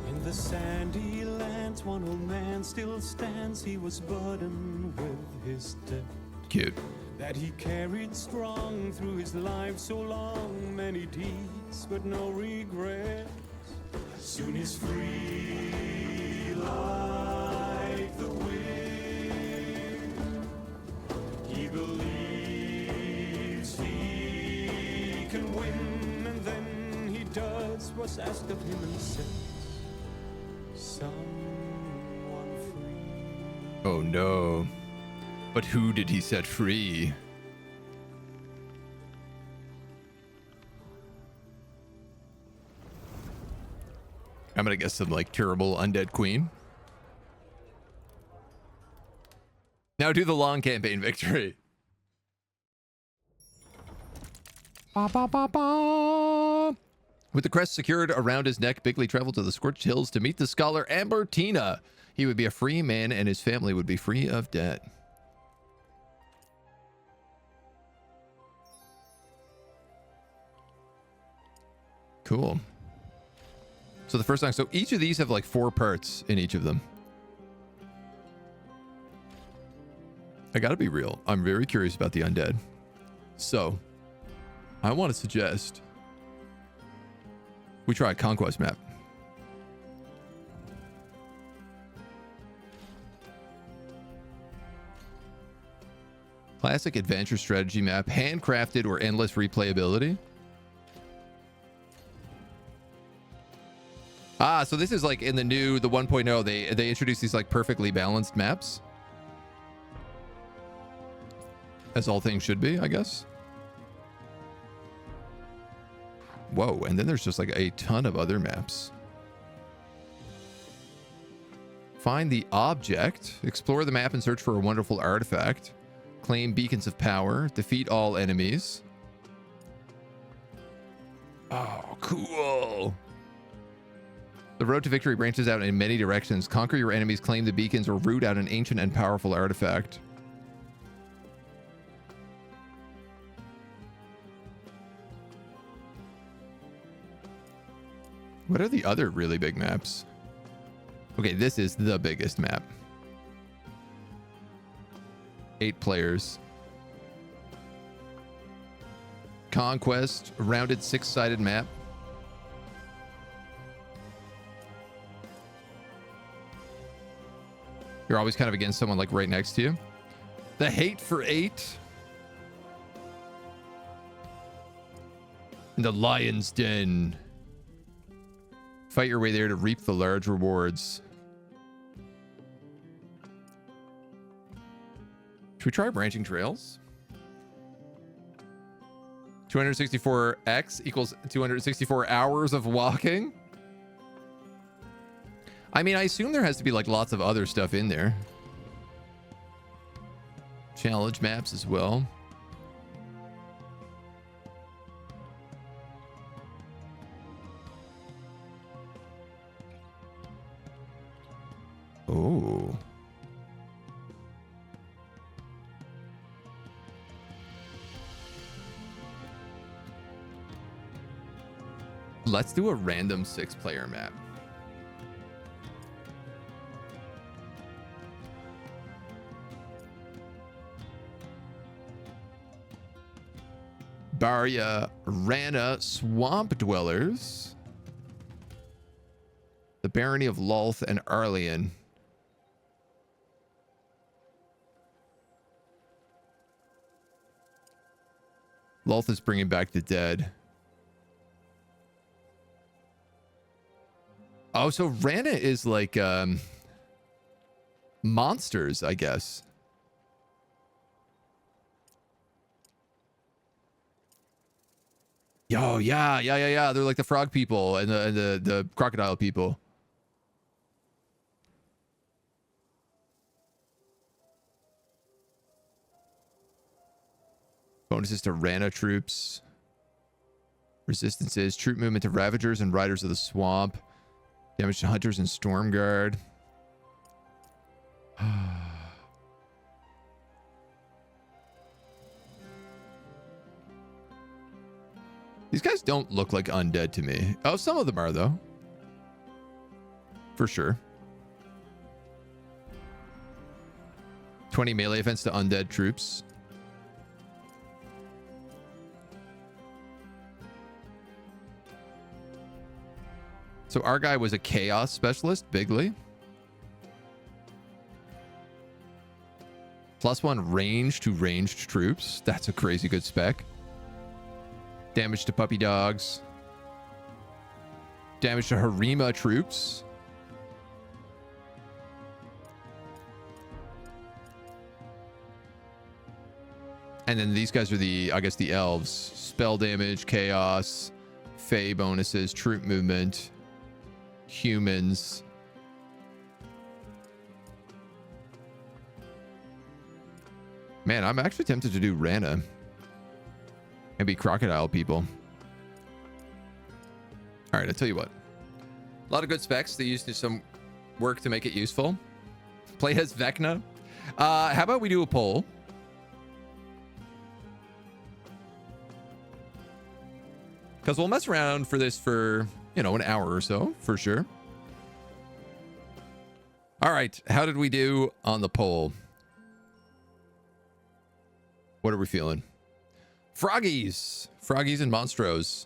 In the sandy lands, one old man still stands. He was burdened with his debt. Cute. That he carried strong through his life so long. Many deeds, but no regrets. Soon he's free like the wind. He believes he can win, and then he does what's asked of him and sets someone free. Oh no. But who did he set free? I'm gonna guess some like terrible undead queen. Now do the long campaign victory. Ba, ba, ba, ba. With the crest secured around his neck, Bigley traveled to the Scorched Hills to meet the scholar Ambertina. He would be a free man and his family would be free of debt. Cool. So the first song, so each of these have like 4 parts in each of them. I gotta be real. I'm very curious about the undead. So I want to suggest we try a conquest map. Classic adventure strategy map, handcrafted or endless replayability. Ah, so this is like in the 1.0, they introduced these like perfectly balanced maps. As all things should be, I guess. Whoa, and then there's just like a ton of other maps. Find the object, explore the map and search for a wonderful artifact. Claim beacons of power, defeat all enemies. Oh, cool. The road to victory branches out in many directions. Conquer your enemies, claim the beacons, or root out an ancient and powerful artifact. What are the other really big maps? Okay, this is the biggest map. 8 players. Conquest, a rounded 6-sided map. You're always kind of against someone like right next to you. The Hate for 8. And the Lion's Den. Fight your way there to reap the large rewards. Should we try branching trails? 264x equals 264 hours of walking. I mean, I assume there has to be like lots of other stuff in there. Challenge maps as well. Oh. Let's do a random 6-player map. Barya Rana Swamp Dwellers. The Barony of Lolth and Arlian. Lolth is bringing back the dead. Oh, so Rana is like monsters, I guess. Yo, yeah. They're like the frog people and the crocodile people. Bonuses to Rana troops. Resistances, troop movement to Ravagers and Riders of the Swamp. Damage to Hunters and Stormguard. These guys don't look like undead to me. Oh, some of them are, though. For sure. 20 melee offense to undead troops. So our guy was a chaos specialist, Bigly. +1 range to ranged troops. That's a crazy good spec. Damage to puppy dogs. Damage to Harima troops. And then these guys are the, I guess, the elves. Spell damage, chaos, fey bonuses, troop movement, humans. Man, I'm actually tempted to do Rana. And be crocodile people. All right, I'll tell you what. A lot of good specs. They used some work to make it useful. Play as Vecna. How about we do a poll? Because we'll mess around for this for you know, an hour or so for sure. All right, how did we do on the poll? What are we feeling? Froggies and monstros.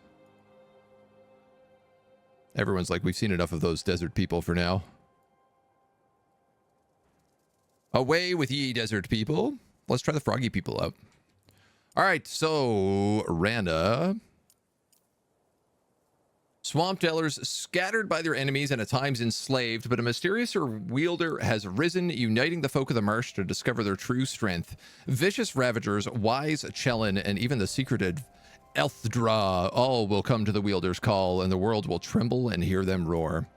Everyone's like, we've seen enough of those desert people for now. Away with ye desert people. Let's try the froggy people out. All right, so Randa. Swamp dwellers scattered by their enemies and at times enslaved, but a mysterious wielder has risen, uniting the folk of the marsh to discover their true strength. Vicious ravagers, wise Chelin, and even the secreted Elthdra, all will come to the wielder's call, and the world will tremble and hear them roar.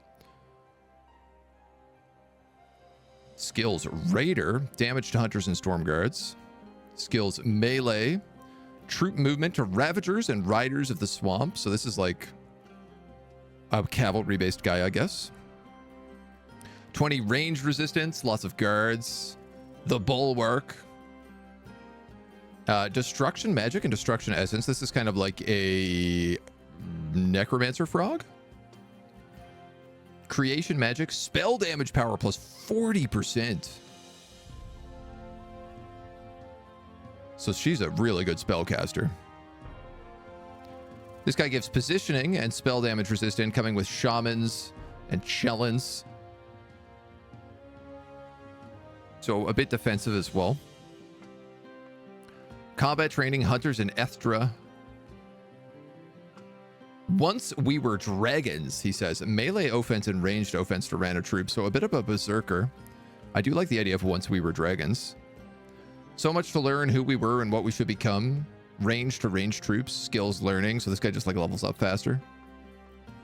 Skills Raider, damage to hunters and storm guards. Skills Melee, troop movement to ravagers and riders of the swamp. So this is like a cavalry-based guy, I guess. 20 range resistance, lots of guards. The Bulwark. Destruction magic and destruction essence. This is kind of like a necromancer frog. Creation magic, spell damage power plus 40%. So she's a really good spellcaster. This guy gives positioning and spell damage resistant, coming with shamans and chelins. So a bit defensive as well. Combat training, hunters and Ethtra. Once we were dragons, he says. Melee offense and ranged offense to Rana troops. So a bit of a berserker. I do like the idea of once we were dragons. So much to learn who we were and what we should become. Range to range troops, skills learning. So this guy just like levels up faster.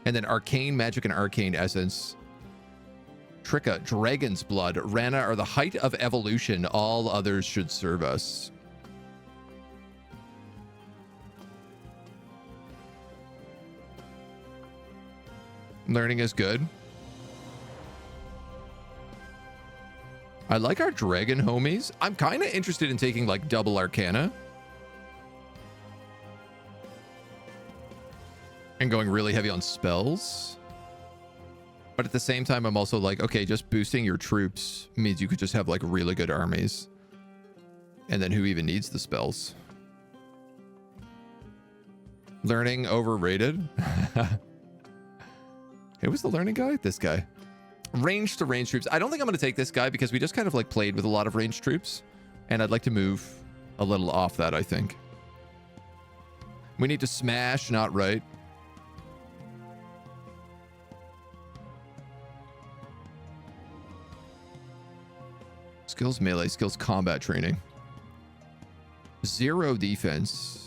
And then arcane magic and arcane essence. Tricka, dragon's blood. Rana are the height of evolution. All others should serve us. Learning is good. I like our dragon homies. I'm kind of interested in taking like double arcana. And going really heavy on spells. But at the same time, I'm also like, okay, just boosting your troops means you could just have like really good armies. And then who even needs the spells? Learning overrated. Who was the learning guy? This guy. Range to range troops. I don't think I'm going to take this guy because we just kind of like played with a lot of ranged troops. And I'd like to move a little off that, I think. We need to smash, not right. Skills melee, skills combat training. 0 defense.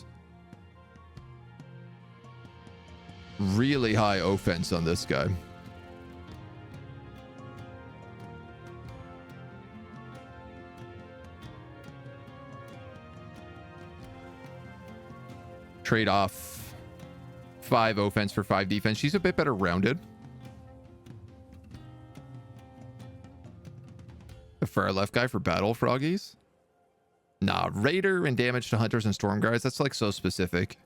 Really high offense on this guy. Trade off 5 offense for 5 defense. She's a bit better rounded. The far left guy for battle froggies. Nah, raider and damage to hunters and storm guards. That's like so specific.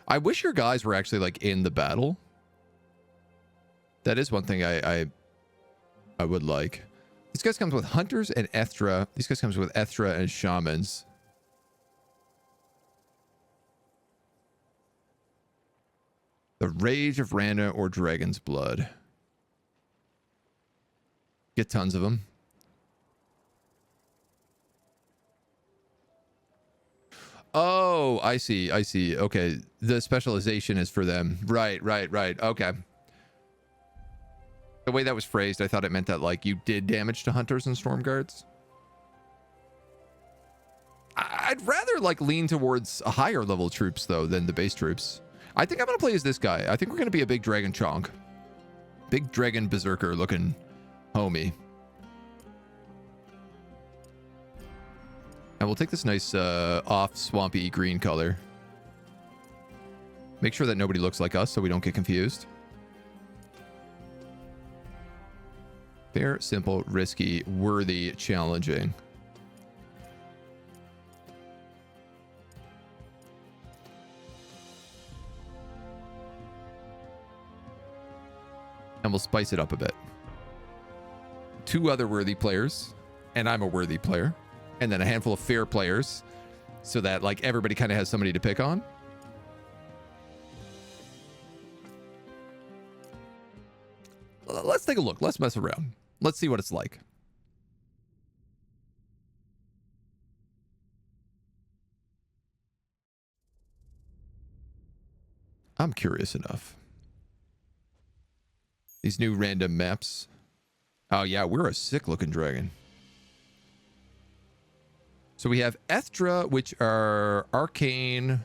I wish your guys were actually like in the battle. That is one thing I would like. These guys comes with hunters and Ethtra. These guys comes with Ethtra and shamans. The Rage of Rana or Dragon's Blood. Get tons of them. Oh, I see. I see. Okay. The specialization is for them. Right. Okay. The way that was phrased, I thought it meant that like you did damage to hunters and storm guards. I'd rather like lean towards a higher level troops though than the base troops. I think I'm going to play as this guy. I think we're going to be a big dragon chonk. Big dragon berserker looking homie. And we'll take this nice off swampy green color. Make sure that nobody looks like us so we don't get confused. Fair, simple, risky, worthy, challenging. And we'll spice it up a bit. 2 other worthy players, and I'm a worthy player, and then a handful of fair players, so that like everybody kind of has somebody to pick on. Let's take a look. Let's mess around. Let's see what it's like. I'm curious enough. These new random maps. Oh yeah, we're a sick looking dragon. So we have Ethtra, which are arcane,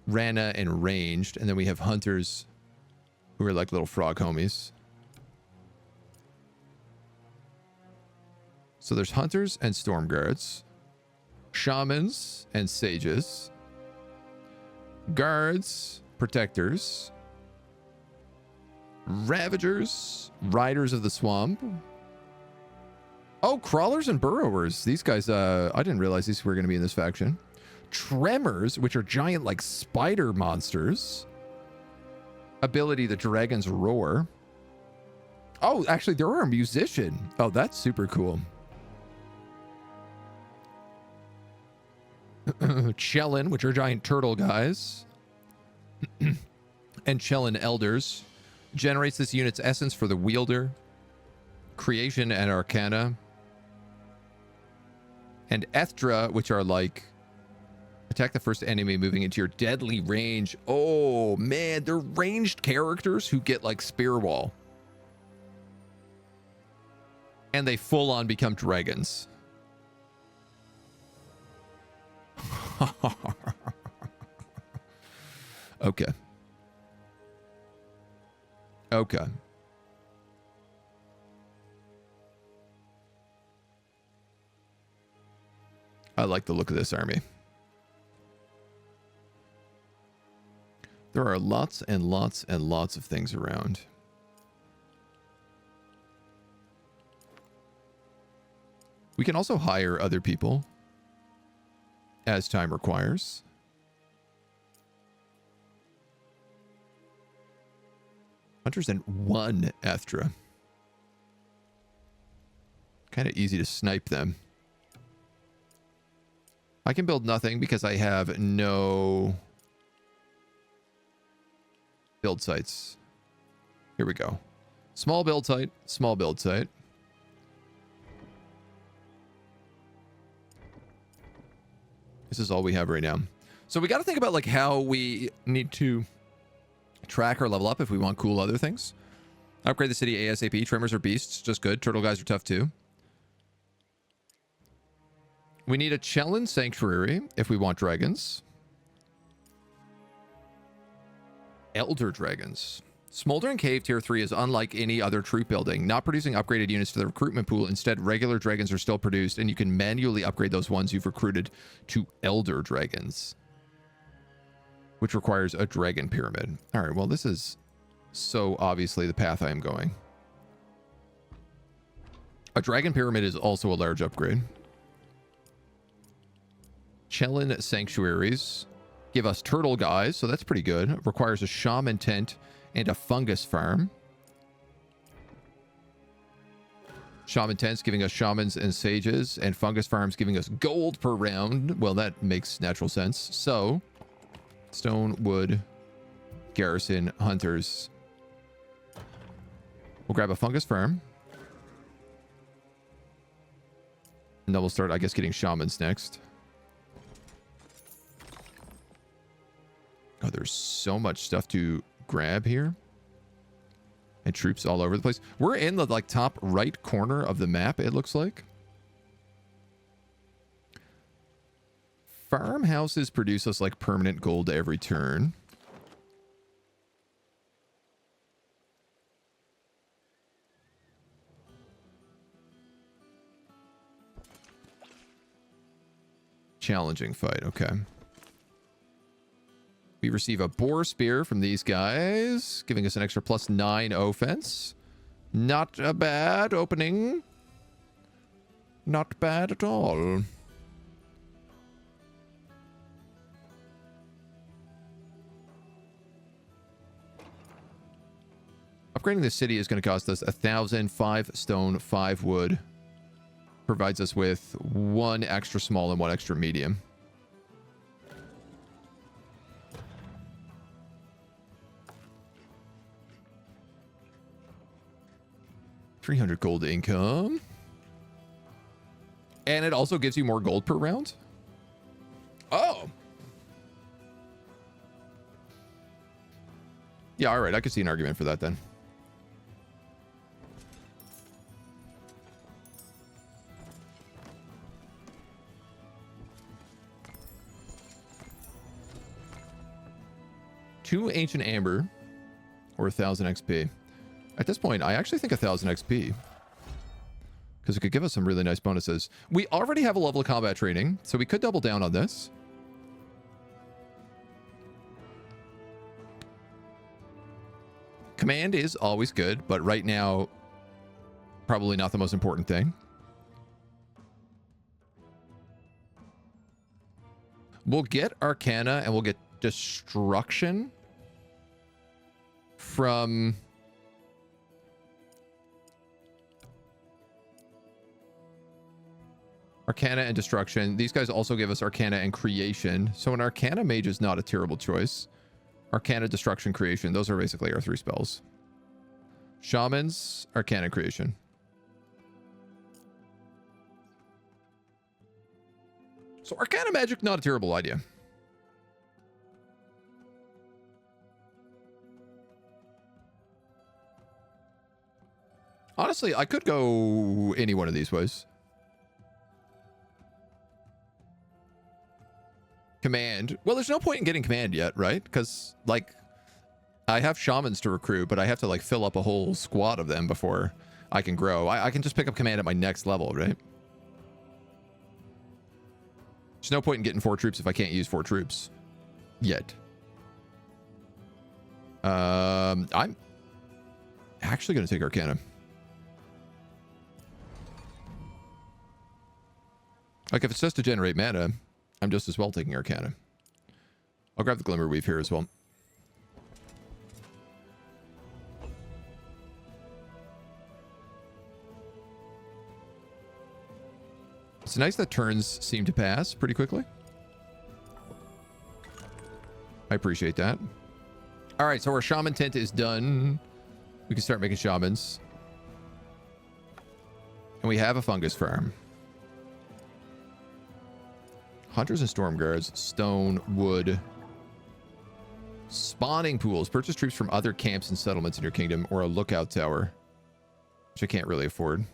Rana, and ranged. And then we have hunters who are like little frog homies. So there's hunters and storm guards, shamans and sages, guards, protectors, ravagers, riders of the swamp. Oh, crawlers and burrowers. These guys, I didn't realize these were going to be in this faction. Tremors, which are giant like spider monsters. Ability, the dragon's roar. Oh, actually, there are a musician. Oh, that's super cool. Chelin, which are giant turtle guys. And Chelin elders. Generates this unit's essence for the wielder. Creation and arcana. And Ethtra, which are like attack the first enemy moving into your deadly range. Oh man, they're ranged characters who get like spear wall. And they full on become dragons. Okay. Okay. I like the look of this army. There are lots and lots and lots of things around. We can also hire other people as time requires. Hunters and 1 Ethtra. Kind of easy to snipe them. I can build nothing because I have no build sites. Here we go. Small build site, small build site. This is all we have right now. So we got to think about like how we need to track or level up if we want cool other things. Upgrade the city ASAP. Tremors are beasts, just good. Turtle guys are tough too. We need a Chelin sanctuary if we want dragons. Elder dragons. Smoldering Cave Tier 3 is unlike any other troop building, not producing upgraded units to the recruitment pool. Instead, regular dragons are still produced, and you can manually upgrade those ones you've recruited to Elder dragons, which requires a dragon pyramid. All right, well, this is so obviously the path I am going. A dragon pyramid is also a large upgrade. Chelin sanctuaries give us turtle guys, so that's pretty good. Requires a shaman tent and a fungus farm. Shaman tents giving us shamans and sages, and fungus farms giving us gold per round. Well, that makes natural sense. So, stone, wood, garrison, hunters. We'll grab a fungus farm. And then we'll start, I guess, getting shamans next. Oh, there's so much stuff to grab here. And troops all over the place. We're in the like top right corner of the map, it looks like. Farmhouses produce us like permanent gold every turn. Challenging fight, okay. We receive a boar spear from these guys, giving us an extra +9 offense. Not a bad opening. Not bad at all. Upgrading this city is going to cost us 1,000, 5 stone, 5 wood. Provides us with 1 extra small and 1 extra medium. $300 gold income. And it also gives you more gold per round. Oh. Yeah, all right. I could see an argument for that then. Two ancient amber or 1,000 XP. At this point, I actually think 1,000 XP. Because it could give us some really nice bonuses. We already have a level of combat training, so we could double down on this. Command is always good, but right now, probably not the most important thing. We'll get Arcana and we'll get Destruction from... Arcana and Destruction. These guys also give us Arcana and Creation. So an Arcana Mage is not a terrible choice. Arcana, Destruction, Creation. Those are basically our 3 spells. Shamans, Arcana, Creation. So Arcana Magic, not a terrible idea. Honestly, I could go any one of these ways. Command. Well, there's no point in getting command yet, right? Because, like, I have shamans to recruit, but I have to, like, fill up a whole squad of them before I can grow. I can just pick up command at my next level, right? There's no point in getting 4 troops if I can't use 4 troops. Yet. I'm actually going to take Arcana. Like, if it's just to generate mana, I'm just as well taking Arcana. I'll grab the Glimmer Weave here as well. It's nice that turns seem to pass pretty quickly. I appreciate that. All right, so our shaman tent is done. We can start making shamans. And we have a fungus farm. Hunters and storm guards, stone, wood. Spawning pools. Purchase troops from other camps and settlements in your kingdom, or a lookout tower, which I can't really afford.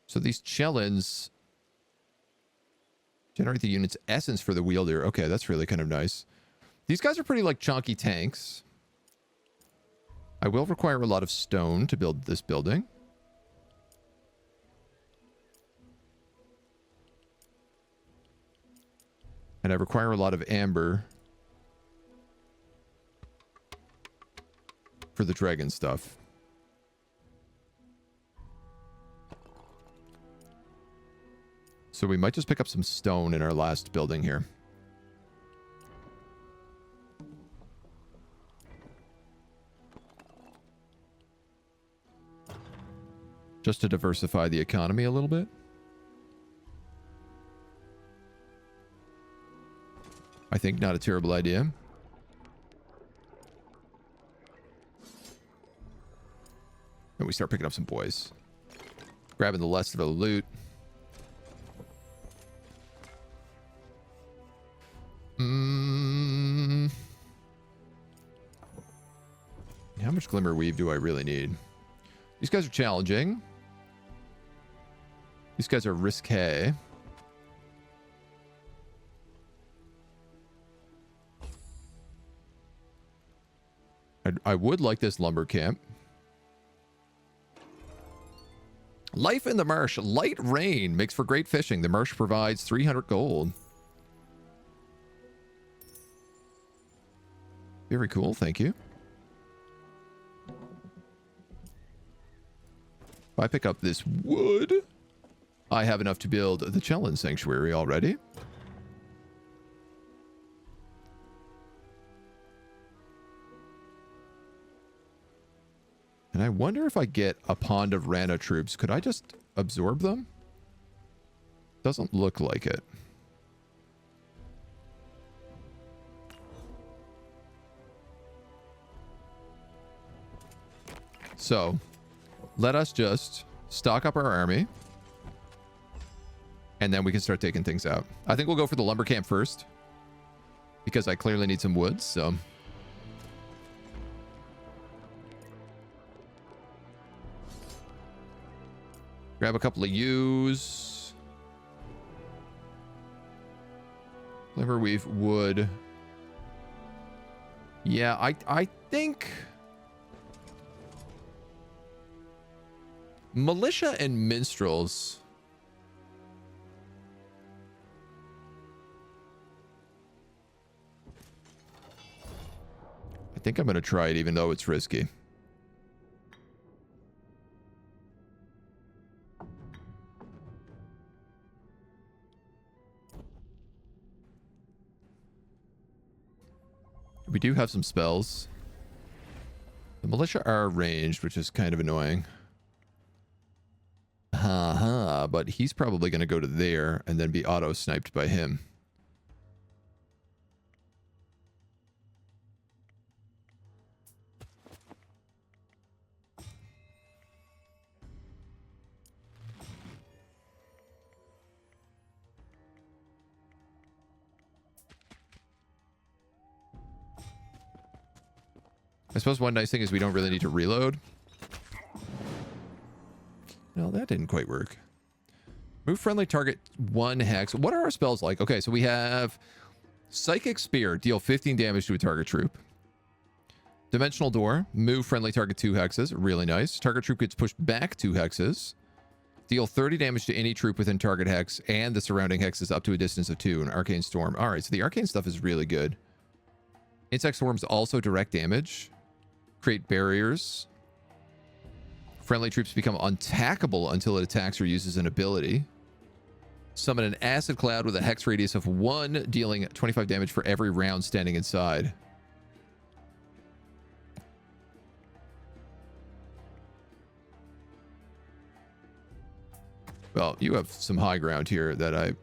So these chelons generate the unit's essence for the wielder. Okay, that's really kind of nice. These guys are pretty, like, chunky tanks. I will require a lot of stone to build this building. And I require a lot of amber for the dragon stuff. So we might just pick up some stone in our last building here. Just to diversify the economy a little bit. I think not a terrible idea. And we start picking up some boys. Grabbing the rest of the loot. How much Glimmer Weave do I really need? These guys are challenging. These guys are risque. I would like this lumber camp. Life in the marsh. Light rain makes for great fishing. The marsh provides 300 gold. Very cool. Thank you. If I pick up this wood, I have enough to build the Chelon Sanctuary already. And I wonder if I get a pond of Rana troops, could I just absorb them? Doesn't look like it. So, let us just stock up our army. And then we can start taking things out. I think we'll go for the lumber camp first. Because I clearly need some wood, so... Grab a couple of U's. Liver weave wood. Yeah, I think... Militia and minstrels... I think I'm going to try it even though it's risky. We do have some spells. The militia are ranged, which is kind of annoying. Haha, but he's probably going to go to there and then be auto-sniped by him. I suppose one nice thing is we don't really need to reload. No, that didn't quite work. Move friendly target 1 hex. What are our spells like? Okay, so we have Psychic Spear. Deal 15 damage to a target troop. Dimensional Door. Move friendly target 2 hexes. Really nice. Target troop gets pushed back 2 hexes. Deal 30 damage to any troop within target hex and the surrounding hexes up to a distance of 2. An Arcane Storm. Alright, so the Arcane stuff is really good. Insect Swarms also direct damage. Create barriers. Friendly troops become untackable until it attacks or uses an ability. Summon an acid cloud with a hex radius of 1, dealing 25 damage for every round standing inside. Well, you have some high ground here that I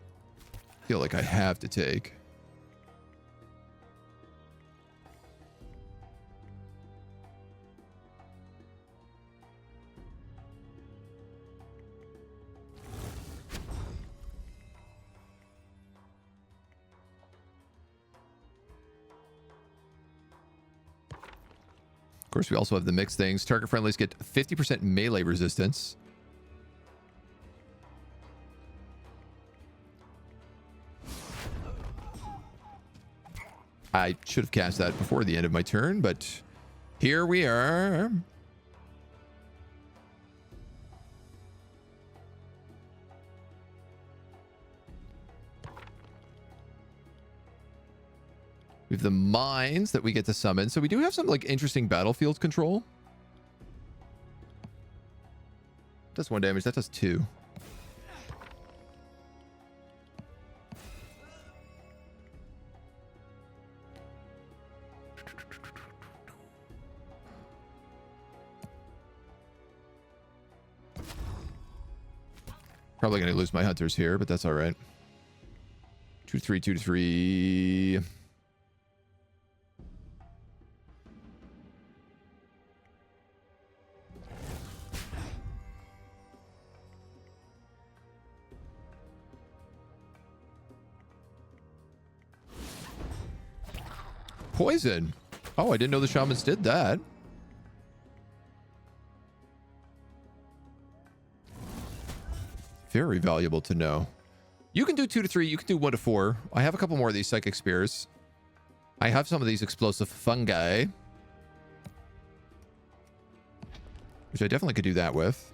feel like I have to take. Of course, we also have the mixed things. Target friendlies get 50% melee resistance. I should have cast that before the end of my turn, but here we are. We have the mines that we get to summon. So we do have some like interesting battlefield control. Does 1 damage. That does 2. Probably going to lose my hunters here, but that's all right. 2-3, 2-3. Poison. Oh, I didn't know the shamans did that. Very valuable to know. You can do 2-3. You can do 1-4. I have a couple more of these psychic spears. I have some of these explosive fungi, which I definitely could do that with.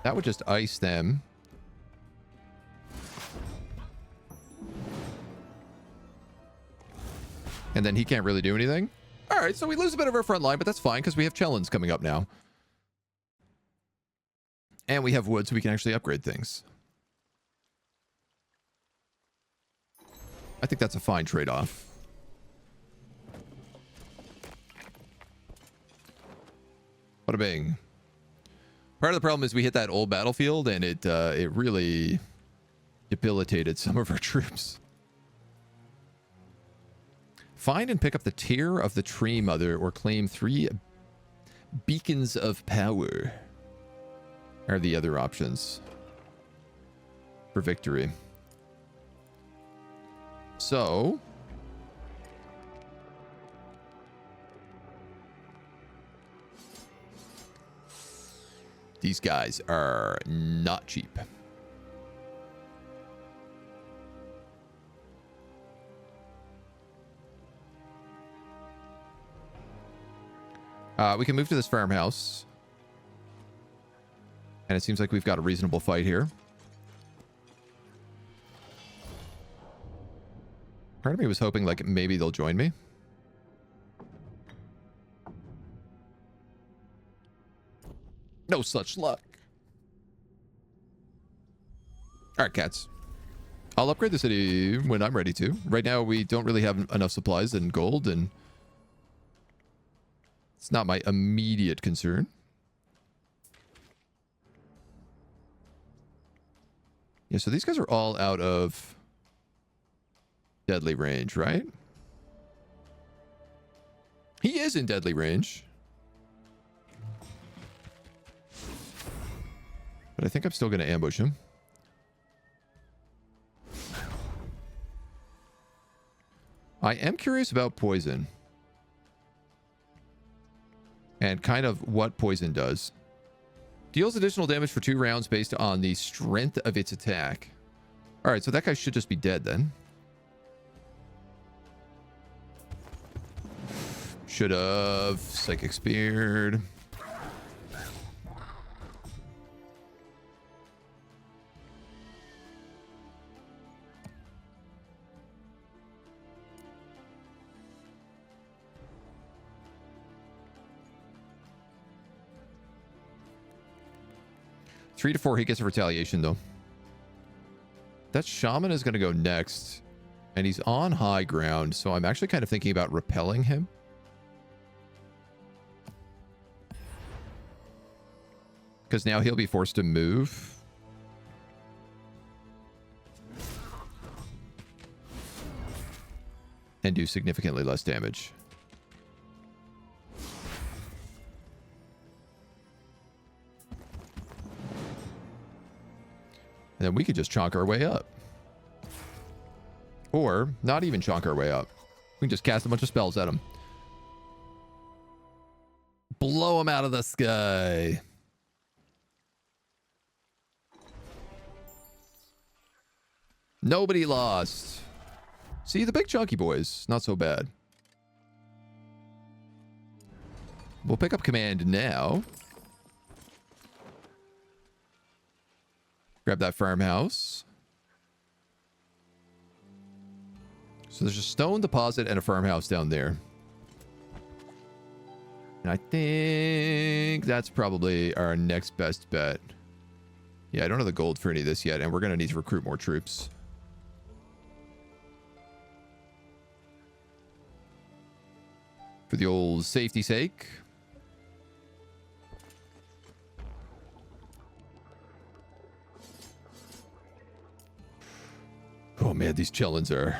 That would just ice them. And then he can't really do anything. All right, so we lose a bit of our front line, but that's fine because we have Chellins coming up now. And we have wood, so we can actually upgrade things. I think that's a fine trade-off. Bada bing. Part of the problem is we hit that old battlefield and it really debilitated some of our troops. Find and pick up the tear of the tree mother or claim 3 beacons of power are the other options for victory. So these guys are not cheap. We can move to this farmhouse. And it seems like we've got a reasonable fight here. Part of me was hoping like maybe they'll join me. No such luck. All right, cats. I'll upgrade the city when I'm ready to. Right now, we don't really have enough supplies and gold, and it's not my immediate concern. Yeah, so these guys are all out of deadly range, right? He is in deadly range. But I think I'm still going to ambush him. I am curious about poison. And kind of what poison does. Deals additional damage for 2 rounds based on the strength of its attack. Alright, so that guy should just be dead then. Should have Psychic Speared. Three to 4, he gets a retaliation though. That shaman is going to go next. And he's on high ground, so I'm actually kind of thinking about repelling him. Because now he'll be forced to move. And do significantly less damage. And then we could just chonk our way up. Or not even chonk our way up. We can just cast a bunch of spells at him. Blow him out of the sky. Nobody lost. See, the big chunky boys, not so bad. We'll pick up command now. Grab that farmhouse. So there's a stone deposit and a farmhouse down there. And I think that's probably our next best bet. Yeah, I don't have the gold for any of this yet, and we're going to need to recruit more troops. For the old safety sake. Oh man, these chillins are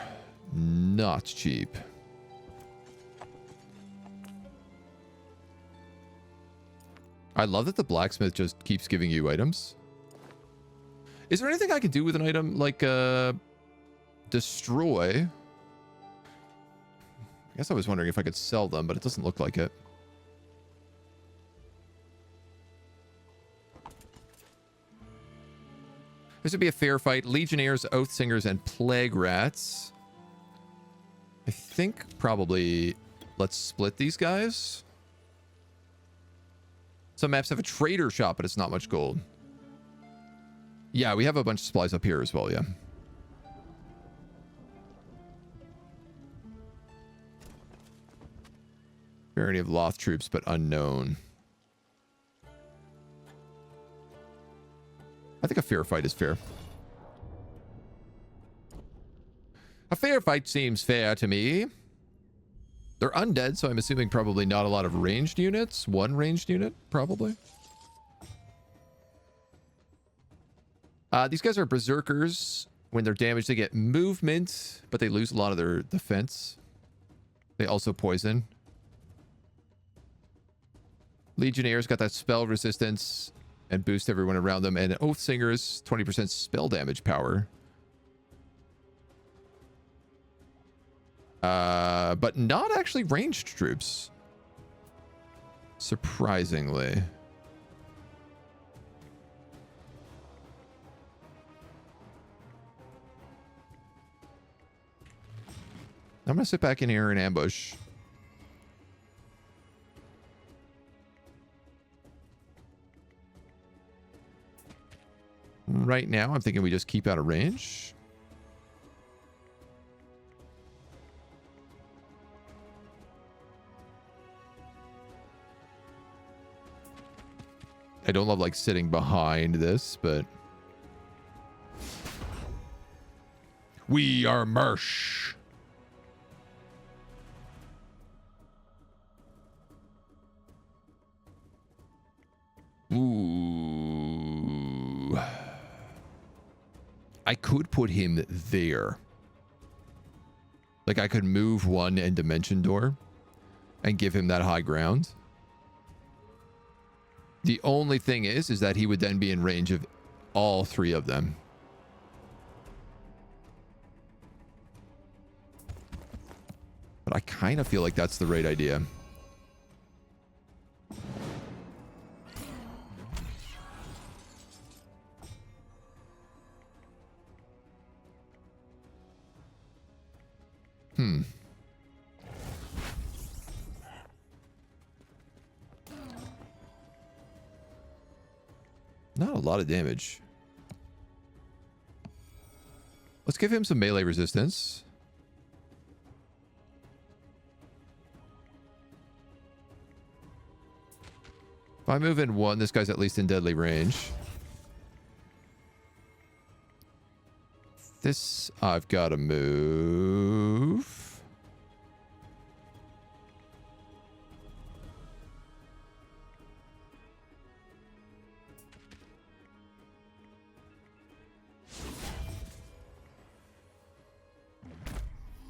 not cheap. I love that the blacksmith just keeps giving you items. Is there anything I can do with an item like destroy? I guess I was wondering if I could sell them, but it doesn't look like it. This would be a fair fight. Legionnaires, Oath Singers, and Plague Rats. I think probably let's split these guys. Some maps have a trader shop, but it's not much gold. Yeah, we have a bunch of supplies up here as well, yeah. Variety of Loth troops, but unknown. I think a fair fight is fair. A fair fight seems fair to me. They're undead, so I'm assuming probably not a lot of ranged units. One ranged unit, probably. These guys are berserkers. When they're damaged, they get movement, but they lose a lot of their defense. They also poison. Legionnaires got that spell resistance and boost everyone around them. And Oath Singers, 20% spell damage power. But not actually ranged troops. Surprisingly. I'm going to sit back in here and ambush. Right now, I'm thinking we just keep out of range. I don't love, like, sitting behind this, but... We are Mersh. Ooh. I could put him there. Like, I could move one and Dimension Door and give him that high ground. The only thing is that he would then be in range of all three of them. But I kind of feel like that's the right idea. Not a lot of damage. Let's give him some melee resistance. If I move in one, this guy's at least in deadly range. This, I've got to move.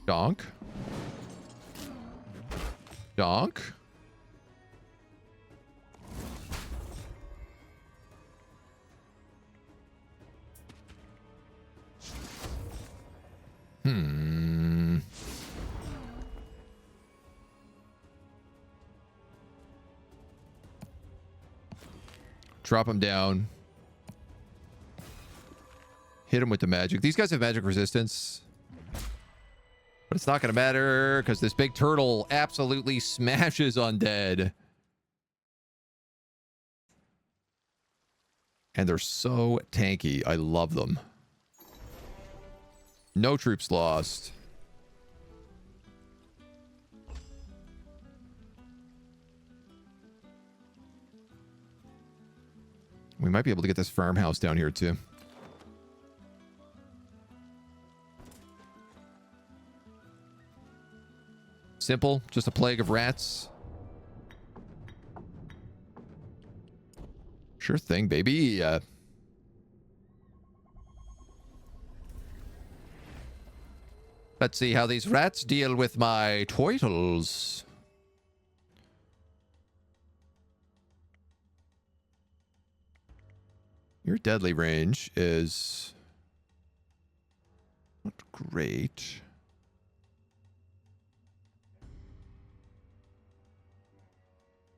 Donk. Donk. Drop him down. Hit him with the magic. These guys have magic resistance. But it's not going to matter because this big turtle absolutely smashes undead. And they're so tanky. I love them. No troops lost. We might be able to get this farmhouse down here too. Simple, just a plague of rats. Sure thing, baby. Let's see how these rats deal with my turtles. Your deadly range is not great.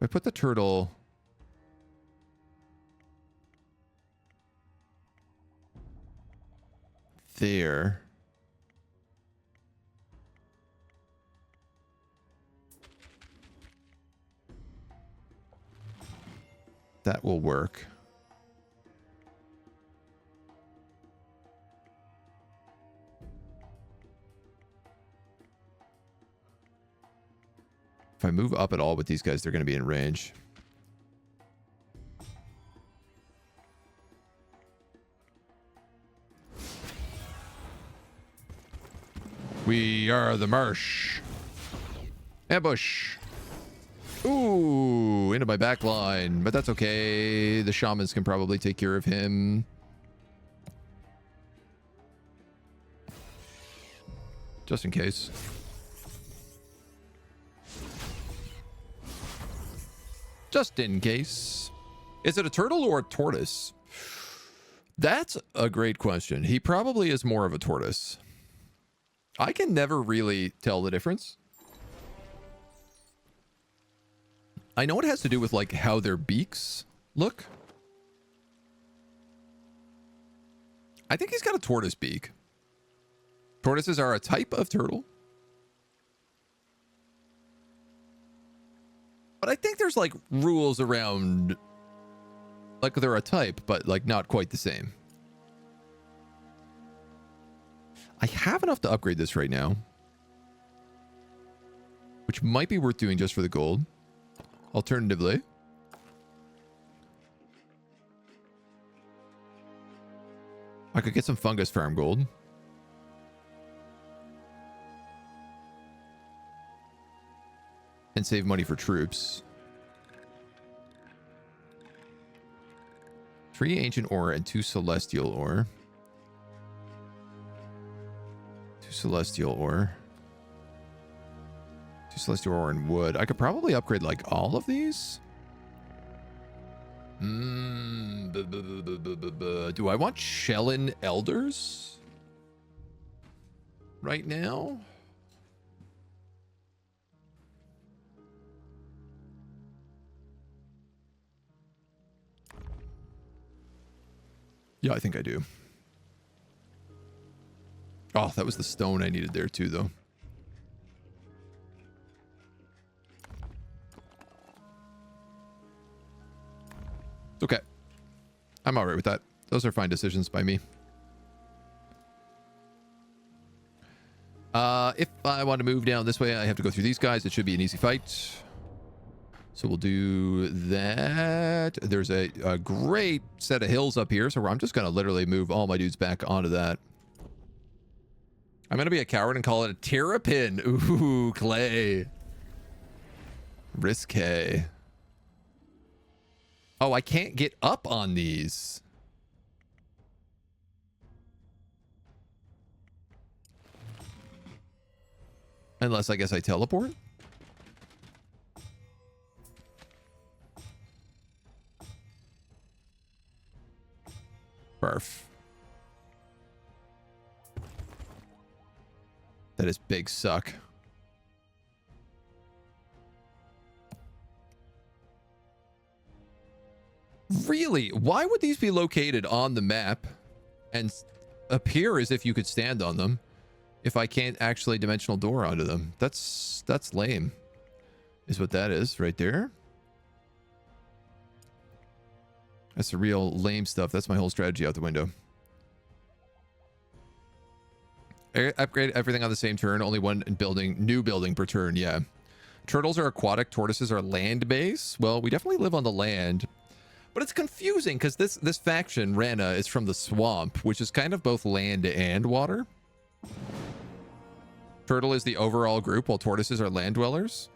I put the turtle there. That will work. If I move up at all with these guys, they're going to be in range. We are the Marsh. Ambush. Ooh, into my back line, but that's okay. The shamans can probably take care of him. Just in case. Just in case. Is it a turtle or a tortoise? That's a great question. He probably is more of a tortoise. I can never really tell the difference. I know it has to do with like how their beaks look. I think he's got a tortoise beak. Tortoises are a type of turtle. But I think there's like rules around, like they're a type, but like not quite the same. I have enough to upgrade this right now, which might be worth doing just for the gold. Alternatively, I could get some fungus farm gold. And save money for troops. 3 ancient ore and 2 celestial ore. 2 celestial ore. 2 celestial ore and wood. I could probably upgrade like all of these. Do I want Shellin Elders right now? Yeah, I think I do. Oh, that was the stone I needed there too, though. Okay. I'm all right with that. Those are fine decisions by me. If I want to move down this way, I have to go through these guys. It should be an easy fight. So we'll do that. There's a great set of hills up here, so I'm just going to literally move all my dudes back onto that. I'm going to be a coward and call it a terrapin. Ooh, clay. Risque. Oh, I can't get up on these. Unless I guess I teleport. Barf. That is big suck. Really? Why would these be located on the map and appear as if you could stand on them if I can't actually dimensional door onto them? That's lame. Is what that is right there. That's the real lame stuff. That's my whole strategy out the window. Upgrade everything on the same turn. Only one new building per turn. Yeah. Turtles are aquatic. Tortoises are land base. Well, we definitely live on the land. But it's confusing because this faction, Rana, is from the swamp, which is kind of both land and water. Turtle is the overall group, while tortoises are land dwellers.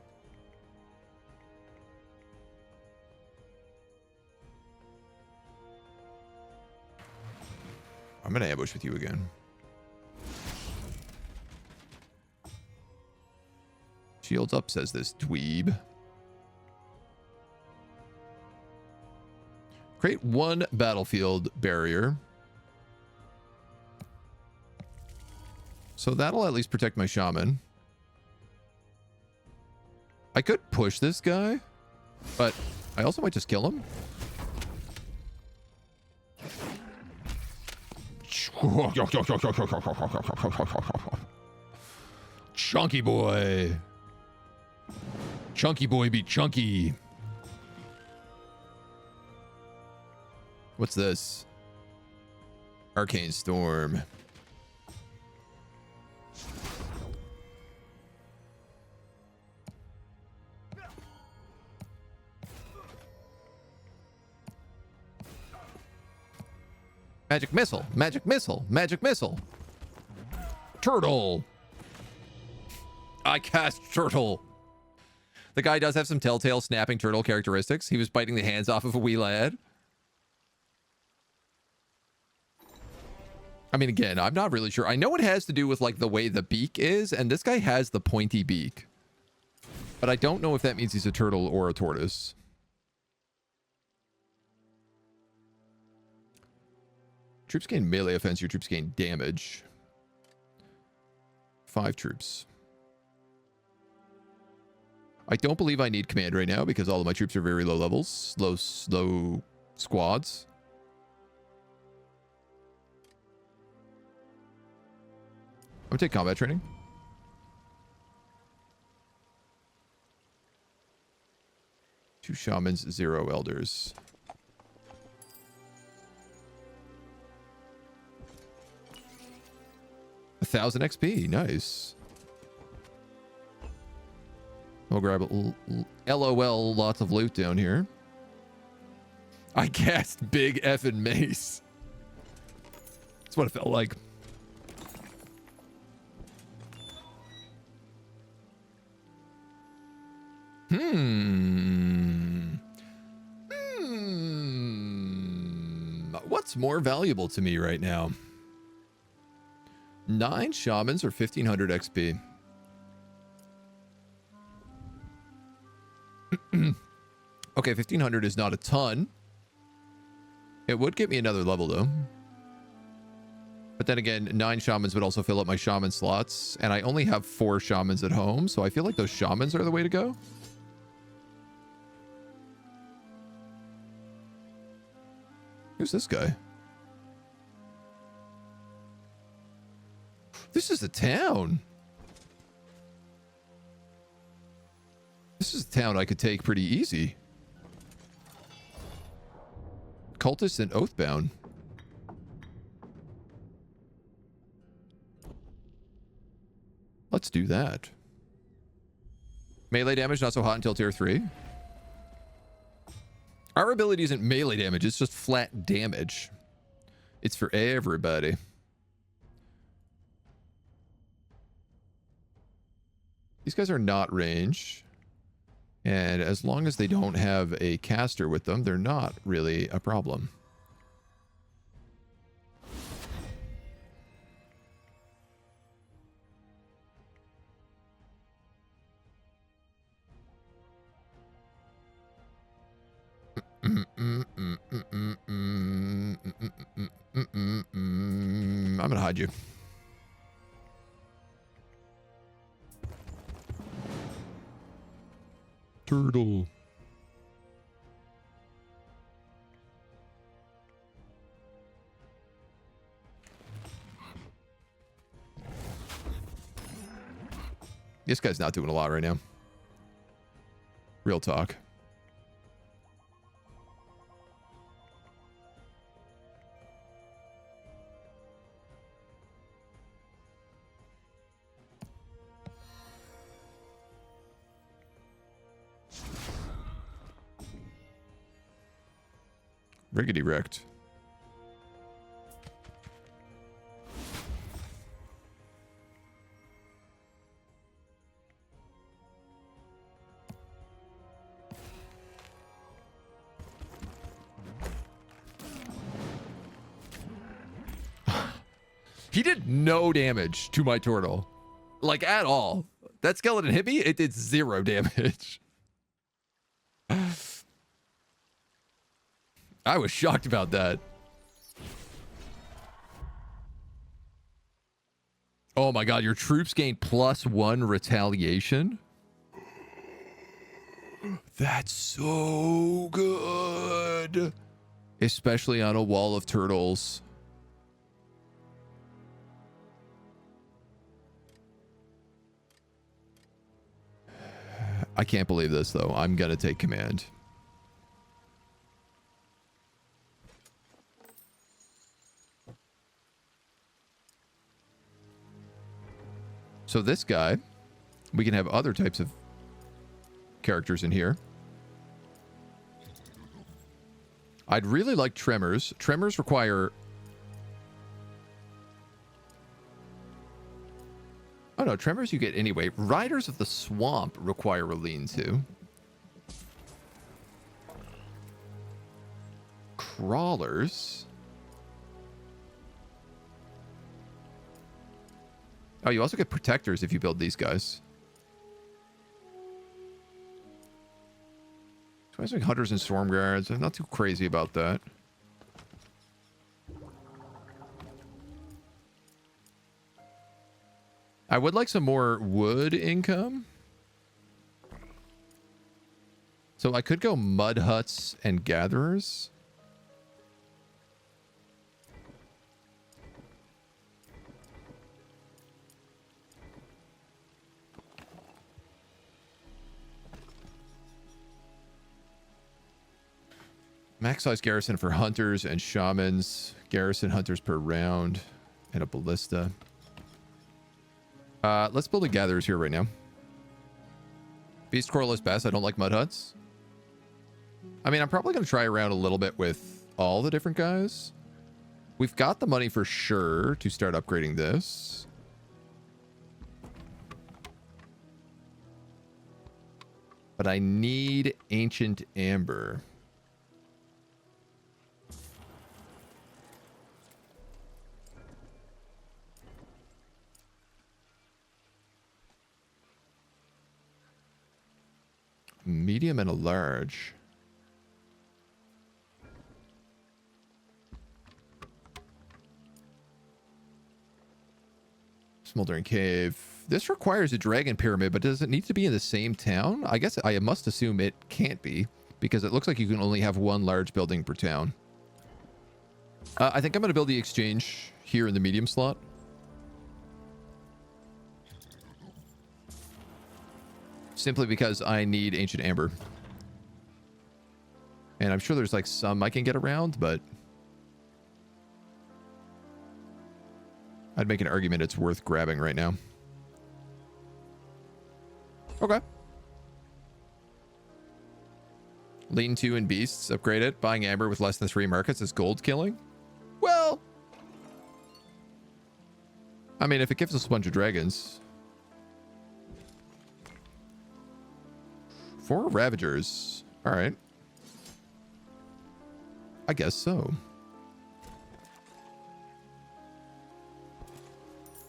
I'm going to ambush with you again. Shields up, says this dweeb. Create one battlefield barrier. So that'll at least protect my shaman. I could push this guy, but I also might just kill him. Chunky boy. Chunky boy be chunky. What's this? Arcane Storm. Magic missile, magic missile, magic missile. Turtle. I cast turtle. The guy does have some telltale snapping turtle characteristics. He was biting the hands off of a wee lad. I mean, again, I'm not really sure. I know it has to do with, like, the way the beak is, and this guy has the pointy beak. But I don't know if that means he's a turtle or a tortoise. Troops gain melee offense. Your troops gain damage. 5 troops. I don't believe I need command right now because all of my troops are very low levels. Slow squads. I'm gonna take combat training. Two shamans, 0 elders. $1,000 XP, nice. We'll grab a LOL, lots of loot down here. I cast big effing mace. That's what it felt like. What's more valuable to me right now? 9 shamans or 1,500 XP? Okay, 1,500 is not a ton. It would get me another level, though. But then again, 9 shamans would also fill up my shaman slots. And I only have 4 shamans at home, so I feel like those shamans are the way to go. Who's this guy? This is a town. This is a town I could take pretty easy. Cultist and Oathbound. Let's do that. Melee damage not so hot until tier 3. Our ability isn't melee damage, it's just flat damage. It's for everybody. These guys are not range. And as long as they don't have a caster with them, they're not really a problem. I'm gonna hide you. Turtle. This guy's not doing a lot right now. Real talk. Riggedy wrecked. He did no damage to my turtle. Like, at all. That skeleton hit me, it did 0 damage. I was shocked about that. Oh my god, your troops gain +1 retaliation? That's so good. Especially on a wall of turtles. I can't believe this, though. I'm gonna take command. So this guy, we can have other types of characters in here. I'd really like tremors. Tremors require... Oh know. Tremors you get anyway. Riders of the Swamp require a lean-to. Crawlers. Oh, you also get protectors if you build these guys. So I was like hunters and storm guards. I'm not too crazy about that. I would like some more wood income. So I could go mud huts and gatherers. Max size garrison for hunters and shamans. Garrison hunters per round. And a ballista. Let's build a gatherers here right now. Beast coral is best. I don't like mud huts. I mean, I'm probably going to try around a little bit with all the different guys. We've got the money for sure to start upgrading this. But I need ancient amber. Medium and a large. Smoldering cave. This requires a dragon pyramid, but does it need to be in the same town? I guess I must assume it can't be, because it looks like you can only have one large building per town. I think I'm going to build the exchange here in the medium slot. Simply because I need ancient amber. And I'm sure there's like some I can get around, but I'd make an argument it's worth grabbing right now. Okay. Lean to and beasts, upgrade it. Buying amber with less than 3 markets is gold killing. Well, I mean, if it gives us a bunch of dragons. 4 ravagers. All right. I guess so.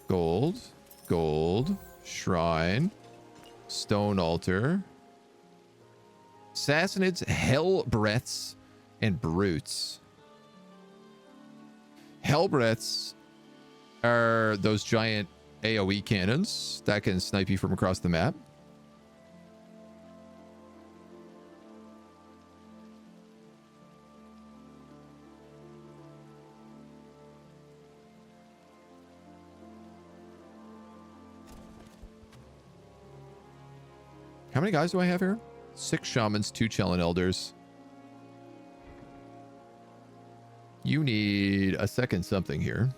Gold. Gold. Shrine. Stone altar. Sassanids, hell breaths, and brutes. Hell breaths are those giant AoE cannons that can snipe you from across the map. How many guys do I have here? 6 shamans, 2 Chellan elders. You need a second something here.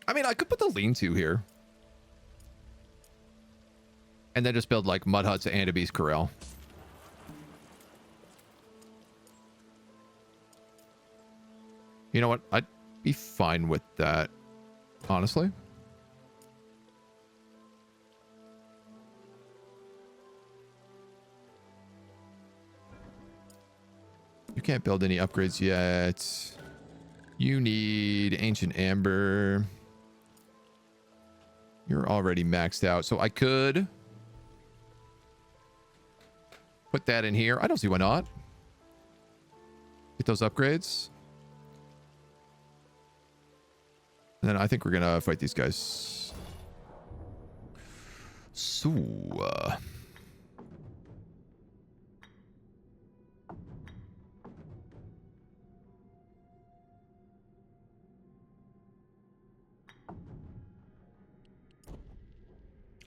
I mean, I could put the lean-to here. And then just build like mud huts and a beast corral. You know what? I'd be fine with that, honestly. You can't build any upgrades yet. You need ancient amber. You're already maxed out, so I could put that in here. I don't see why not. Get those upgrades. And then I think we're gonna fight these guys. So,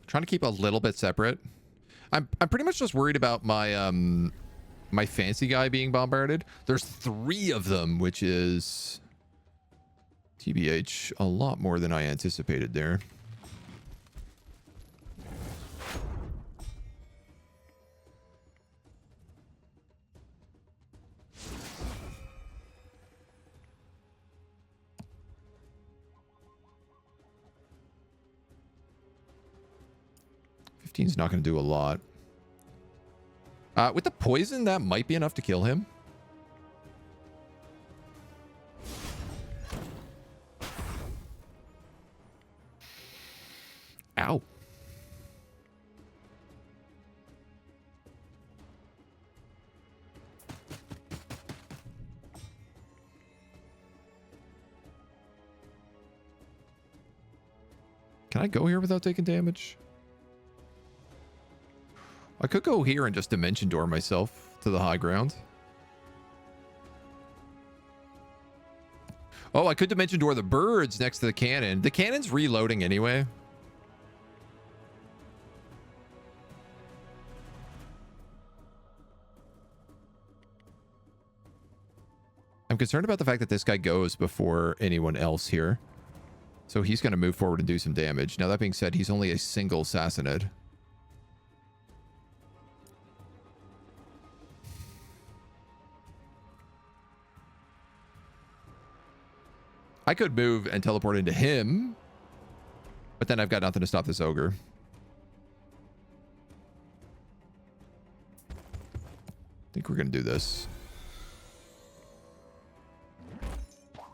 trying to keep a little bit separate. I'm pretty much just worried about my my fancy guy being bombarded. There's 3 of them, which is TBH, a lot more than I anticipated there. 15's not going to do a lot. With the poison, that might be enough to kill him. Ow. Can I go here without taking damage? I could go here and just dimension door myself to the high ground. Oh, I could dimension door the birds next to the cannon. The cannon's reloading anyway. I'm concerned about the fact that this guy goes before anyone else here. So he's going to move forward and do some damage. Now, that being said, he's only a single Sassanid. I could move and teleport into him, but then I've got nothing to stop this ogre. I think we're going to do this.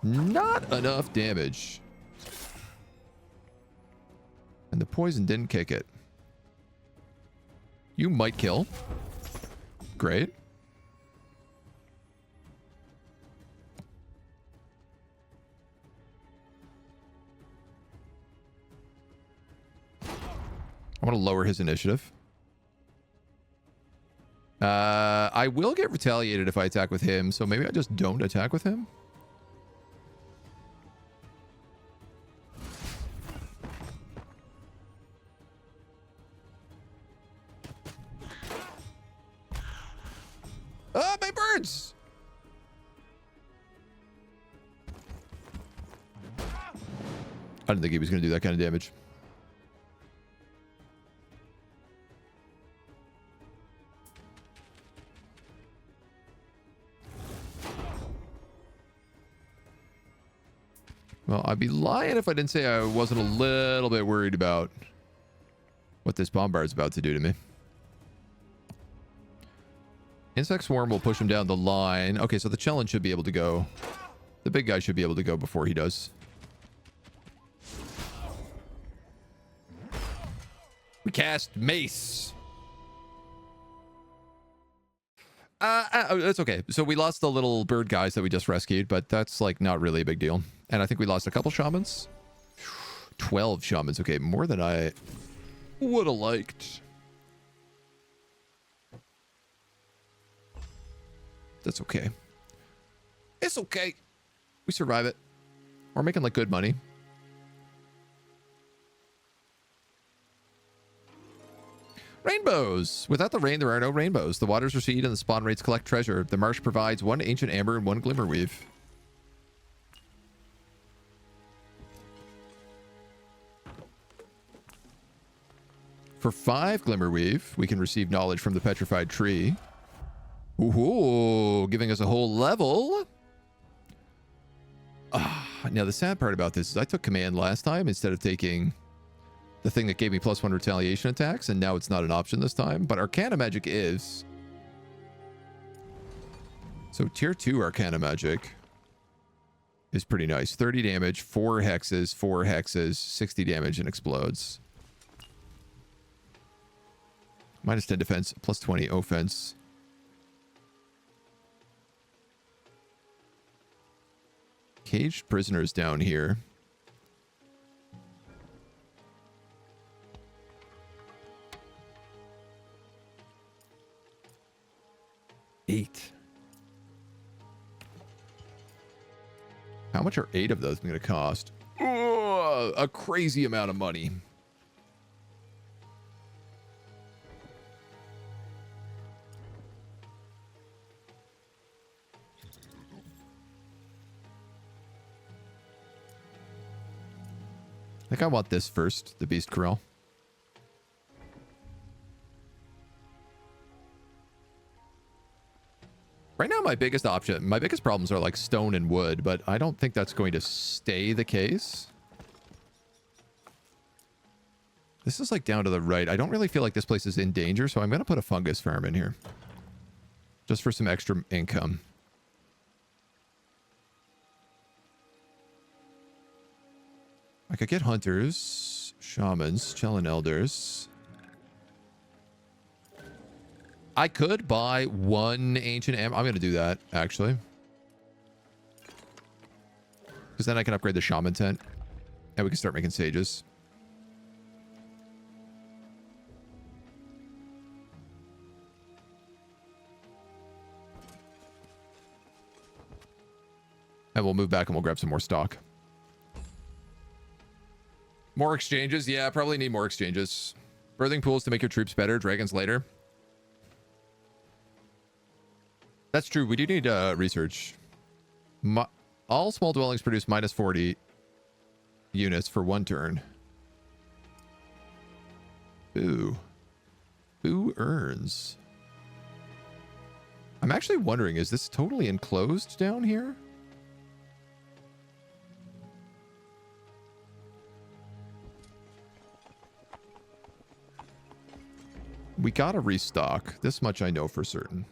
Not enough damage. And the poison didn't kick it. You might kill. Great. I want to lower his initiative. I will get retaliated if I attack with him, so maybe I just don't attack with him. Ah, my birds! I didn't think he was going to do that kind of damage. Well, I'd be lying if I didn't say I wasn't a little bit worried about what this bombard's about to do to me. Insect swarm will push him down the line. Okay, so the challenge should be able to go. The big guy should be able to go before he does. We cast mace. That's okay. So we lost the little bird guys that we just rescued, but that's like not really a big deal. And I think we lost a couple shamans. 12 shamans. Okay, more than I would have liked. That's okay. It's okay. We survive it. We're making like good money. Rainbows. Without the rain, there are no rainbows. The waters recede and the spawn rates collect treasure. The marsh provides 1 ancient amber and 1 glimmerweave. For 5 glimmerweave, we can receive knowledge from the petrified tree. Ooh, giving us a whole level. Now, the sad part about this is I took command last time instead of taking the thing that gave me +1 retaliation attacks, and now it's not an option this time, but Arcana Magic is. So tier 2 Arcana Magic is pretty nice. 30 damage, 4 hexes, 60 damage, and explodes. -10 defense, +20 offense. Caged prisoners down here. Eight. How much are 8 of those going to cost? Oh, a crazy amount of money. I think I want this first, the Beast Corral. Right now, my biggest problems are like stone and wood, but I don't think that's going to stay the case. This is like down to the right. I don't really feel like this place is in danger, so I'm going to put a fungus farm in here. Just for some extra income. I could get hunters, shamans, Chellan elders. I could buy one ancient I'm going to do that, actually. Because then I can upgrade the shaman tent. And we can start making sages. And we'll move back and we'll grab some more stock. More exchanges? Yeah, probably need more exchanges. Birthing pools to make your troops better. Dragons later. That's true. We do need research. All small dwellings produce minus 40 units for 1 turn. Boo. Boo earns. I'm actually wondering, is this totally enclosed down here? We gotta restock. This much I know for certain.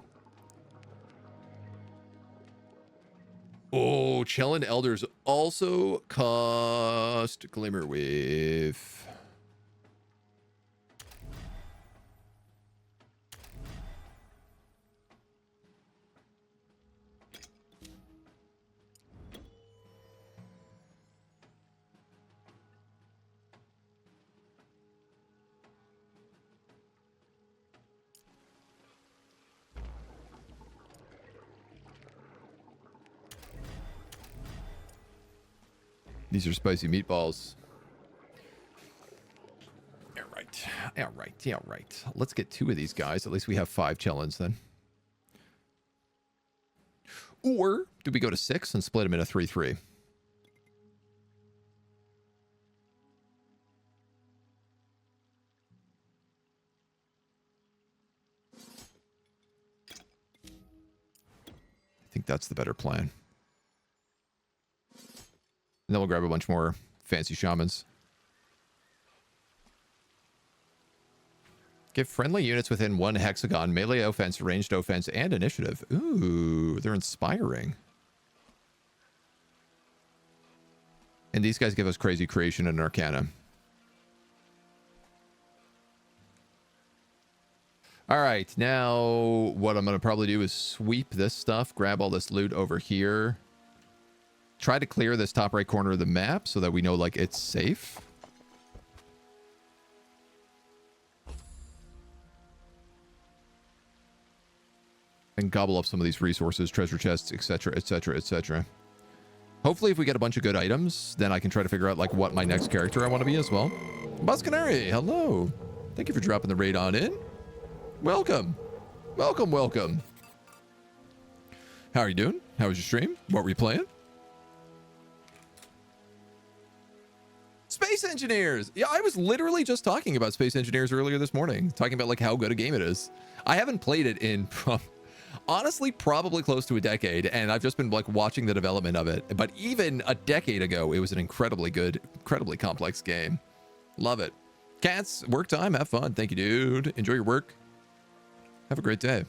Oh, Chellan Elders also cost Glimmerweave. These are spicy meatballs. Yeah, right. Yeah, right. Yeah, right. Let's get 2 of these guys. At least we have 5 Chellans then. Or do we go to 6 and split them into 3-3? I think that's the better plan. And then we'll grab a bunch more fancy shamans. Give friendly units within 1 hexagon melee offense, ranged offense, and initiative. Ooh, they're inspiring. And these guys give us crazy creation and arcana. All right, now what I'm going to probably do is sweep this stuff, grab all this loot over here. Try to clear this top right corner of the map so that we know, like, it's safe. And gobble up some of these resources, treasure chests, etc., etc., etc. Hopefully, if we get a bunch of good items, then I can try to figure out, like, what my next character I want to be as well. Buzz Canary, hello. Thank you for dropping the raid on in. Welcome. Welcome, welcome. How are you doing? How was your stream? What were you playing? Space Engineers! Yeah, I was literally just talking about Space Engineers earlier this morning. Talking about, like, how good a game it is. I haven't played it in, honestly, probably close to a decade. And I've just been, like, watching the development of it. But even a decade ago, it was an incredibly good, incredibly complex game. Love it. Cats, work time. Have fun. Thank you, dude. Enjoy your work. Have a great day.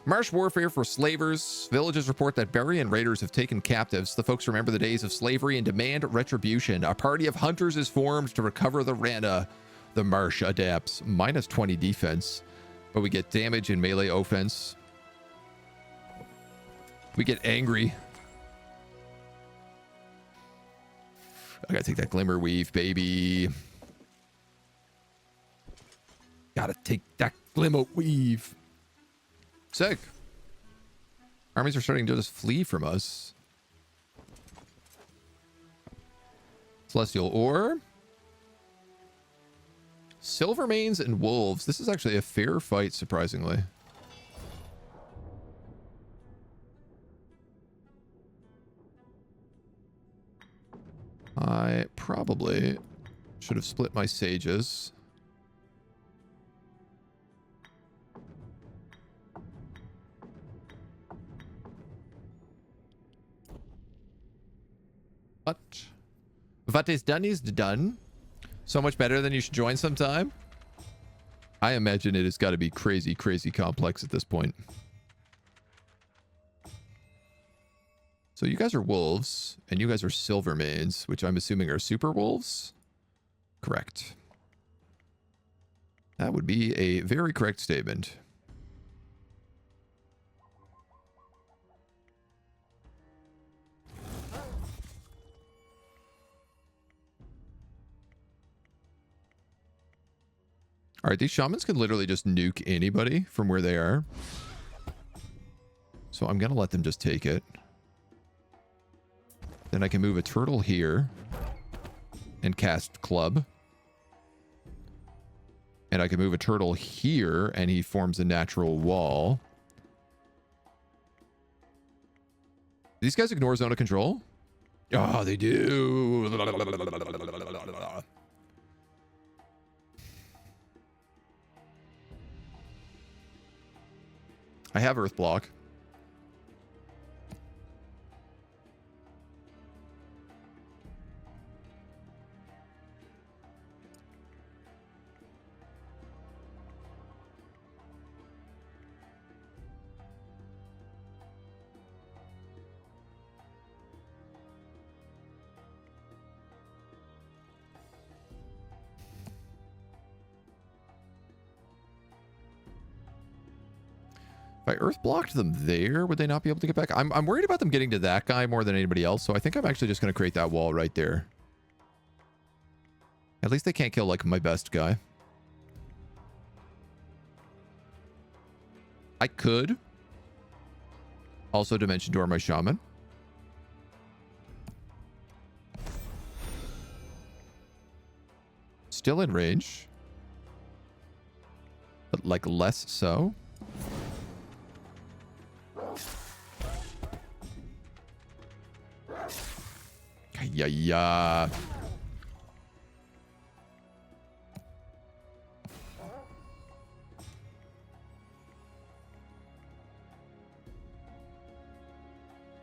Marsh warfare for slavers. Villages report that Barian raiders have taken captives. The folks remember the days of slavery and demand retribution. A party of hunters is formed to recover the Rana. The Marsh adapts. Minus 20 defense. But we get damage in melee offense. We get angry. I gotta take that Glimmer Weave, baby. Gotta take that Glimmer Weave. Sick. Armies are starting to just flee from us. Celestial Ore. Silvermanes and Wolves. This is actually a fair fight, surprisingly. I probably should have split my sages. But What is done is done. So much better than you should join sometime. I imagine it has got to be crazy, crazy complex at this point. So you guys are wolves, and you guys are silver mains, which I'm assuming are super wolves? Correct. That would be a very correct statement. All right, these shamans can literally just nuke anybody from where they are. So I'm going to let them just take it. Then I can move a turtle here and cast club. And I can move a turtle here and he forms a natural wall. These guys ignore zone of control? Oh, they do. I have Earth Block. If I Earth blocked them there, would they not be able to get back? I'm worried about them getting to that guy more than anybody else, so I think I'm actually just going to create that wall right there. At least they can't kill, like, my best guy. I could also Dimension Door my Shaman. Still in range. But, like, less so. Yeah.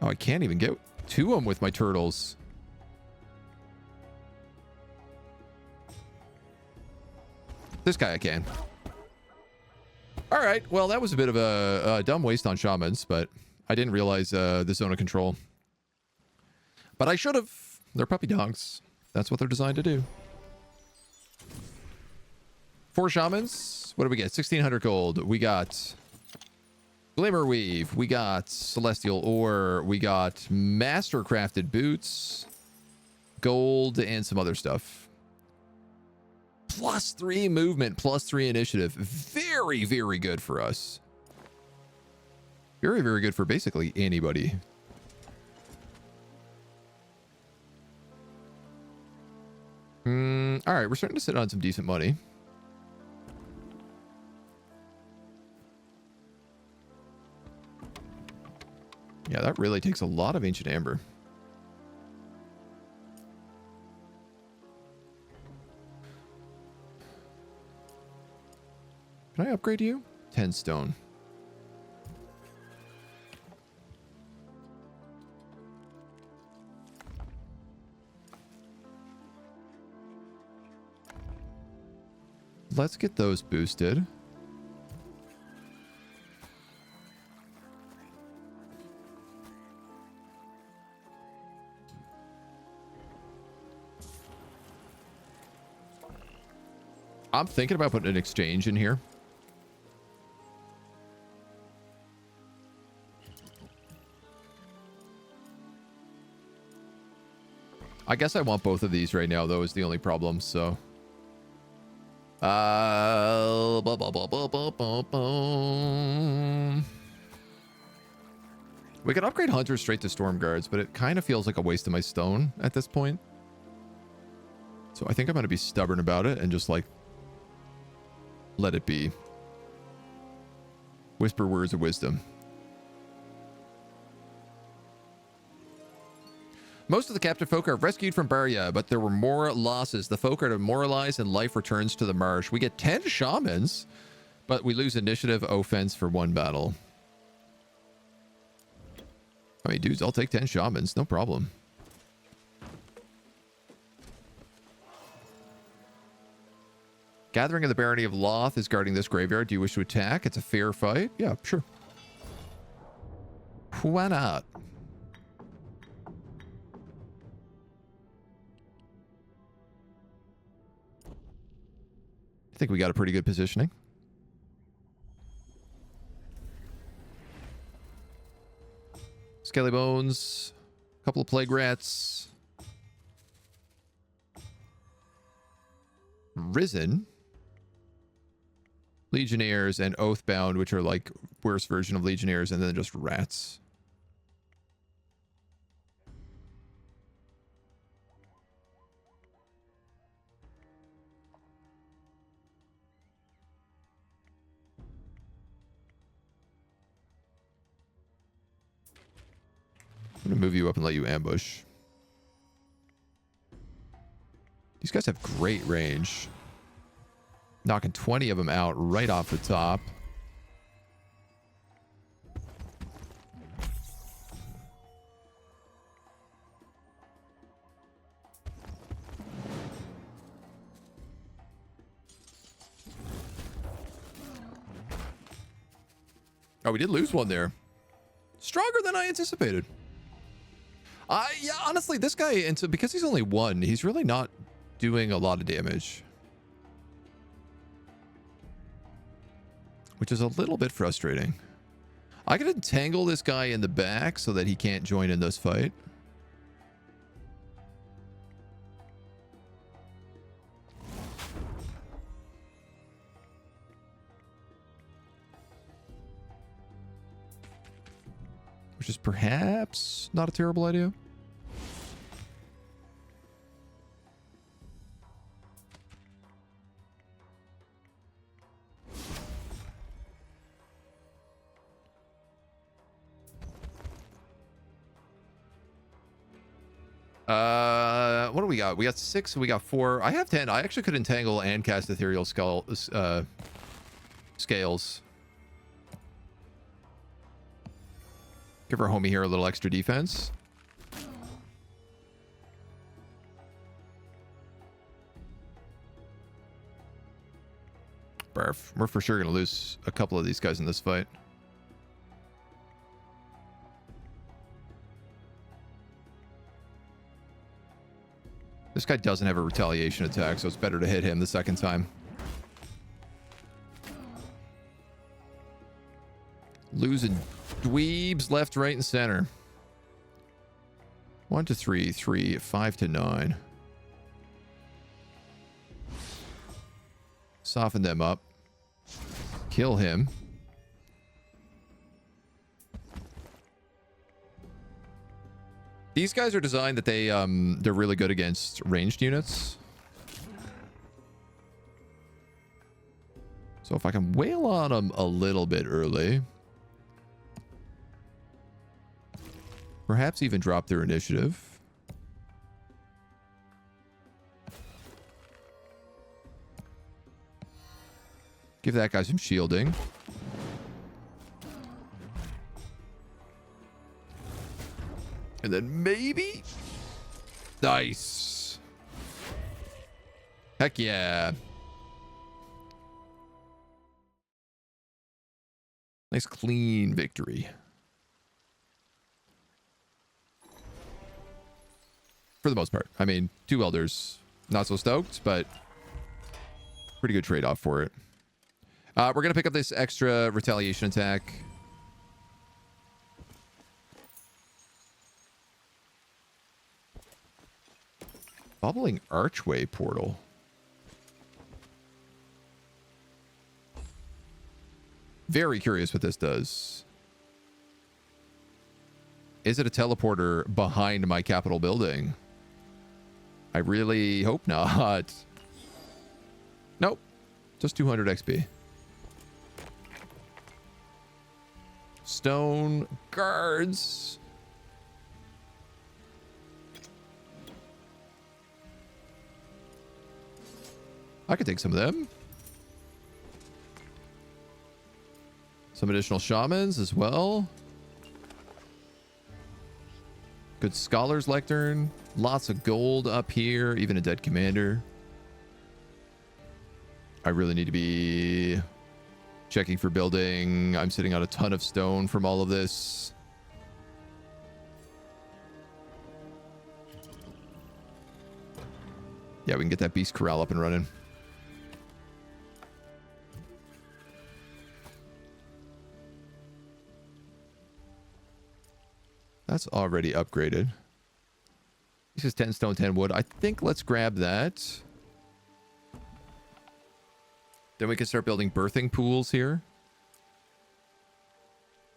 Oh, I can't even get to them with my turtles. This guy I can. All right. Well, that was a bit of a dumb waste on shamans, but I didn't realize the zone of control. But I should have. They're puppy dogs. That's what they're designed to do. 4 shamans. What do we get? 1,600 gold. We got Glimmer Weave. We got Celestial Ore. We got Mastercrafted Boots. Gold and some other stuff. +3 movement, +3 initiative. Very, very good for us. Very, very good for basically anybody. All right, we're starting to sit on some decent money. Yeah, that really takes a lot of Ancient Amber. Can I upgrade you? 10 stone. Let's get those boosted. I'm thinking about putting an exchange in here. I guess I want both of these right now, though, is the only problem, so... We could upgrade Hunters straight to Storm Guards, but it kind of feels like a waste of my stone at this point. So I think I'm going to be stubborn about it and just, like, let it be. Whisper words of wisdom. Most of the captive folk are rescued from Baria, but there were more losses. The folk are demoralized and life returns to the marsh. We get 10 shamans, but we lose initiative offense for 1 battle. I mean, dudes, I'll take 10 shamans. No problem. Gathering of the Barony of Loth is guarding this graveyard. Do you wish to attack? It's a fair fight. Yeah, sure. Why not? I think we got a pretty good positioning. Skelly Bones, a couple of Plague Rats. Risen. Legionnaires and Oathbound, which are like worse version of Legionnaires, and then just rats. I'm gonna move you up and let you ambush. These guys have great range. Knocking 20 of them out right off the top. Oh, we did lose one there. Stronger than I anticipated. Yeah, honestly, this guy, and so because he's only one, he's really not doing a lot of damage. Which is a little bit frustrating. I could entangle this guy in the back so that he can't join in this fight. Which is perhaps not a terrible idea. What do we got? We got 6, we got 4. I have 10. I actually could entangle and cast Ethereal Scales. Give our homie here a little extra defense. Barf. We're for sure going to lose a couple of these guys in this fight. This guy doesn't have a retaliation attack, so it's better to hit him the second time. Losing dweebs left, right, and center. 1 to 3, 3, 5 to 9. Soften them up. Kill him. These guys are designed that they're really good against ranged units. So if I can wail on them a little bit early, perhaps even drop their initiative. Give that guy some shielding. And then maybe... Nice. Heck yeah. Nice clean victory. For the most part. I mean, 2 elders, not so stoked, but pretty good trade-off for it. We're going to pick up this extra retaliation attack. Bubbling Archway Portal. Very curious what this does. Is it a teleporter behind my Capitol building? I really hope not. Nope. Just 200 XP. Stone guards. I could take some of them. Some additional shamans as well. Good Scholar's Lectern. Lots of gold up here. Even a dead commander. I really need to be checking for building. I'm sitting on a ton of stone from all of this. Yeah, we can get that beast corral up and running. That's already upgraded. This is 10 stone, 10 wood. I think let's grab that. Then we can start building birthing pools here.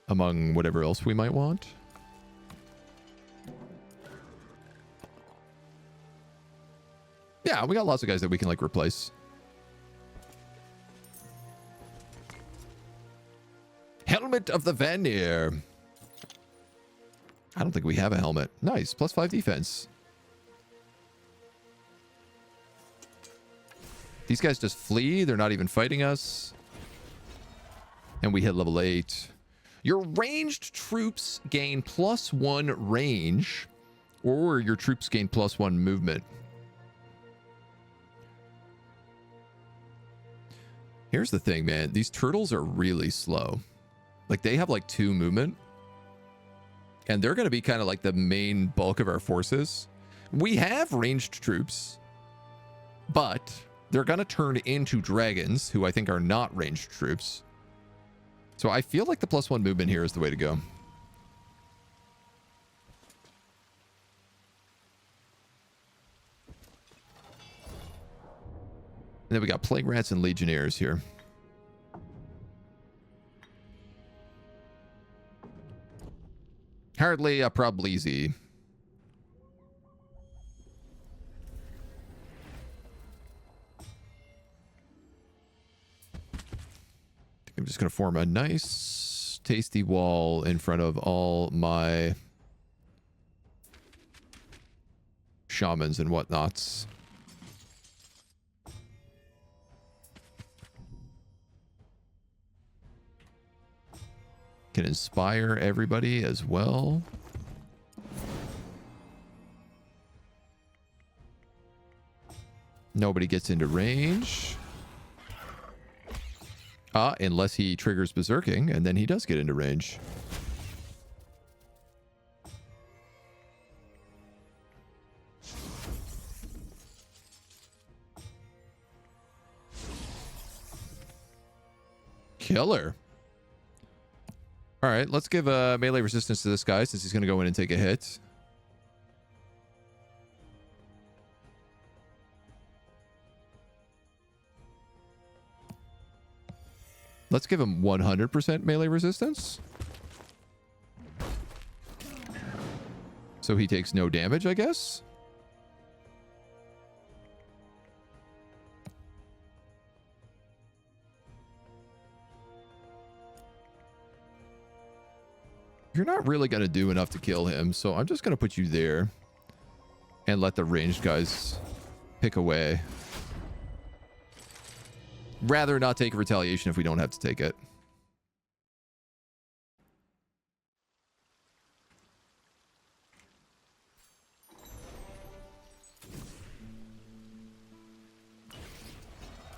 Among whatever else we might want. Yeah, we got lots of guys that we can, like, replace. Helmet of the Vanir. I don't think we have a helmet. Nice. +5 defense. These guys just flee. They're not even fighting us. And we hit level 8. Your ranged troops gain +1 range. Or your troops gain +1 movement. Here's the thing, man. These turtles are really slow. Like, they have, like, 2 movement. And they're going to be kind of like the main bulk of our forces. We have ranged troops. But they're going to turn into dragons, who I think are not ranged troops. So I feel like the +1 movement here is the way to go. And then we got plague rats and legionnaires here. Hardly a probleasy. I'm just going to form a nice, tasty wall in front of all my shamans and whatnots. Can inspire everybody as well. Nobody gets into range. Unless he triggers berserking, and then he does get into range. Killer. All right, let's give melee resistance to this guy since he's going to go in and take a hit. Let's give him 100% melee resistance. So he takes no damage, I guess. You're not really going to do enough to kill him, so I'm just going to put you there and let the ranged guys pick away. Rather not take retaliation if we don't have to take it.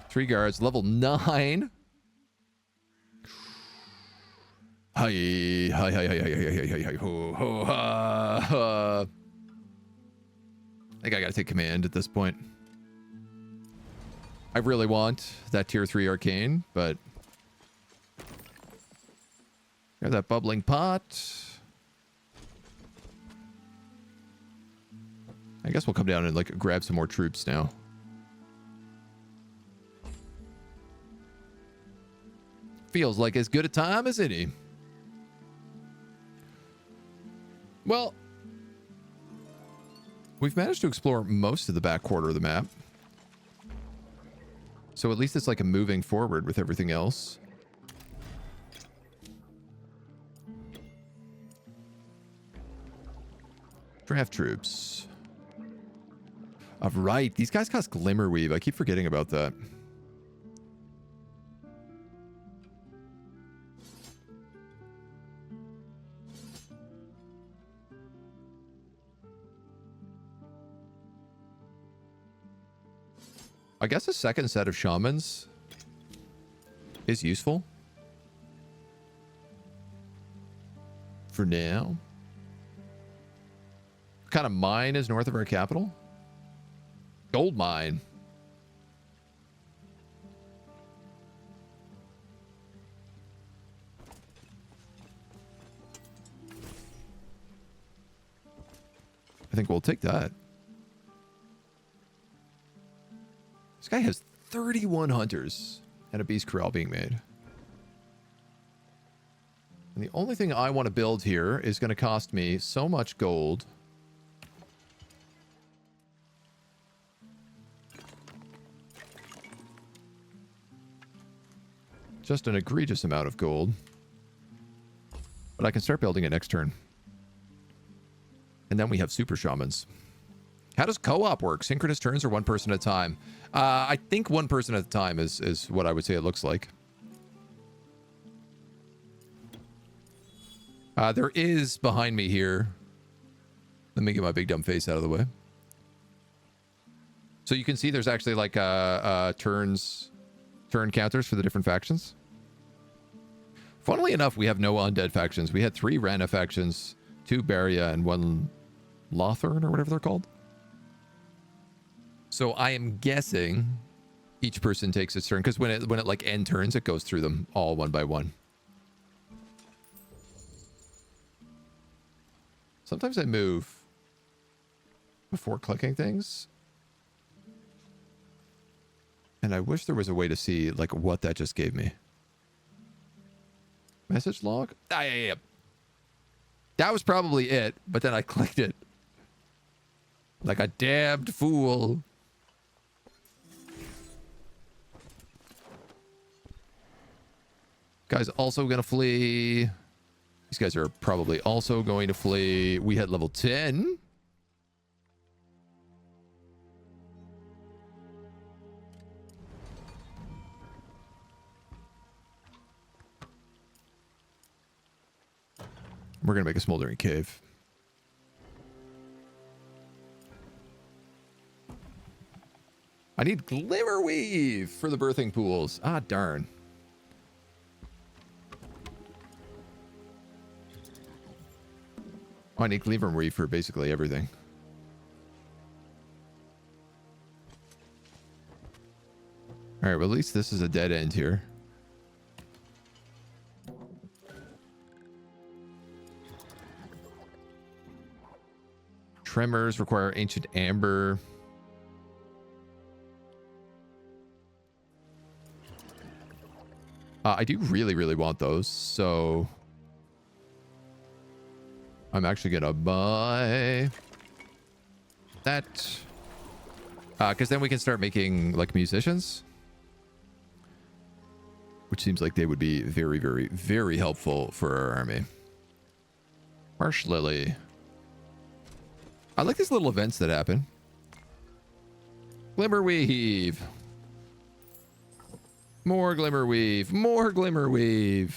Three guards, level 9. Hi, hi, hi, hi, hi, hi, hi, hi, ho, ho, ha, ha. I think I gotta take command at this point. I really want that tier 3 arcane, but grab that bubbling pot. I guess we'll come down and like grab some more troops now. Feels like as good a time as any. Well, we've managed to explore most of the back quarter of the map. So at least it's like a moving forward with everything else. Draft troops. All right, these guys cost Glimmerweave. I keep forgetting about that. I guess a second set of shamans is useful. For now. What kind of mine is north of our capital? Gold mine. I think we'll take that. This guy has 31 hunters and a beast corral being made. And the only thing I want to build here is going to cost me so much gold. Just an egregious amount of gold. But I can start building it next turn. And then we have super shamans. How does co-op work? Synchronous turns or one person at a time? I think one person at a time is what I would say it looks like. There is behind me here. Let me get my big dumb face out of the way. So you can see there's actually like turn counters for the different factions. Funnily enough, we have no undead factions. We had 3 Rana factions, 2 Baria, and 1 Lothern or whatever they're called. So I am guessing each person takes its turn because when it like end turns, it goes through them all one by one. Sometimes I move before clicking things. And I wish there was a way to see like what that just gave me. Message log? Yeah. That was probably it, but then I clicked it. Like a damned fool. Guy's also gonna flee. These guys are probably also going to flee. We hit level 10. We're going to make a smoldering cave. I need Glimmerweave for the birthing pools. Ah, darn. Oh, I need Glimmerweave for basically everything. All right, well, at least this is a dead end here. Tremors require ancient amber. I do really, really want those, so I'm actually gonna buy that because then we can start making like musicians, which seems like they would be very, very, very helpful for our army. Marsh Lily. I like these little events that happen. Glimmerweave. More Glimmerweave. More Glimmerweave.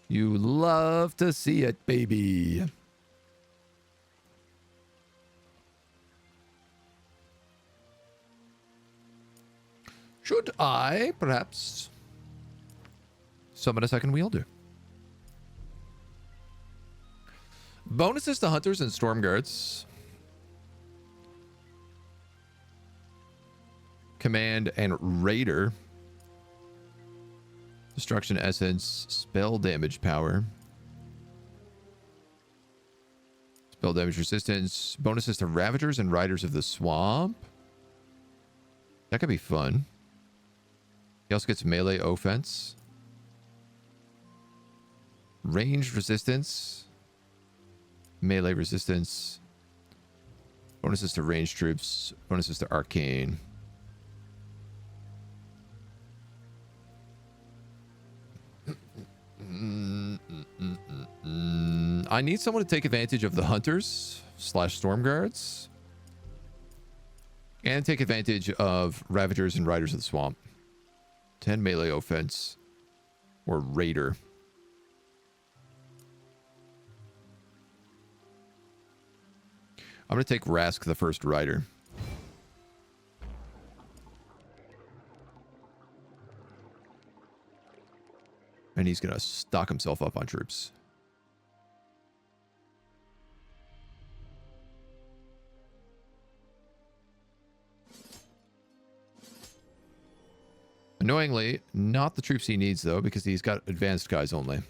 You love to see it, baby. Should I, perhaps, summon a second wielder? Bonuses to hunters and storm guards. Command and raider. Destruction essence. Spell damage power. Spell damage resistance. Bonuses to ravagers and riders of the swamp. That could be fun. He also gets melee offense. Ranged resistance. Melee resistance. Bonuses to ranged troops. Bonuses to arcane. I need someone to take advantage of the hunters / storm guards. And take advantage of ravagers and riders of the swamp. 10 melee offense. Or raider. I'm going to take Rask, the first rider. And he's going to stock himself up on troops. Annoyingly, not the troops he needs, though, because he's got advanced guys only.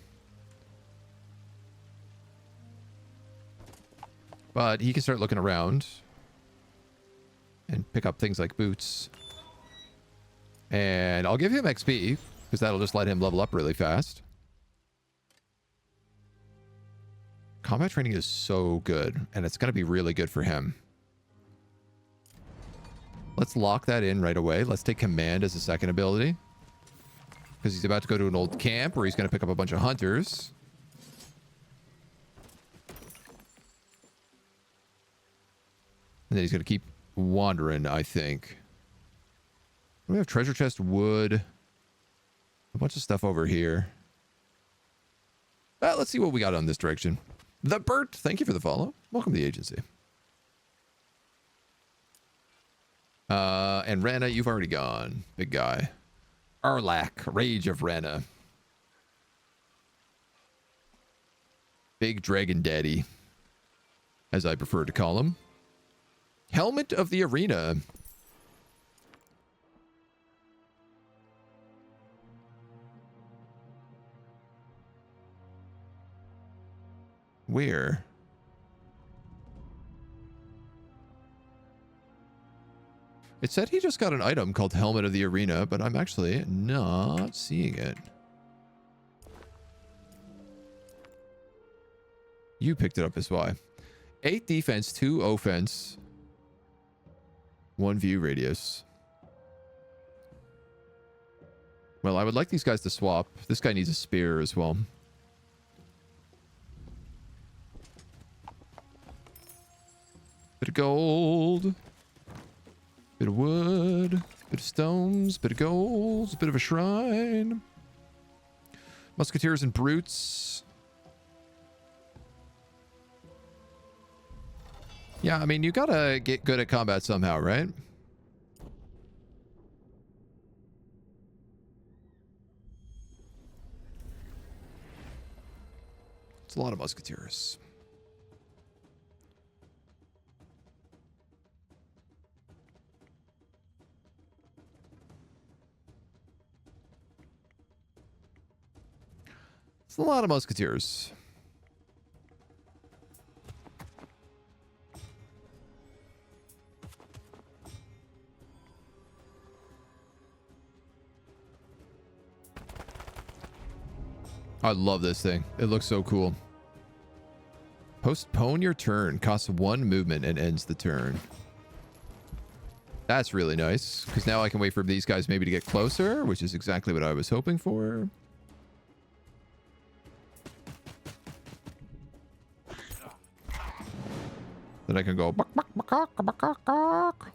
But he can start looking around and pick up things like boots. And I'll give him XP, because that'll just let him level up really fast. Combat training is so good, and it's going to be really good for him. Let's lock that in right away. Let's take command as a second ability. Because he's about to go to an old camp where he's going to pick up a bunch of hunters. And then he's going to keep wandering, I think. We have treasure chest, wood. A bunch of stuff over here. Let's see what we got on this direction. The Bert, thank you for the follow. Welcome to the agency. And Rana, you've already gone. Big guy. Arlak, Rage of Rana. Big Dragon Daddy, as I prefer to call him. Helmet of the Arena. Where? It said he just got an item called Helmet of the Arena, but I'm actually not seeing it. You picked it up as why. 8 defense, 2 offense, 1 view radius. Well, I would like these guys to swap. This guy needs a spear as well. Bit of gold. Bit of wood, bit of stones, bit of gold, bit of a shrine. Musketeers and brutes. Yeah, I mean, you gotta get good at combat somehow, right? It's a lot of musketeers. It's a lot of musketeers. I love this thing. It looks so cool. Postpone your turn. Costs 1 movement and ends the turn. That's really nice, because now I can wait for these guys maybe to get closer, which is exactly what I was hoping for. Then I can go buck, buck, buck, buck, buck, buck, buck.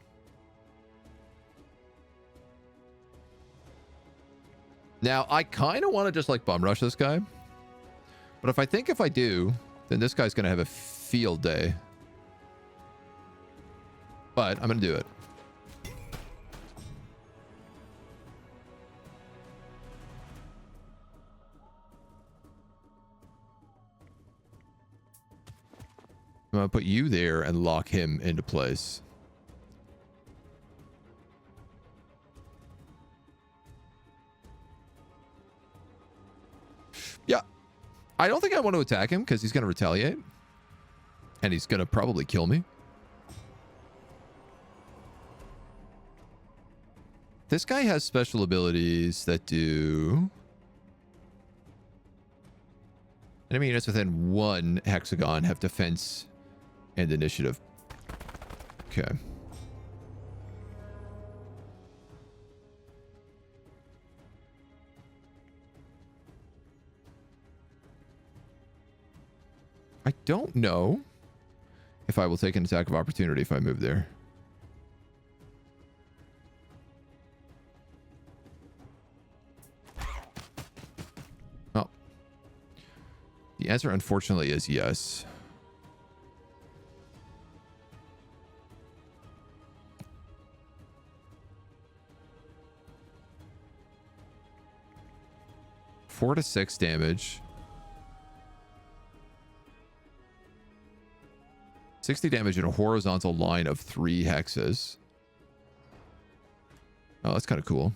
Now, I kind of want to just like bum rush this guy. But if I do, then this guy's going to have a field day. But I'm going to do it. I'm going to put you there and lock him into place. Yeah. I don't think I want to attack him because he's going to retaliate. And he's going to probably kill me. This guy has special abilities that do... enemy units within 1 hexagon have defense and initiative. Okay. I don't know if I will take an attack of opportunity if I move there. Oh. The answer, unfortunately, is yes. 4 to 6 damage. 60 damage in a horizontal line of 3 hexes. Oh, that's kind of cool.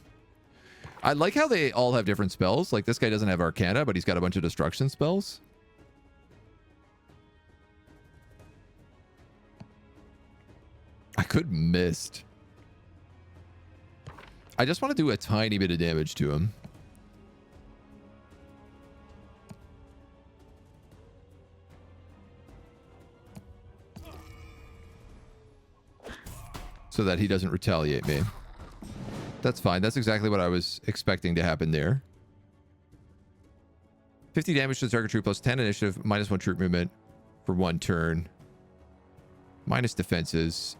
I like how they all have different spells. Like, this guy doesn't have Arcana, but he's got a bunch of destruction spells. I could mist. I just want to do a tiny bit of damage to him. So that he doesn't retaliate me. That's fine. That's exactly what I was expecting to happen there. 50 damage to the target troop, plus 10 initiative, minus 1 troop movement for 1 turn. Minus defenses.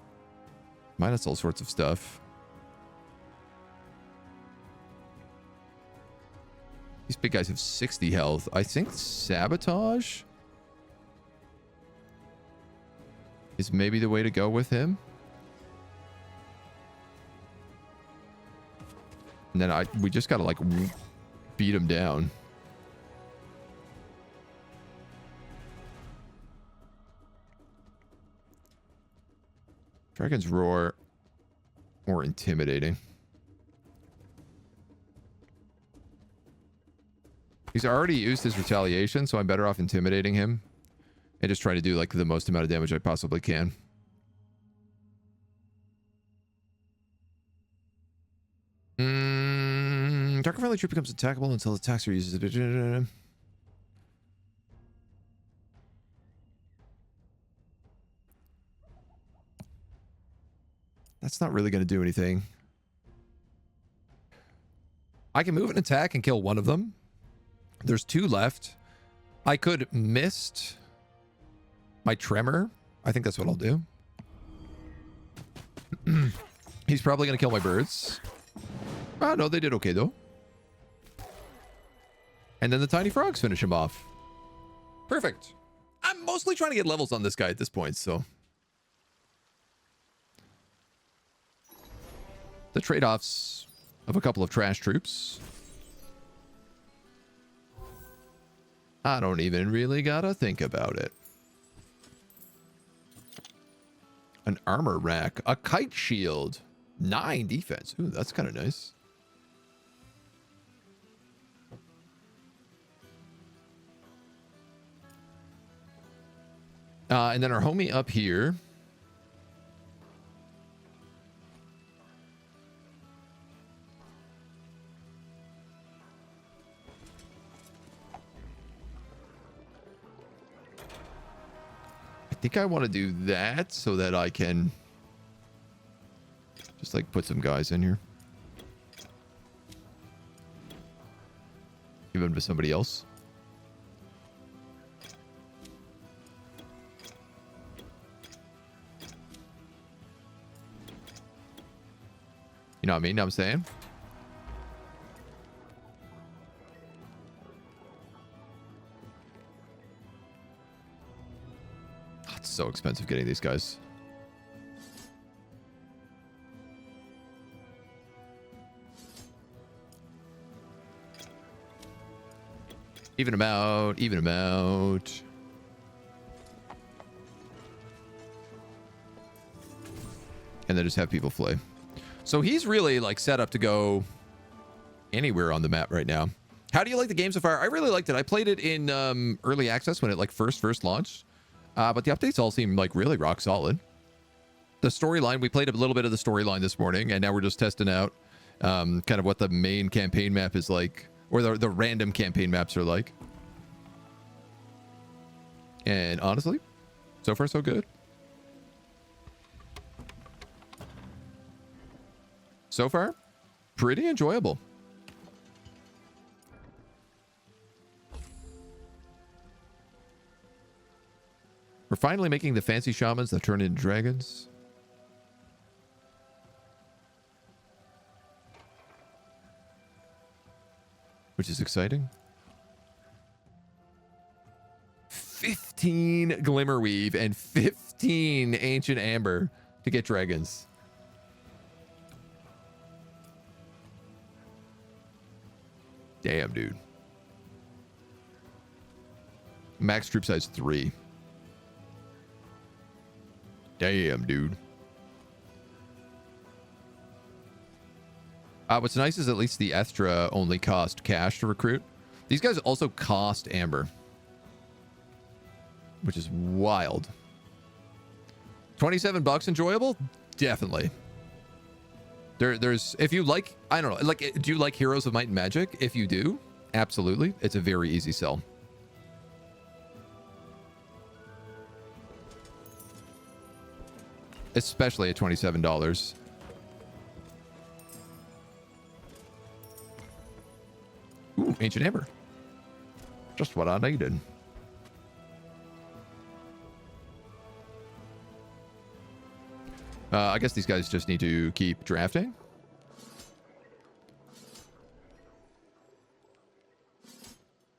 Minus all sorts of stuff. These big guys have 60 health. I think sabotage is maybe the way to go with him. And then we just gotta, like, beat him down. Dragon's Roar. More intimidating. He's already used his retaliation, so I'm better off intimidating him. And just trying to do, like, the most amount of damage I possibly can. Target friendly troop becomes attackable until attacks are used. That's not really going to do anything. I can move an attack and kill one of them. There's 2 left. I could mist my tremor. I think that's what I'll do. He's probably going to kill my birds. Oh, no, they did okay, though. And then the tiny frogs finish him off. Perfect. I'm mostly trying to get levels on this guy at this point, so. The trade-offs of a couple of trash troops. I don't even really gotta think about it. An armor rack. A kite shield. 9 defense. Ooh, that's kind of nice. And then our homie up here. I think I want to do that so that I can just, like, put some guys in here. Give them to somebody else. You know what I mean? Know what I'm saying? Oh, it's so expensive getting these guys. Even them out. Even them out. And then just have people flay. So he's really, like, set up to go anywhere on the map right now. How do you like the game so far? I really liked it. I played it in early access when it, like, first launched. But the updates all seem, like, really rock solid. The storyline, we played a little bit of the storyline this morning, and now we're just testing out kind of what the main campaign map is like, or the random campaign maps are like. And honestly, so far so good. So far, pretty enjoyable. We're finally making the fancy shamans that turn into dragons. Which is exciting. 15 Glimmerweave and 15 Ancient Amber to get dragons. Damn, dude. Max troop size 3. Damn, dude. What's nice is at least the Estra only cost cash to recruit. These guys also cost amber, which is wild. 27 bucks enjoyable? Definitely. There's, if you like, I don't know, like, do you like Heroes of Might and Magic? If you do, absolutely. It's a very easy sell. Especially at $27. Ooh, Ancient Amber. Just what I needed. I guess these guys just need to keep drafting.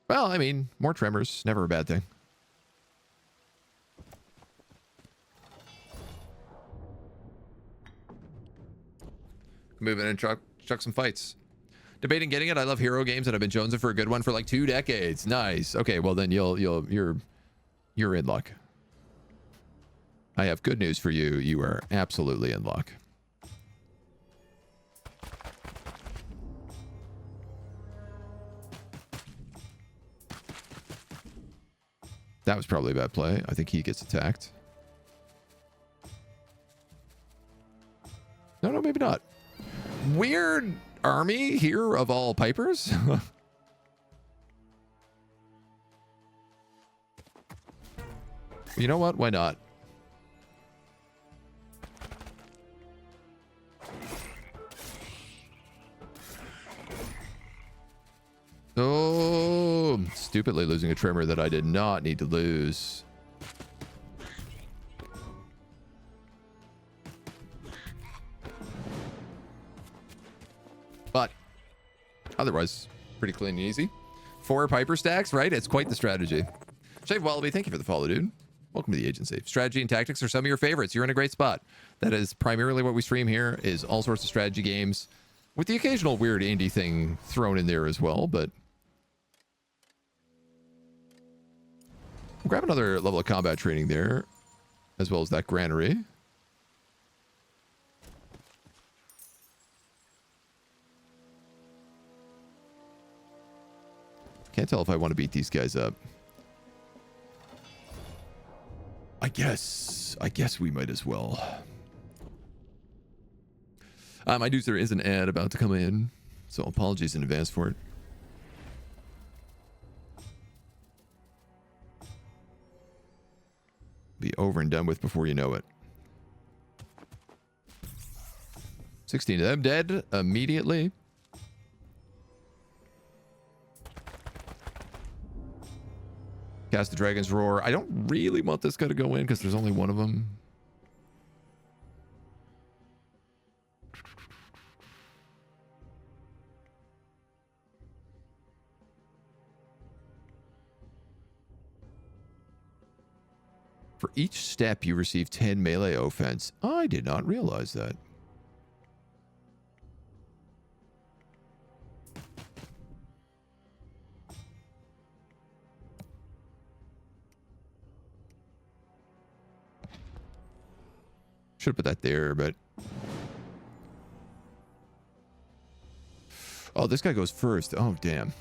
Well, I mean, more tremors, never a bad thing. Move in and chuck some fights. Debating getting it. I love hero games and I've been jonesing for a good one for like 2 decades. Nice. Okay, well then you're in luck. I have good news for you. You are absolutely in luck. That was probably a bad play. I think he gets attacked. No, maybe not. Weird army here of all pipers. You know what? Why not? Oh, stupidly losing a trimmer that I did not need to lose. But otherwise, pretty clean and easy. 4 Piper stacks, right? It's quite the strategy. Shave Wallaby, thank you for the follow, dude. Welcome to the agency. Strategy and tactics are some of your favorites. You're in a great spot. That is primarily what we stream here, is all sorts of strategy games, with the occasional weird indie thing thrown in there as well, but we'll grab another level of combat training there, as well as that granary. Can't tell if I want to beat these guys up. I guess we might as well. My dudes, there is an ad about to come in, so apologies in advance for it. Be over and done with before you know it. 16 of them dead immediately. Cast the Dragon's Roar. I don't really want this guy to go in because there's only one of them. For each step, you receive 10 melee offense. I did not realize that. Should have put that there, but... Oh, this guy goes first. Oh, damn.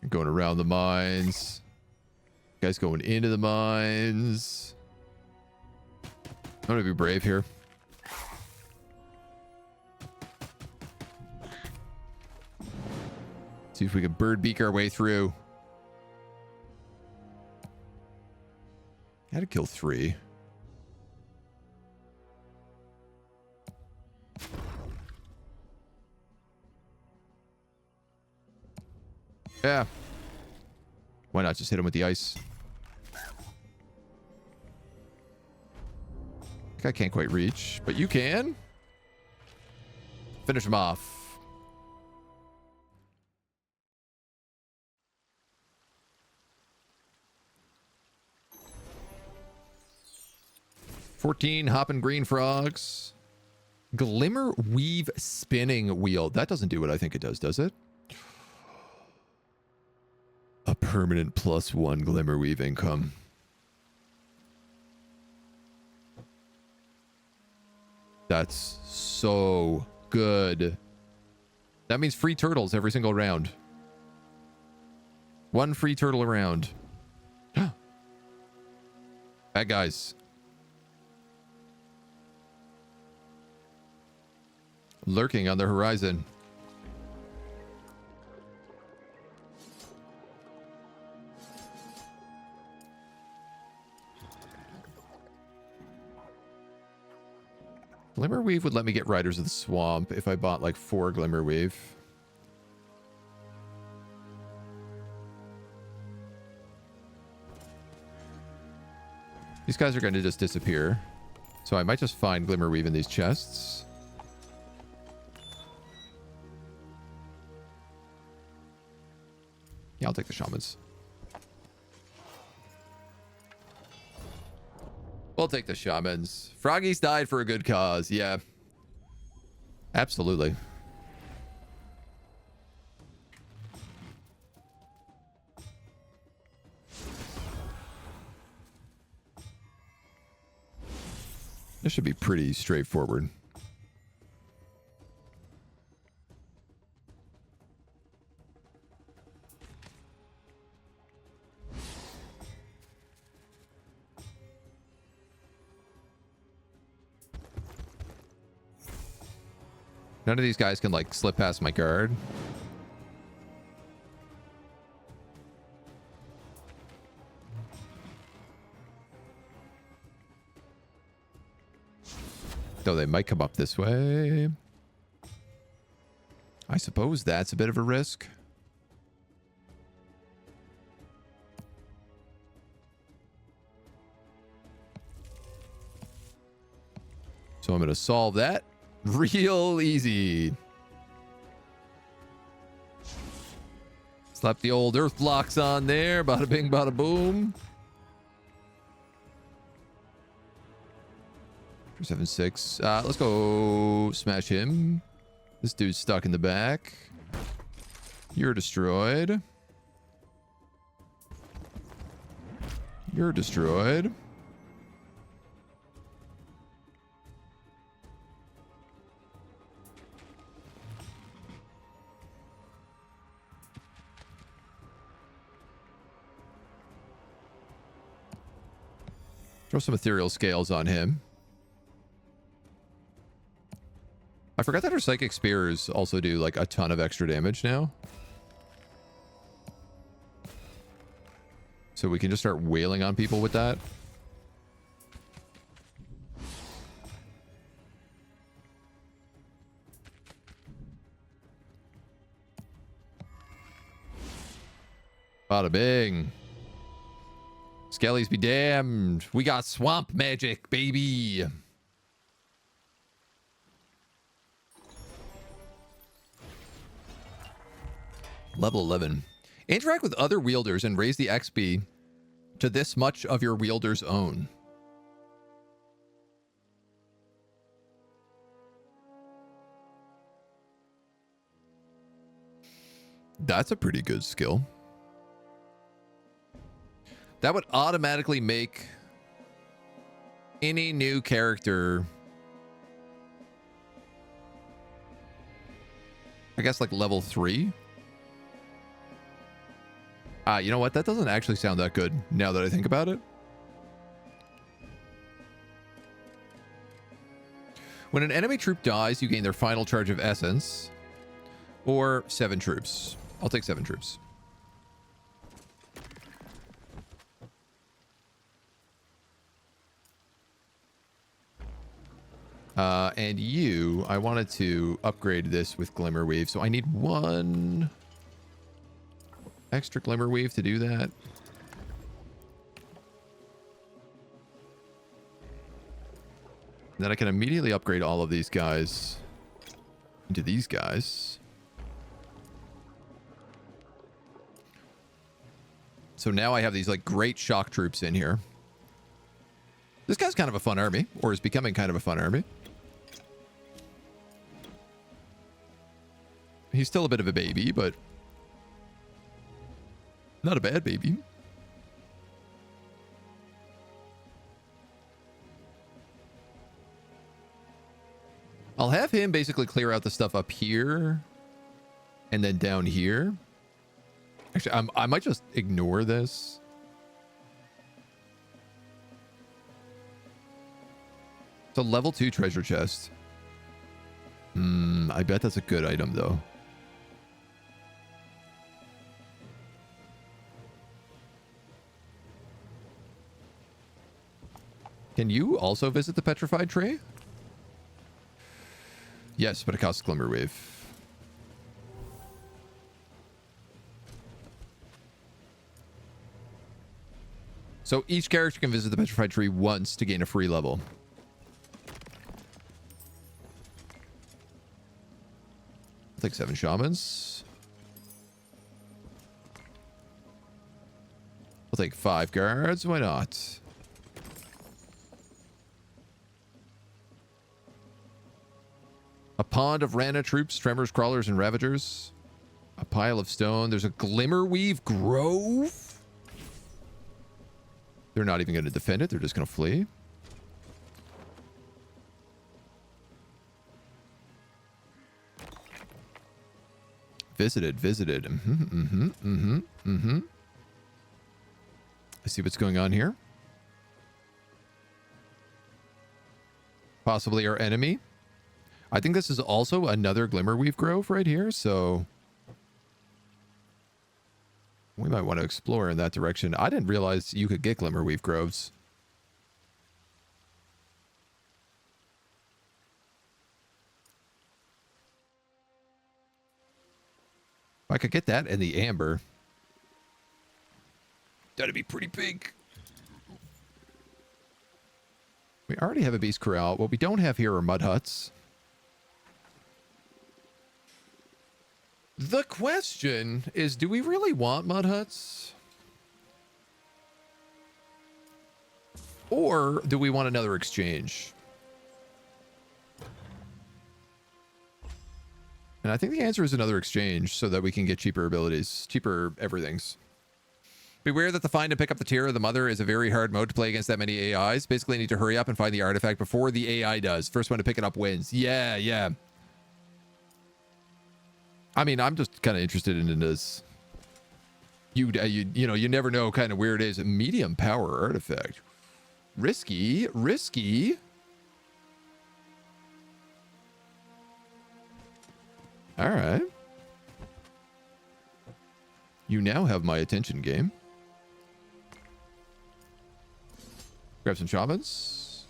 Going around the mines. Guy's going into the mines. I'm gonna be brave here. See if we can bird beak our way through. Had to kill 3. Yeah. Why not just hit him with the ice? I can't quite reach, but you can. Finish him off. 14 hopping green frogs. Glimmer weave spinning wheel. That doesn't do what I think it does it? A permanent +1 glimmer weave income. That's so good. That means free turtles every single round. 1 free turtle a round. Bad guys. Lurking on the horizon. Glimmerweave would let me get Riders of the Swamp if I bought like 4 Glimmerweave. These guys are going to just disappear. So I might just find Glimmerweave in these chests. Yeah, I'll take the shamans. We'll take the shamans. Froggies died for a good cause. Yeah. Absolutely. This should be pretty straightforward. None of these guys can, like, slip past my guard. Though they might come up this way. I suppose that's a bit of a risk. So I'm going to solve that real easy. Slap the old earth blocks on there. Bada bing, bada boom. 7-6. Let's go smash him. This dude's stuck in the back. You're destroyed. You're destroyed. Throw some ethereal scales on him. I forgot that our psychic spears also do like a ton of extra damage now. So we can just start wailing on people with that. Bada bing. Skellies be damned. We got swamp magic, baby. Level 11. Interact with other wielders and raise the XP to this much of your wielder's own. That's a pretty good skill. That would automatically make any new character, I guess, like level 3. You know what? That doesn't actually sound that good now that I think about it. When an enemy troop dies, you gain their final charge of essence or 7 troops. I'll take 7 troops. And you, I wanted to upgrade this with Glimmerweave, so I need 1 extra Glimmerweave to do that. And then I can immediately upgrade all of these guys into these guys. So now I have these like great shock troops in here. This guy's kind of a fun army, or is becoming kind of a fun army. He's still a bit of a baby, but not a bad baby. I'll have him basically clear out the stuff up here and then down here. Actually, I might just ignore this. It's a level 2 treasure chest. I bet that's a good item, though. Can you also visit the petrified tree? Yes, but it costs Glimmerwave. So each character can visit the petrified tree once to gain a free level. I'll take 7 shamans. I'll take 5 guards. Why not? A pond of Rana troops, tremors, crawlers, and ravagers. A pile of stone. There's a Glimmerweave Grove. They're not even going to defend it. They're just going to flee. Visited. I see what's going on here. Possibly our enemy. I think this is also another Glimmerweave Grove right here, so we might want to explore in that direction. I didn't realize you could get Glimmerweave Groves. If I could get that and the amber, that'd be pretty big. We already have a beast corral. What we don't have here are mud huts. The question is, do we really want mud huts? Or do we want another exchange? And I think the answer is another exchange so that we can get cheaper abilities, cheaper everythings. Beware that the find and pick up the tier of the mother is a very hard mode to play against that many AIs. Basically, you need to hurry up and find the artifact before the AI does. First one to pick it up wins. Yeah. I mean, I'm just kind of interested in this. You know, you never know kind of where it is. A medium power artifact. Risky. All right. You now have my attention, game. Grab some shamans.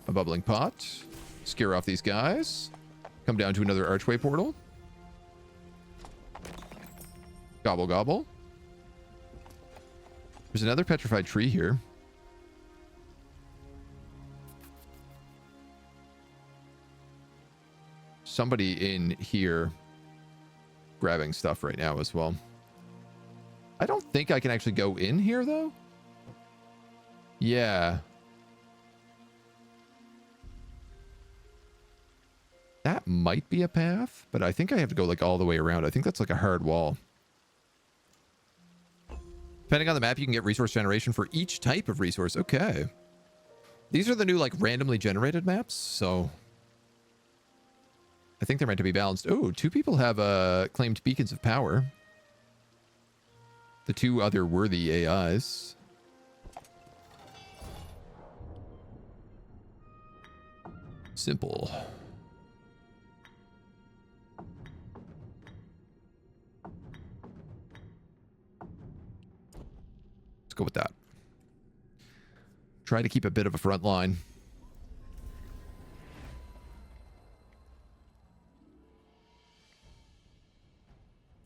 A bubbling pot. Scare off these guys. Come down to another archway portal. Gobble, gobble. There's another petrified tree here. Somebody in here grabbing stuff right now as well. I don't think I can actually go in here, though. Yeah. That might be a path, but I think I have to go like all the way around. I think that's like a hard wall. Depending on the map, you can get resource generation for each type of resource. Okay. These are the new like randomly generated maps, so I think they're meant to be balanced. Oh, 2 people have claimed beacons of power. The 2 other worthy AIs. Simple. Let's go with that. Try to keep a bit of a front line.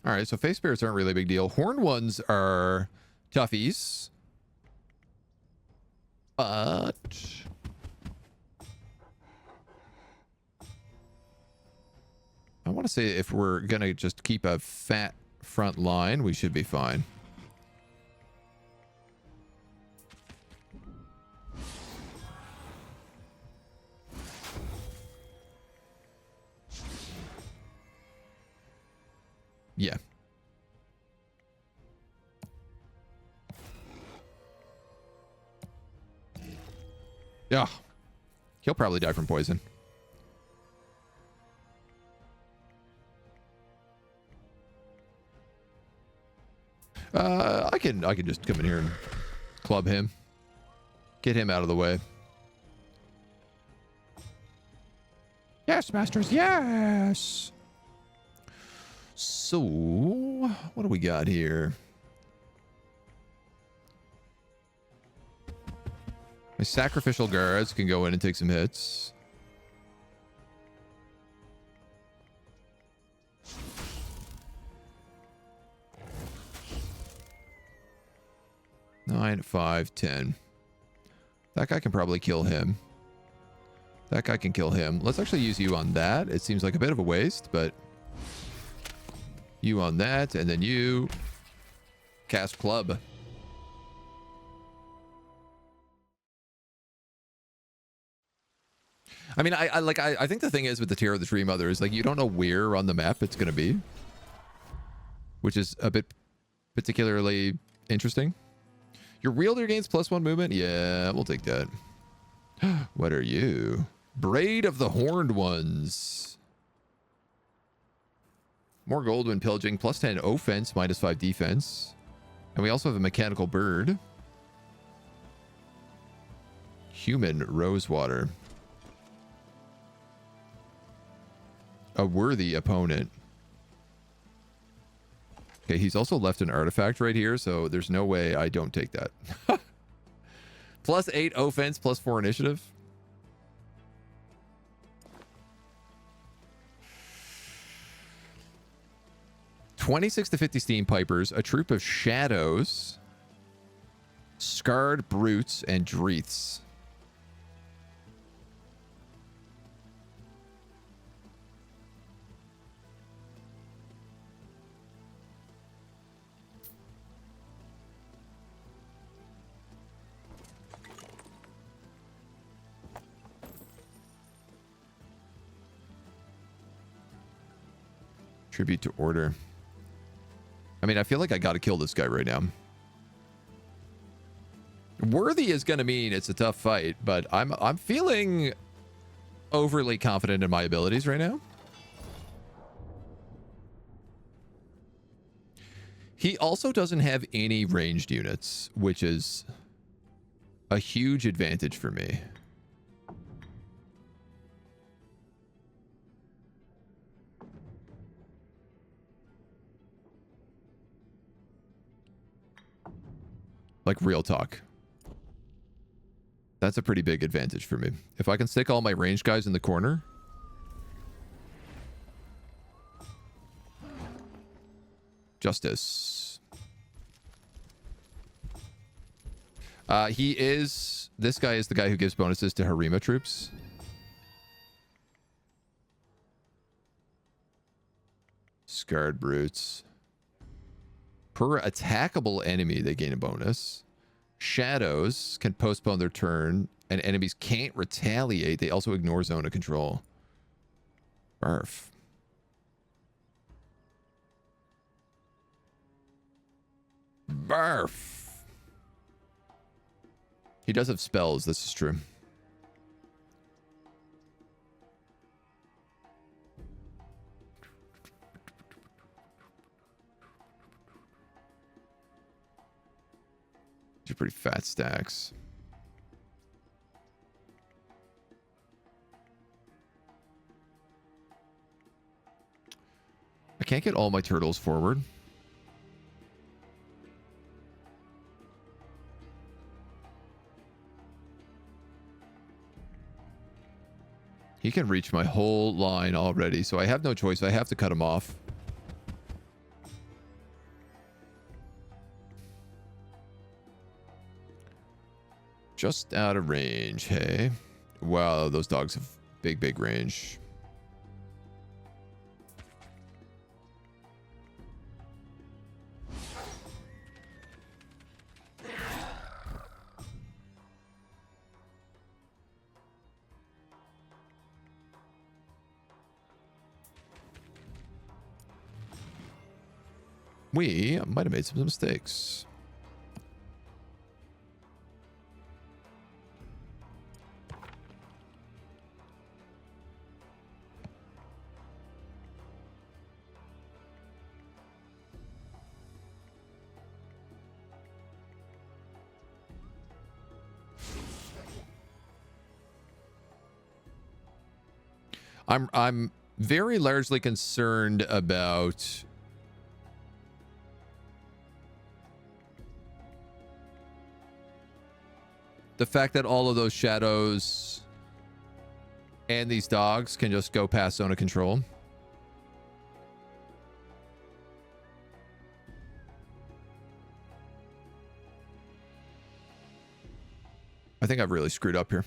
All right, so face spirits aren't really a big deal. Horn ones are toughies. But I want to say if we're going to just keep a fat front line, we should be fine. Yeah. Yeah. He'll probably die from poison. I can just come in here and club him. Get him out of the way. Yes, masters, yes. So, what do we got here? My sacrificial guards can go in and take some hits. Nine, 5, 10. That guy can probably kill him. That guy can kill him. Let's actually use you on that. It seems like a bit of a waste, but you on that, and then you cast club. I mean, I think the thing is with the Tear of the Tree Mother is like you don't know where on the map it's gonna be, which is a bit particularly interesting. Your wielder gains +1 movement. Yeah, we'll take that. What are you? Braid of the Horned Ones. More gold when pillaging. +10 offense, -5 defense. And we also have a mechanical bird. Human Rosewater. A worthy opponent. Okay, he's also left an artifact right here, so there's no way I don't take that. +8 offense, +4 initiative. $26 to 50 Steam Pipers, a troop of shadows, scarred brutes, and dreaths. Tribute to order. I mean, I feel like I got to kill this guy right now. Worthy is going to mean it's a tough fight, but I'm feeling overly confident in my abilities right now. He also doesn't have any ranged units, which is a huge advantage for me. Like, real talk. That's a pretty big advantage for me. If I can stick all my ranged guys in the corner. Justice. This guy is the guy who gives bonuses to Harima troops. Scarred brutes. Per attackable enemy, they gain a bonus. Shadows can postpone their turn, and enemies can't retaliate. They also ignore zone of control. Barf. Barf. He does have spells, this is true. These are pretty fat stacks. I can't get all my turtles forward. He can reach my whole line already, so I have no choice. I have to cut him off. Just out of range, hey? Wow, those dogs have big range. We might have made some mistakes. I'm very largely concerned about the fact that all of those shadows and these dogs can just go past zone of control. I think I've really screwed up here.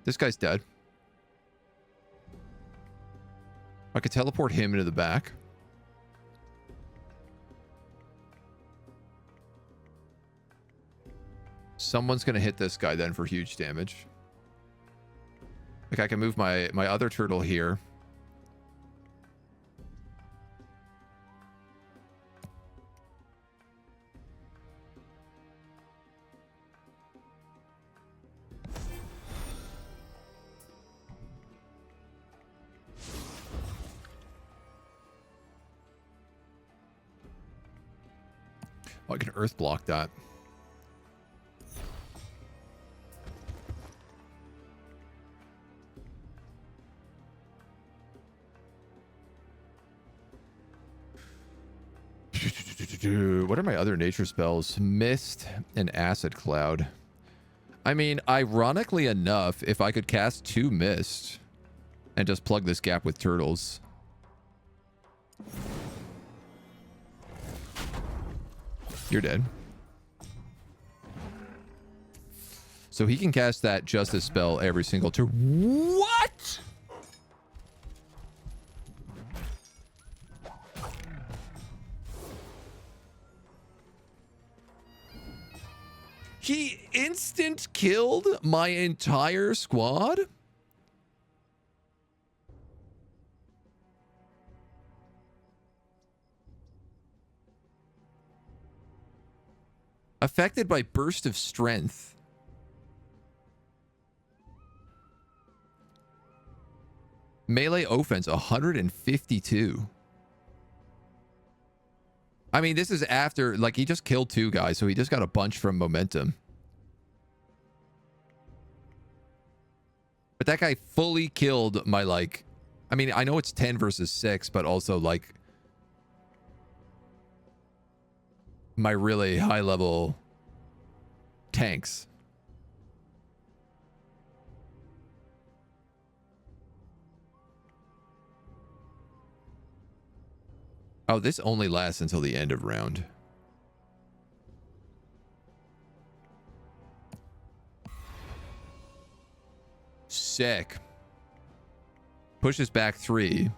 This guy's dead. I could teleport him into the back. Someone's going to hit this guy then for huge damage. Like, I can move my other turtle here. Oh, I can earth block that. What are my other nature spells? Mist and Acid Cloud. I mean, ironically enough, if I could cast 2 Mist and just plug this gap with turtles. You're dead. So he can cast that Justice spell every single turn. What? He instant killed my entire squad? Affected by Burst of Strength. Melee offense 152. I mean, this is after, like, he just killed 2 guys, so he just got a bunch from momentum. But that guy fully killed my, like, I mean, I know it's 10 versus 6, but also, like, my really high level tanks. Oh, this only lasts until the end of round. Sick. Pushes back 3,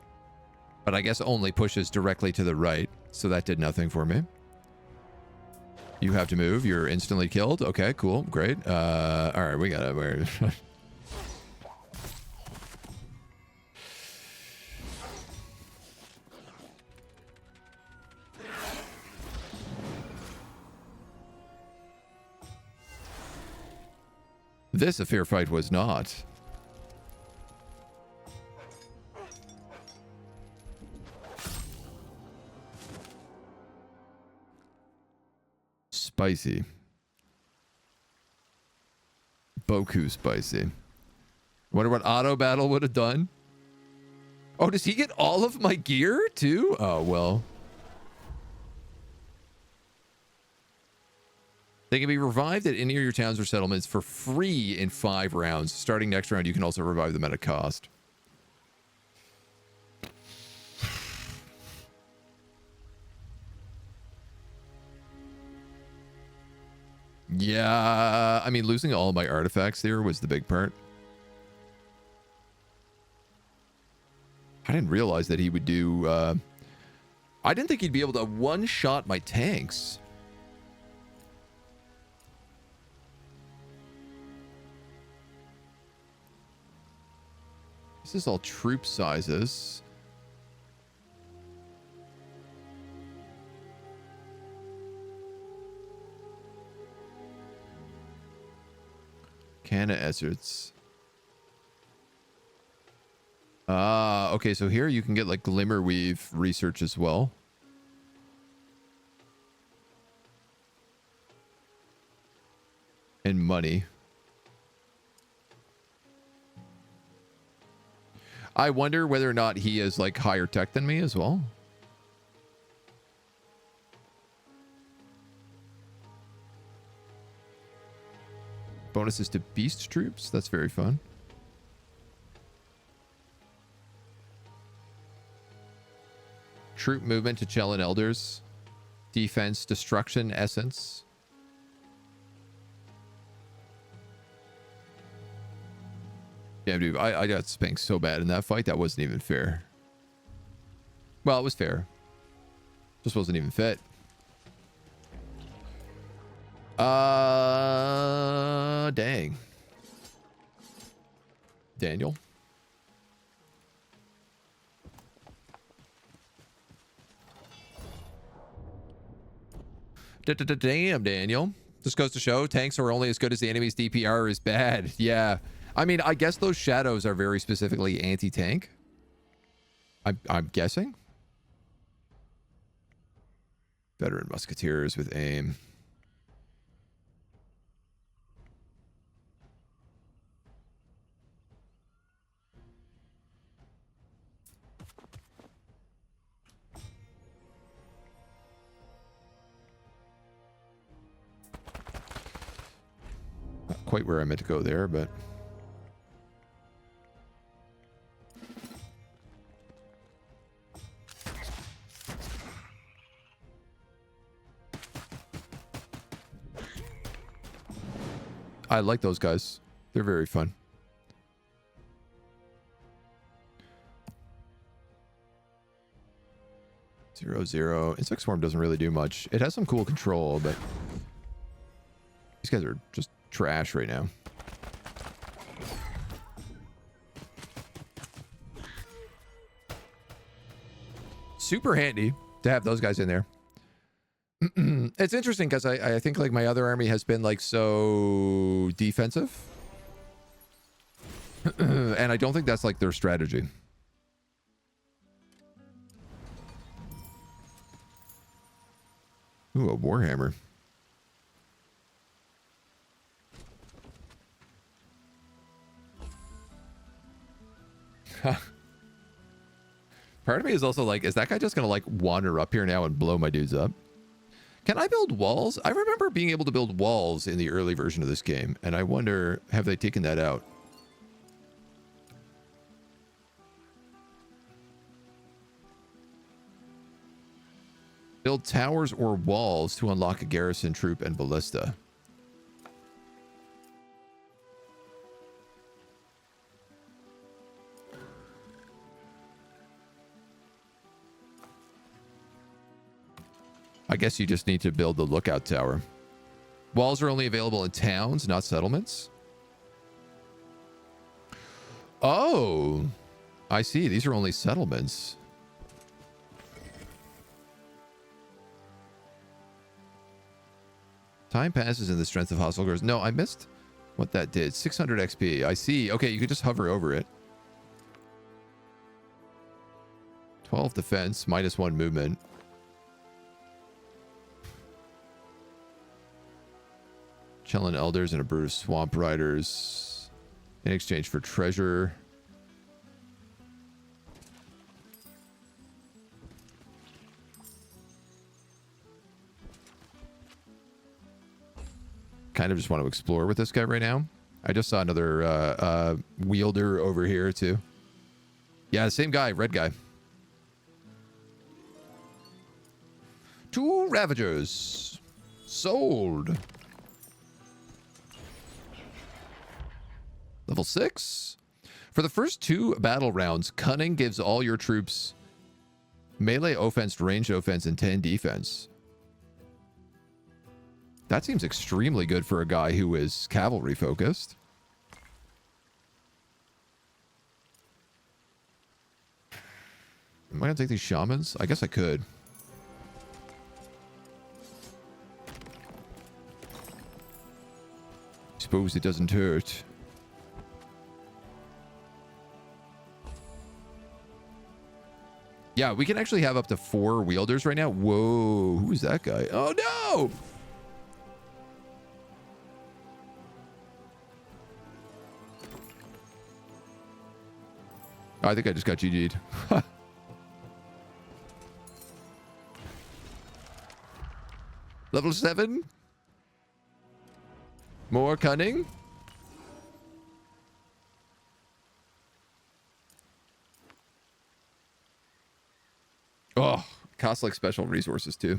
but I guess only pushes directly to the right, so that did nothing for me. You have to move. You're instantly killed. Okay, cool. Great. All right, we got it. This a fair fight was not. Spicy. Boku spicy. Wonder what auto battle would have done. Oh, does he get all of my gear too? Oh, well. They can be revived at any of your towns or settlements for free in 5 rounds. Starting next round, you can also revive them at a cost. Yeah, I mean, losing all my artifacts there was the big part. I didn't realize that he would do... I didn't think he'd be able to one-shot my tanks. This is all troop sizes. Canna Ezards. Ah, okay, so here you can get like Glimmerweave research as well. And money. I wonder whether or not he is like higher tech than me as well. Bonuses to beast troops. That's very fun. Troop movement to Chellin Elders. Defense, destruction, essence. Yeah, dude, I got spanked so bad in that fight. That wasn't even fair. Well, it was fair. Just wasn't even fit. Dang. Daniel. Damn, Daniel. This goes to show tanks are only as good as the enemy's DPR is bad. Yeah. I mean, I guess those shadows are very specifically anti-tank. I'm guessing. Veteran musketeers with aim. Not quite where I meant to go there, but... I like those guys. They're very fun. Zero, zero. Insect Swarm doesn't really do much. It has some cool control, but these guys are just trash right now. Super handy to have those guys in there. It's interesting because I think like my other army has been like so defensive. And I don't think that's like their strategy. Ooh, a Warhammer. Part of me is also like, is that guy just gonna like wander up here now and blow my dudes up? Can I build walls? I remember being able to build walls in the early version of this game, and I wonder, have they taken that out? Build towers or walls to unlock a garrison troop and ballista. I guess you just need to build the lookout tower. Walls are only available in towns, not settlements. Oh, I see. These are only settlements. Time passes and the strength of hostile grows. No, I missed what that did. 600 XP. I see. Okay, you can just hover over it. 12 defense, -1 movement. Chellin Elders and a brood of Swamp Riders in exchange for treasure. Kind of just want to explore with this guy right now. I just saw another wielder over here too. Yeah, same guy, red guy. 2 Ravagers. Sold. Level 6. For the first 2 battle rounds, Cunning gives all your troops melee offense, ranged offense, and 10 defense. That seems extremely good for a guy who is cavalry focused. Am I gonna take these shamans? I guess I could. suppose it doesn't hurt. Yeah, we can actually have up to 4 wielders right now. Whoa, who's that guy? Oh, no! I think I just got GG'd. Level 7. More cunning. Oh, costs like special resources too.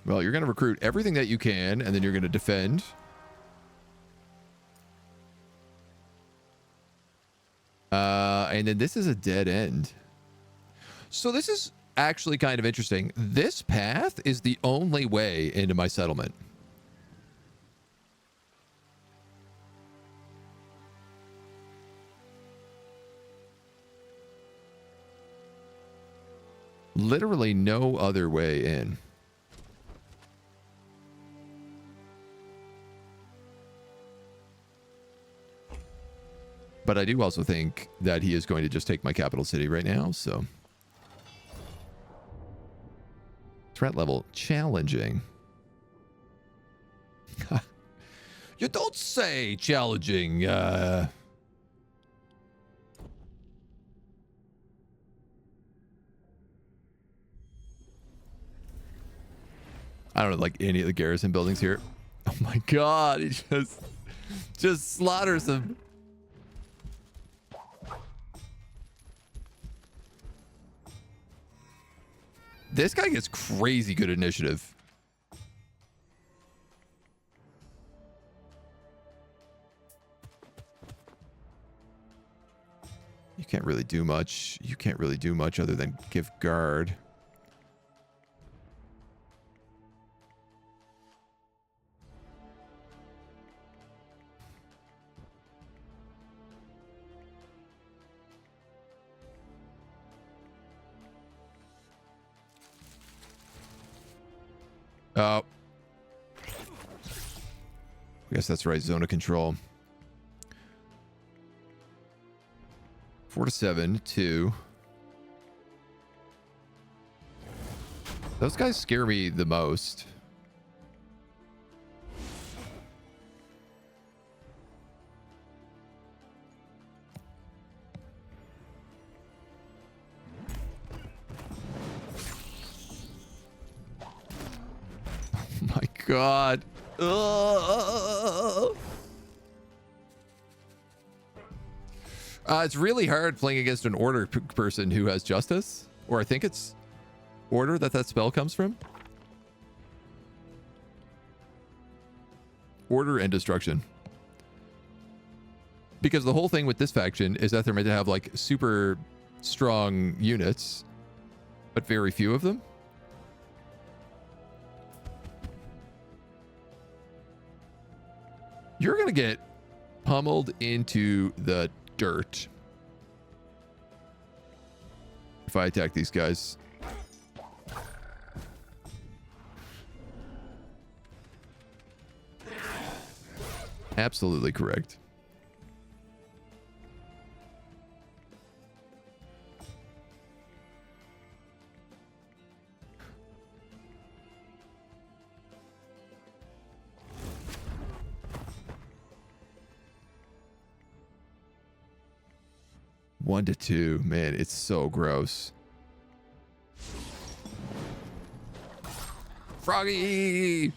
Well, you're going to recruit everything that you can, and then you're going to defend. And then this is a dead end. So this is actually kind of interesting. This path is the only way into my settlement. Literally no other way in. But I do also think that he is going to just take my capital city right now, so. Threat level challenging. You don't say challenging. I don't like any of the garrison buildings here. Oh my god, he just slaughters them. This guy gets crazy good initiative. You can't really do much. You can't really do much other than give guard. Oh. I guess that's right. Zone of control. 4 to 7, 2. Those guys scare me the most. My god. It's really hard playing against an order person who has justice, or I think it's order that spell comes from. Order and destruction. Because the whole thing with this faction is that they're meant to have like super strong units, but very few of them. You're going to get pummeled into the dirt if I attack these guys. Absolutely correct. One to 2, man, it's so gross. Froggy! I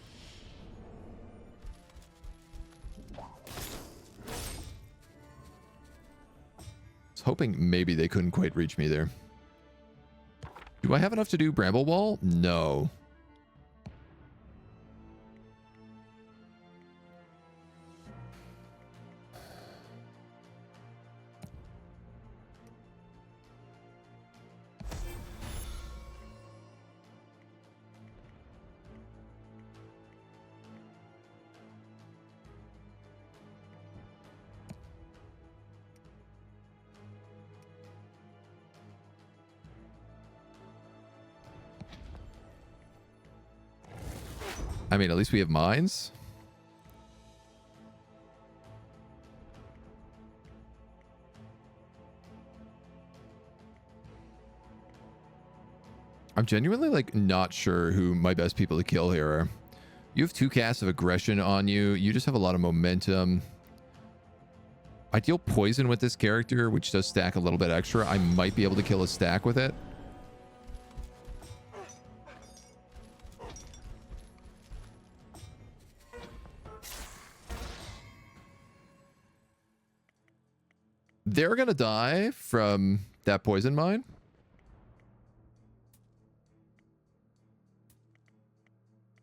was hoping maybe they couldn't quite reach me there. Do I have enough to do Bramble Wall? No. I mean, at least we have mines. I'm genuinely, like, not sure who my best people to kill here are. You have 2 casts of aggression on you. You just have a lot of momentum. I deal poison with this character, which does stack a little bit extra. I might be able to kill a stack with it. They're gonna die from that poison mine.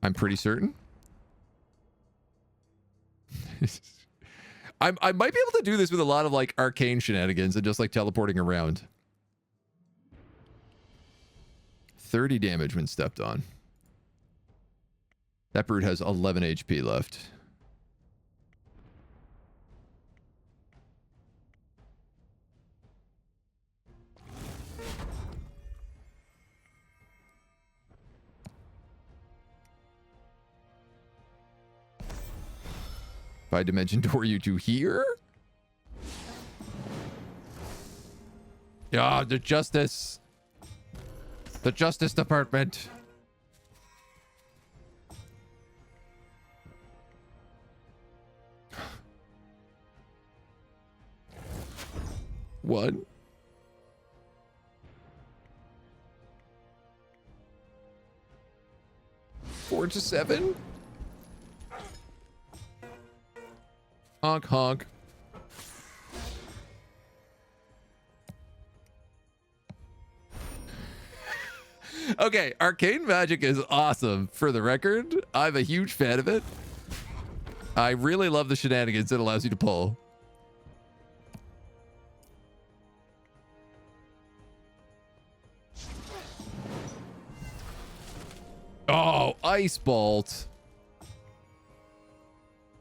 I'm pretty certain. I might be able to do this with a lot of like arcane shenanigans and just like teleporting around. 30 damage when stepped on. That brute has 11 HP left. If I dimension door you to here? Yeah, the justice. The Justice Department. What? Four to 7? Honk, honk. Okay, arcane magic is awesome, for the record. I'm a huge fan of it. I really love the shenanigans it allows you to pull. Oh, Ice Bolt.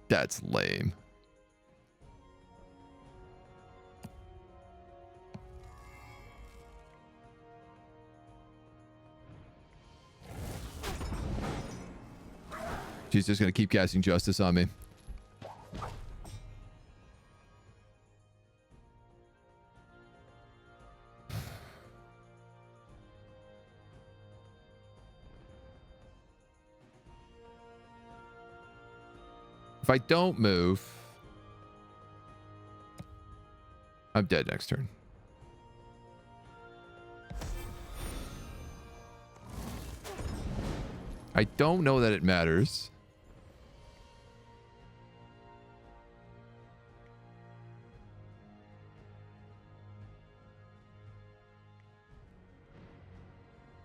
That's lame. She's just going to keep casting Justice on me. If I don't move, I'm dead next turn. I don't know that it matters.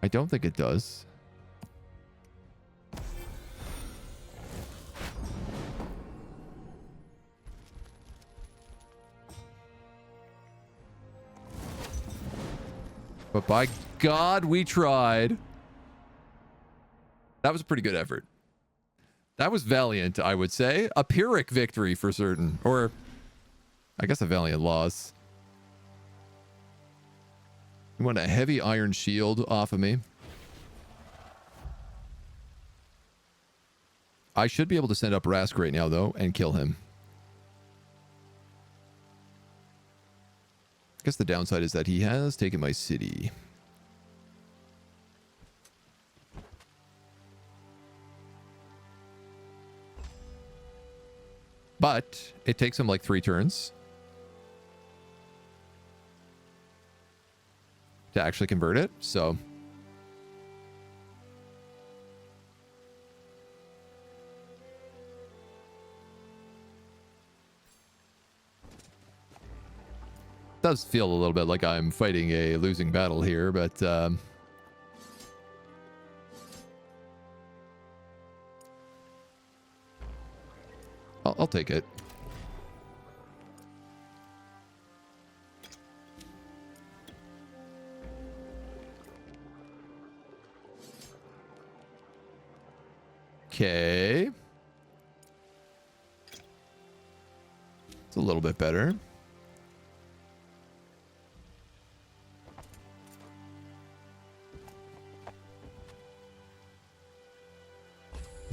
I don't think it does. But by God, we tried. That was a pretty good effort. That was valiant, I would say. A Pyrrhic victory for certain. Or, I guess a valiant loss. You want a heavy iron shield off of me. I should be able to send up Rask right now, though, and kill him. I guess the downside is that he has taken my city. But it takes him like 3 turns to actually convert it, so... does feel a little bit like I'm fighting a losing battle here, but I'll take it. Okay. It's a little bit better.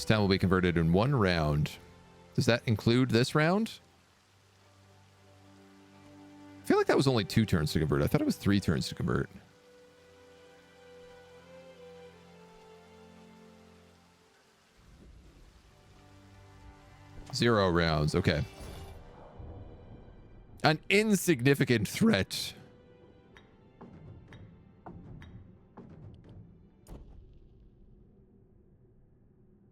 This town will be converted in 1 round. Does that include this round? I feel like that was only 2 turns to convert. I thought it was 3 turns to convert. Zero rounds. Okay. An insignificant threat.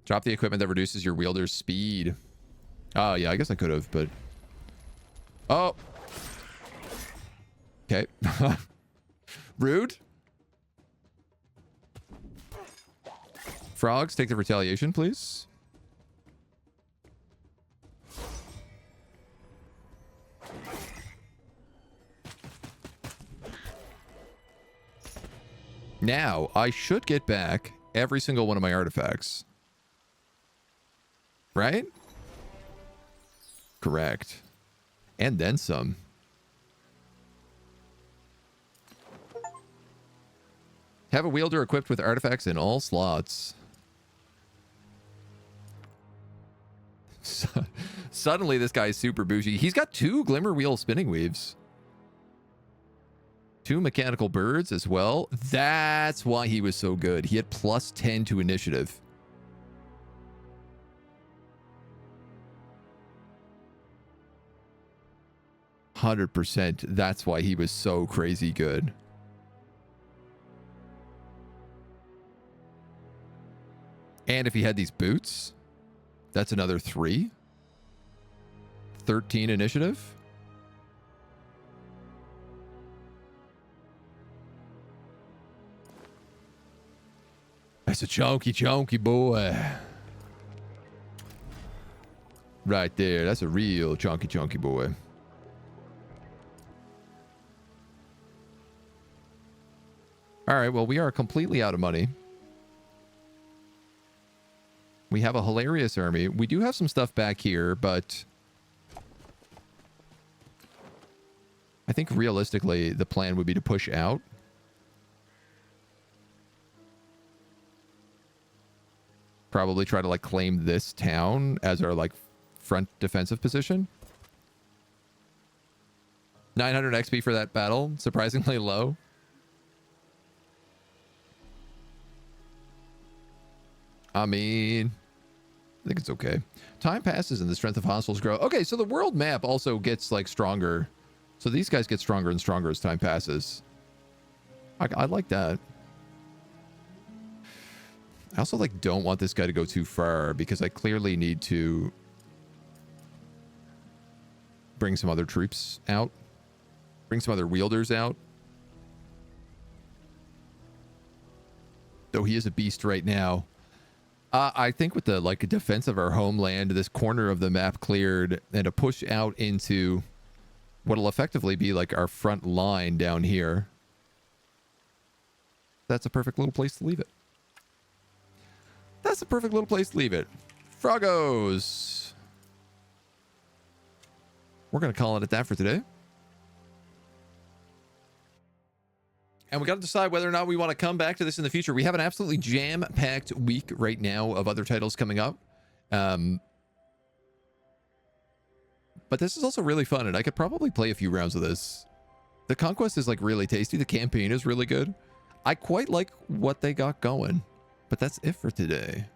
Drop the equipment that reduces your wielder's speed. Oh, yeah, I guess I could have, but... Oh! Okay. Rude. Frogs, take the retaliation, please. Now, I should get back every single one of my artifacts. Right? Correct. And then some. Have a wielder equipped with artifacts in all slots. Suddenly, this guy is super bougie. He's got 2 glimmer wheel spinning weaves. 2 mechanical birds as well. That's why he was so good. He had plus 10 to initiative. %. That's why he was so crazy good. And if he had these boots, that's another 3. 13 initiative. That's a chunky boy. Right there. That's a real chunky boy. All right, well, we are completely out of money. We have a hilarious army. We do have some stuff back here, but I think realistically the plan would be to push out. Probably try to like claim this town as our like front defensive position. 900 XP for that battle. Surprisingly low. I mean, I think it's okay. Time passes and the strength of hostiles grow. Okay, so the world map also gets like stronger. So these guys get stronger and stronger as time passes. I like that. I also like don't want this guy to go too far because I clearly need to bring some other troops out. Bring some other wielders out. Though he is a beast right now. I think with the like defense of our homeland, this corner of the map cleared, and a push out into what'll effectively be like our front line down here. That's a perfect little place to leave it. That's a perfect little place to leave it. Froggos. We're going to call it at that for today. And we got to decide whether or not we want to come back to this in the future. We have an absolutely jam-packed week right now of other titles coming up. But this is also really fun, and I could probably play a few rounds of this. The Conquest is like really tasty. The campaign is really good. I quite like what they got going. But that's it for today.